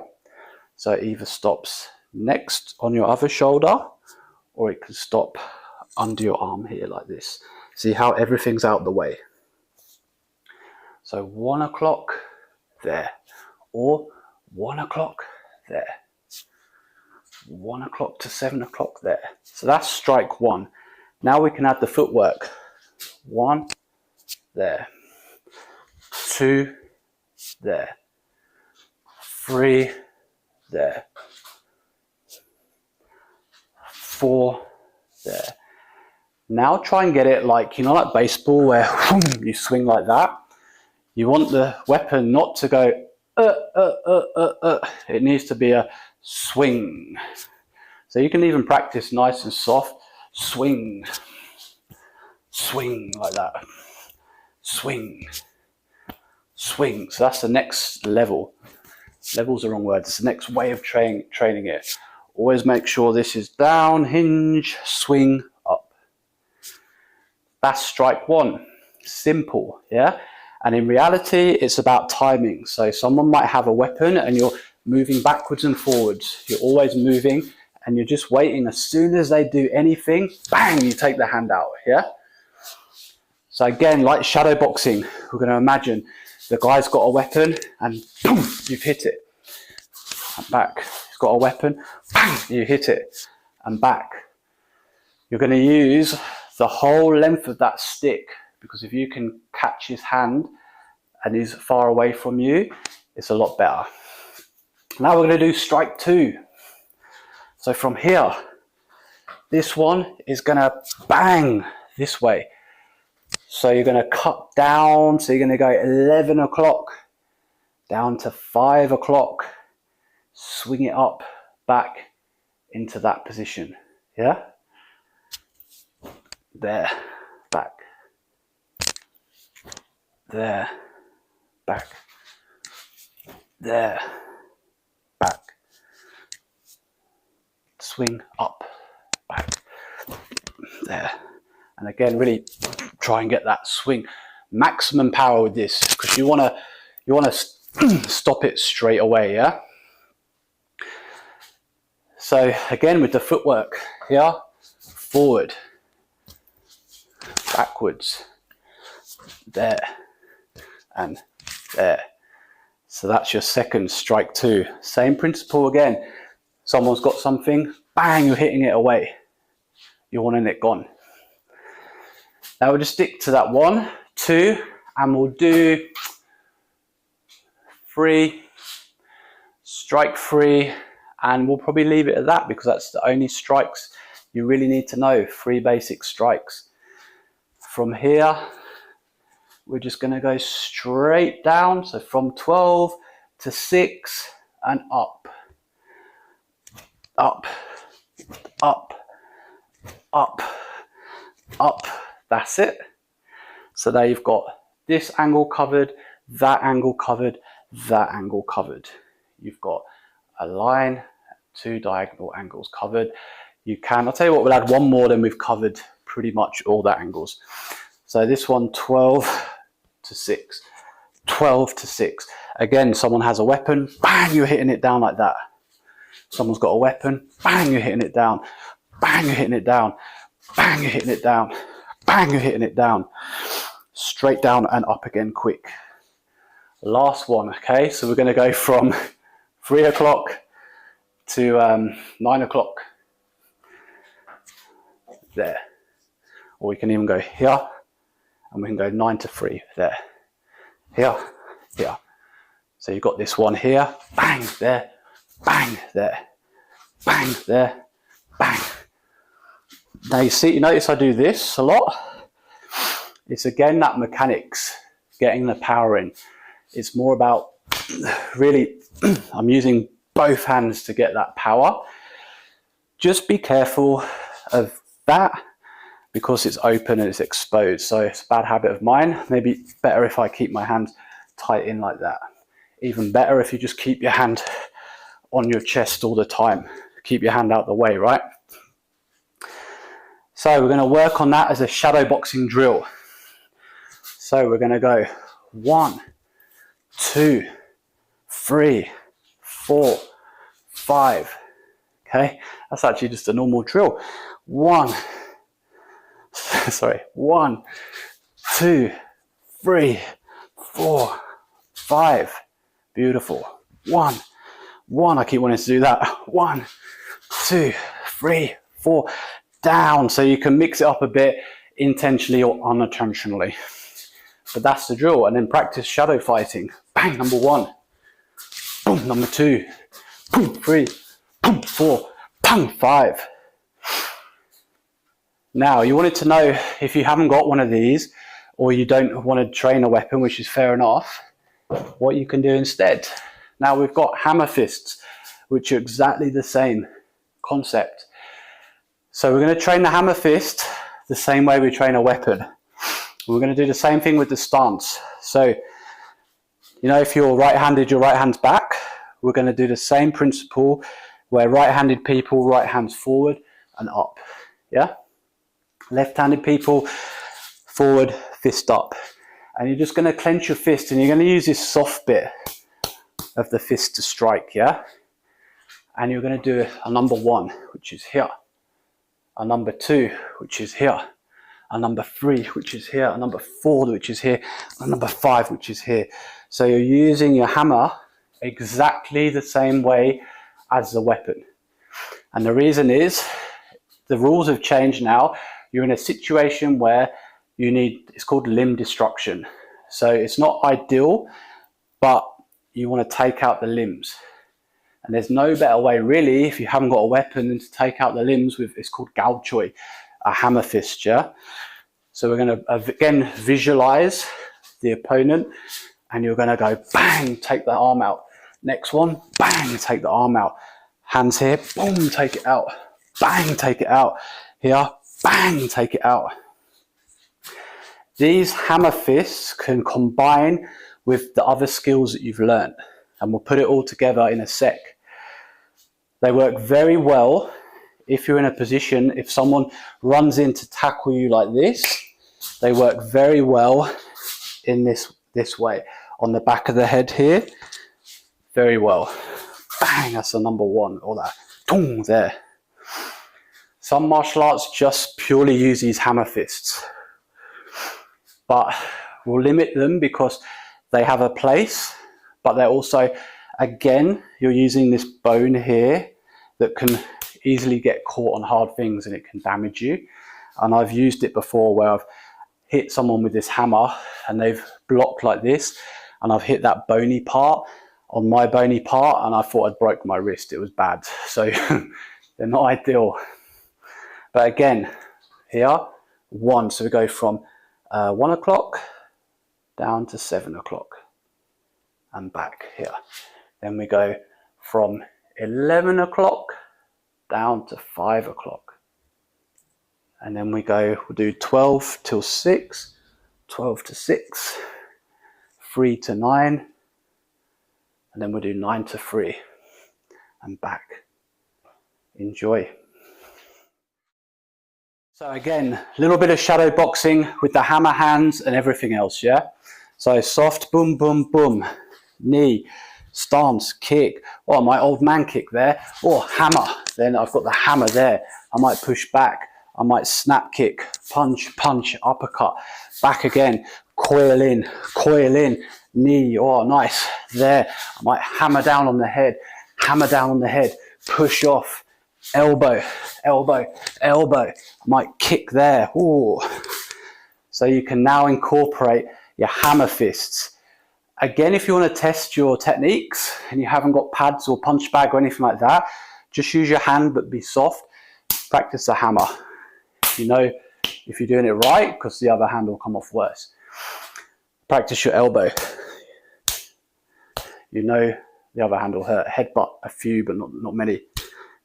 So it either stops next on your other shoulder or it can stop under your arm here like this. See how everything's out the way. So 1 o'clock there, or 1 o'clock there. 1 o'clock to 7 o'clock there. So that's strike 1. Now we can add the footwork. 1 there, 2 there, 3 there, 4 there. Now try and get it like, you know, like baseball where you swing like that. You want the weapon not to go It needs to be a swing. So you can even practice nice and soft. Swing. Swing like that. Swing. Swing. So that's the next level. Level's the wrong word. It's the next way of training it. Always make sure this is down, hinge, swing, up. That's strike 1. Simple, yeah? And in reality, it's about timing. So someone might have a weapon and you're moving backwards and forwards. You're always moving and you're just waiting. As soon as they do anything, bang, you take the hand out, yeah? So again, like shadow boxing, we're going to imagine the guy's got a weapon and boom, you've hit it. And back. He's got a weapon, bang, you hit it. And back. You're going to use the whole length of that stick, because if you can catch his hand and he's far away from you, it's a lot better. Now we're going to do strike 2. So from here, this one is going to bang this way. So you're going to cut down, so you're going to go 11 o'clock down to 5 o'clock, swing it up back into that position, yeah? There, back. There, back. There, back. Swing up, back. There. And again, really try and get that swing. Maximum power with this, because you want to stop it straight away, yeah? So again, with the footwork, yeah? Forward, backwards, there, and there. So that's your second strike 2. Same principle again. Someone's got something, bang, you're hitting it away. You're wanting it gone. Now we'll just stick to that 1, 2, and we'll do 3, strike 3, and we'll probably leave it at that because that's the only strikes you really need to know. 3 basic strikes. From here, we're just going to go straight down. So from 12 to 6 and up. Up, up, up, up. That's it. So there you've got this angle covered, that angle covered, that angle covered. You've got a line, 2 diagonal angles covered. You can, I'll tell you what, we'll add one more, then we've covered pretty much all the angles. So this one, 12 to 6, 12 to 6. Again, someone has a weapon, bang, you're hitting it down like that. Someone's got a weapon, bang, you're hitting it down, bang, you're hitting it down, bang, you're hitting it down, bang, you're hitting it down. Straight down and up again quick. Last one, okay? So we're going to go from 3 o'clock to 9 o'clock. There. Or we can even go here, and we can go 9 to 3, there. Here, here. So you've got this one here, bang, there, bang, there, bang, there, bang. Now you notice I do this a lot. It's again that mechanics, getting the power in. It's more about really, I'm using both hands to get that power. Just be careful of that because it's open and it's exposed. So it's a bad habit of mine. Maybe better if I keep my hand tight in like that. Even better if you just keep your hand on your chest all the time. Keep your hand out the way, right? So we're going to work on that as a shadow boxing drill. So we're going to go 1, 2, 3, 4, 5. Okay, that's actually just a normal drill. 1, 2, 3, 4, 5. Beautiful. 1. I keep wanting to do that. 1, 2, 3, 4. Down. So you can mix it up a bit intentionally or unintentionally. But that's the drill. And then practice shadow fighting. Bang, number 1. Boom, number 2. Boom, 3. Boom, 4. Bang, 5. Now, you wanted to know if you haven't got one of these or you don't want to train a weapon, which is fair enough, what you can do instead. Now, we've got hammer fists, which are exactly the same concept. So we're going to train the hammer fist the same way we train a weapon. We're going to do the same thing with the stance. So, you know, if you're right-handed, your right hand's back. We're going to do the same principle where right-handed people, right hands forward and up. Yeah? Left-handed people, forward, fist up. And you're just going to clench your fist and you're going to use this soft bit of the fist to strike, yeah? And you're going to do a number 1, which is here. A number 2, which is here. A number 3, which is here. A number 4, which is here. A number 5, which is here. So you're using your hammer exactly the same way as the weapon. And the reason is, the rules have changed now. You're in a situation where you need, it's called limb destruction. So it's not ideal, but you want to take out the limbs. And there's no better way really, if you haven't got a weapon, than to take out the limbs with, it's called galchoi, a hammer fist, yeah? So we're going to, again, visualize the opponent, and you're going to go, bang, take the arm out. Next one, bang, take the arm out. Hands here, boom, take it out. Bang, take it out. Here, bang, take it out. These hammer fists can combine with the other skills that you've learned, and we'll put it all together in a sec. They work very well if you're in a position, if someone runs in to tackle you like this, they work very well in this way. On the back of the head here, very well. Bang, that's the number 1, or that, boom, there. Some martial arts just purely use these hammer fists, but we'll limit them because they have a place, but they're also, again, you're using this bone here that can easily get caught on hard things and it can damage you. And I've used it before where I've hit someone with this hammer and they've blocked like this, and I've hit that bony part on my bony part, and I thought I'd broke my wrist. It was bad. So they're not ideal. But again, here, 1. So we go from 1 o'clock down to 7 o'clock and back here. Then we go from 11 o'clock down to 5 o'clock. And then we'll do 12 till 6, 12 to 6, 3 to 9, and then we'll do 9 to 3 and back. Enjoy. So again, a little bit of shadow boxing with the hammer hands and everything else, yeah? So soft, boom, boom, boom. Knee, stance, kick. Oh, my old man kick there. Or hammer. Then I've got the hammer there. I might push back. I might snap kick, punch, punch, uppercut. Back again. Coil in, knee. Oh, nice. There. I might hammer down on the head. Hammer down on the head. Push off. Elbow, elbow, elbow. I might kick there. Ooh. So you can now incorporate your hammer fists. Again, if you want to test your techniques and you haven't got pads or punch bag or anything like that, just use your hand but be soft. Practice the hammer. You know if you're doing it right, because the other hand will come off worse. Practice your elbow. You know the other hand will hurt. Headbutt a few, but not many.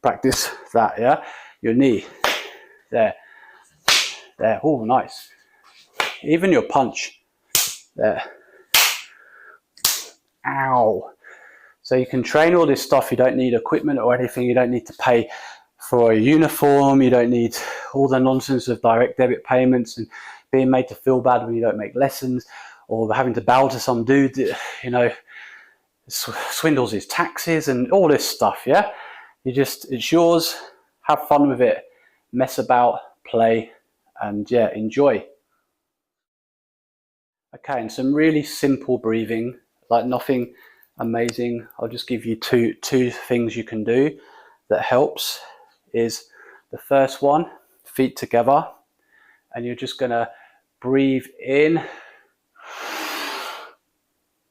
Practice that, yeah? Your knee. There. There. Oh, nice. Even your punch. There. Ow. So you can train all this stuff. You don't need equipment or anything. You don't need to pay for a uniform. You don't need all the nonsense of direct debit payments and being made to feel bad when you don't make lessons, or having to bow to some dude that, you know, swindles his taxes and all this stuff, yeah? It's yours. Have fun with it. Mess about, play, and yeah, enjoy. Okay, and some really simple breathing, like nothing amazing. I'll just give you two things you can do that helps. Is the first one, feet together, and you're just gonna breathe in,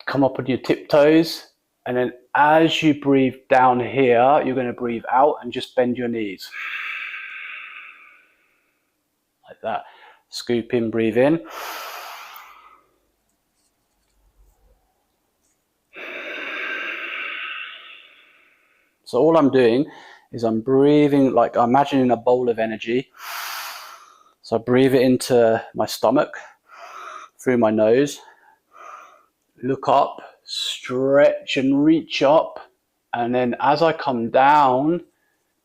come up on your tiptoes, and then as you breathe down here, you're gonna breathe out and just bend your knees. Like that. Scoop in, breathe in. So all I'm doing is I'm breathing, like I'm imagining a bowl of energy. So I breathe it into my stomach, through my nose, look up, stretch and reach up, and then as I come down,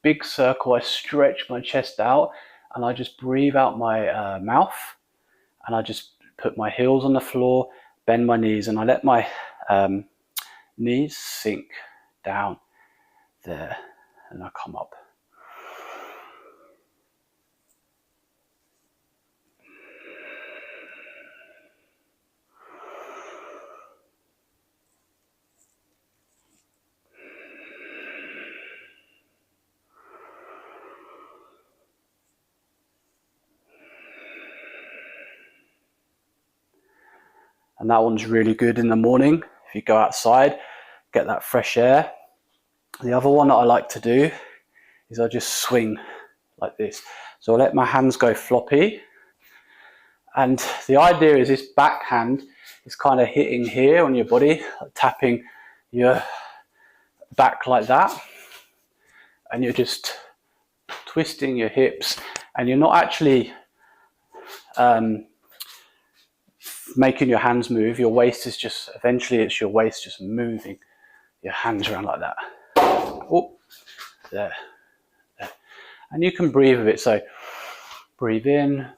big circle, I stretch my chest out, and I just breathe out my mouth, and I just put my heels on the floor, bend my knees, and I let my knees sink down there, and I come up. And that one's really good in the morning. If you go outside, get that fresh air. The other one that I like to do is I just swing like this. So I let my hands go floppy. And the idea is this backhand is kind of hitting here on your body, tapping your back like that. And you're just twisting your hips, and you're not actually making your hands move. Your waist is just, eventually it's your waist just moving your hands around like that. Oh, there, there. And you can breathe with it. So breathe in,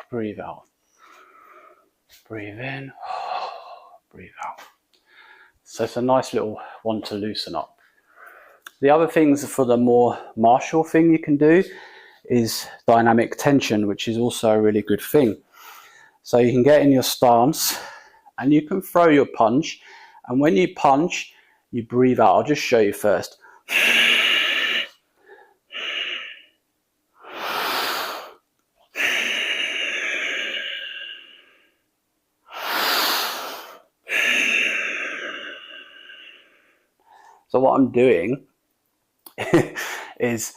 breathe out, breathe in, breathe out. So it's a nice little one to loosen up. The other things for the more martial thing you can do is dynamic tension, which is also a really good thing. So you can get in your stance and you can throw your punch, and when you punch, you breathe out. I'll just show you first. So what I'm doing is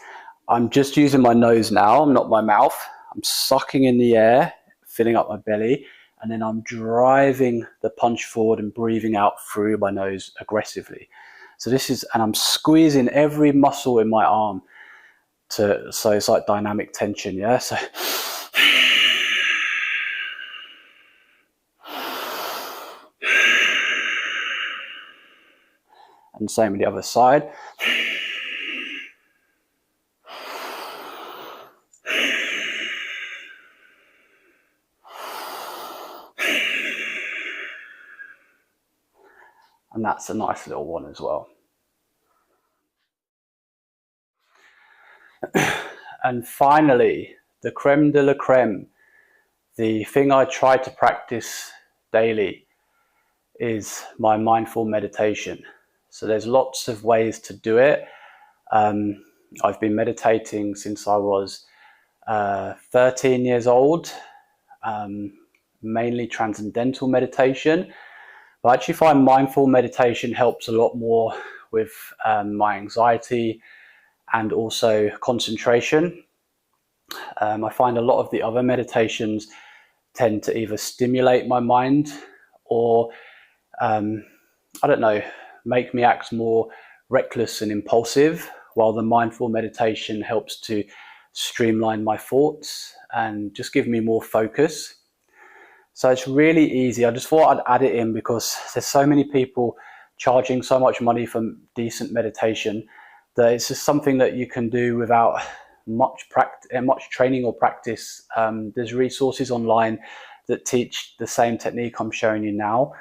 I'm just using my nose now, not my mouth. I'm sucking in the air, filling up my belly, and then I'm driving the punch forward and breathing out through my nose aggressively. So this is, and I'm squeezing every muscle in my arm so it's like dynamic tension, yeah? So and same with the other side. that's a nice little one as well. And finally, the creme de la creme, the thing I try to practice daily, is my mindful meditation. So there's lots of ways to do it. I've been meditating since I was 13 years old, mainly transcendental meditation. But I actually find mindful meditation helps a lot more with my anxiety and also concentration. I find a lot of the other meditations tend to either stimulate my mind or, I don't know, make me act more reckless and impulsive, while the mindful meditation helps to streamline my thoughts and just give me more focus. So it's really easy. I just thought I'd add it in because there's so many people charging so much money for decent meditation that it's just something that you can do without much training or practice. There's resources online that teach the same technique I'm showing you now.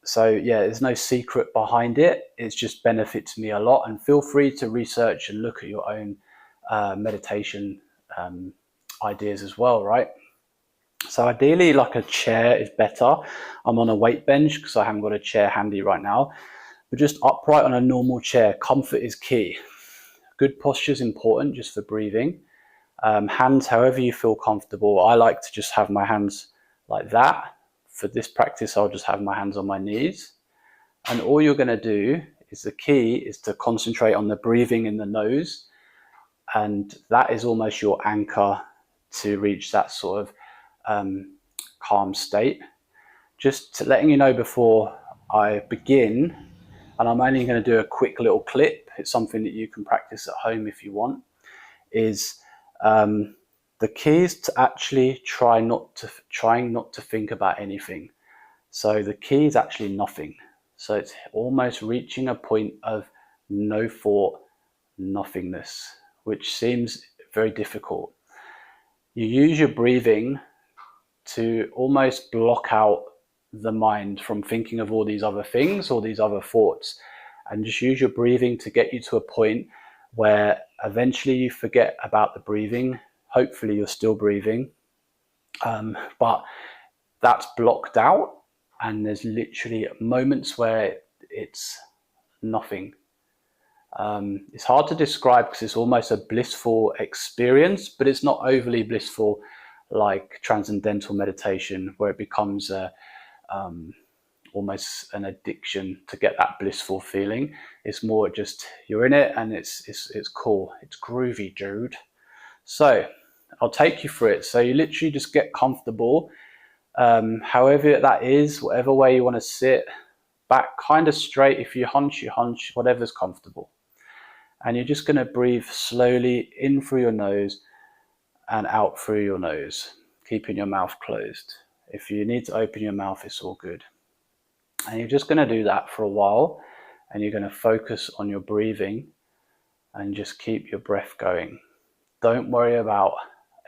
So yeah, there's no secret behind it. It's just benefits me a lot. And feel free to research and look at your own meditation ideas as well, right? So ideally, like a chair is better. I'm on a weight bench because I haven't got a chair handy right now. But just upright on a normal chair. Comfort is key. Good posture is important just for breathing. Hands, however you feel comfortable. I like to just have my hands like that. For this practice, I'll just have my hands on my knees. And all you're going to do is, the key is to concentrate on the breathing in the nose. And that is almost your anchor to reach that sort of calm state. Just letting you know before I begin, and I'm only going to do a quick little clip. It's something that you can practice at home if you want, is the key is to actually trying not to think about anything. So the key is actually nothing. So it's almost reaching a point of no thought, nothingness, which seems very difficult. You use your breathing to almost block out the mind from thinking of all these other things or these other thoughts, and just use your breathing to get you to a point where eventually you forget about the breathing. Hopefully you're still breathing, but that's blocked out, and there's literally moments where it's nothing. It's hard to describe because it's almost a blissful experience, but it's not overly blissful like transcendental meditation, where it becomes almost an addiction to get that blissful feeling. It's more just you're in it and it's cool, it's groovy, dude. So I'll take you through it. So you literally just get comfortable, however that is, whatever way you want to sit, back kind of straight. If you hunch, you hunch, whatever's comfortable. And you're just going to breathe slowly in through your nose and out through your nose, keeping your mouth closed. If you need to open your mouth, it's all good. And you're just going to do that for a while, and you're going to focus on your breathing and just keep your breath going. Don't worry about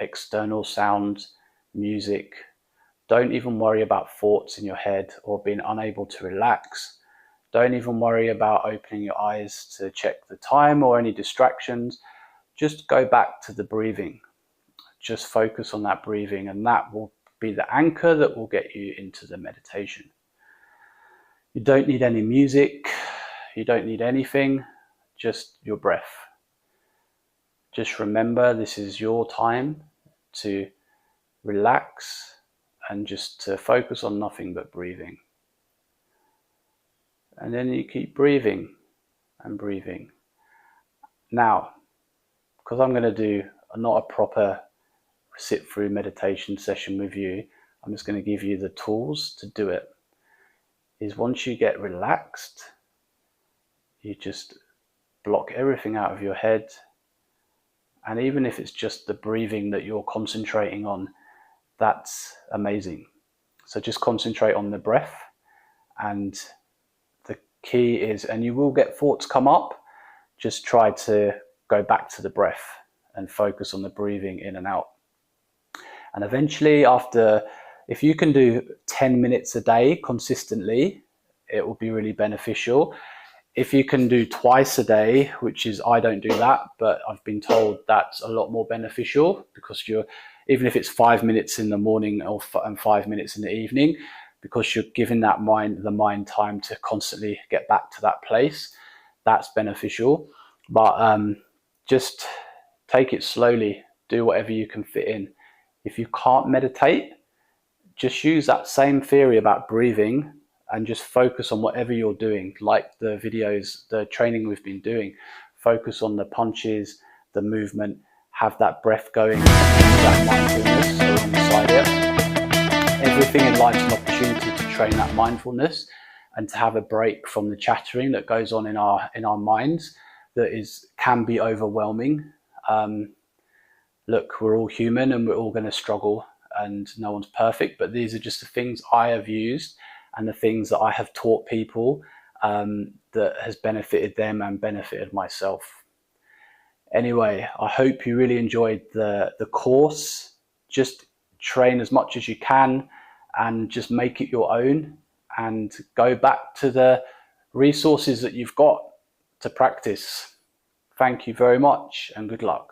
external sounds, music. Don't even worry about thoughts in your head or being unable to relax. Don't even worry about opening your eyes to check the time or any distractions. Just go back to the breathing. Just focus on that breathing, and that will be the anchor that will get you into the meditation. You don't need any music. You don't need anything, just your breath. Just remember, this is your time to relax and just to focus on nothing but breathing. And then you keep breathing and breathing. Now, because I'm going to do not a proper sit through meditation session with you, I'm just going to give you the tools to do it. Is once you get relaxed, you just block everything out of your head. And even if it's just the breathing that you're concentrating on, that's amazing. So just concentrate on the breath, and the key is, and you will get thoughts come up, just try to go back to the breath and focus on the breathing in and out. And eventually, after, if you can do 10 minutes a day consistently, it will be really beneficial. If you can do twice a day, which is, I don't do that, but I've been told that's a lot more beneficial, because you're, even if it's 5 minutes in the morning and 5 minutes in the evening, because you're giving the mind time to constantly get back to that place, that's beneficial. But just take it slowly, do whatever you can fit in. If you can't meditate, just use that same theory about breathing and just focus on whatever you're doing, like the videos, the training we've been doing. Focus on the punches, the movement, have that breath going, that mindfulness alongside it. Everything in life is an opportunity to train that mindfulness and to have a break from the chattering that goes on in our minds that can be overwhelming. Look, we're all human and we're all going to struggle, and no one's perfect, but these are just the things I have used and the things that I have taught people that has benefited them and benefited myself. Anyway, I hope you really enjoyed the course. Just train as much as you can and just make it your own, and go back to the resources that you've got to practice. Thank you very much and good luck.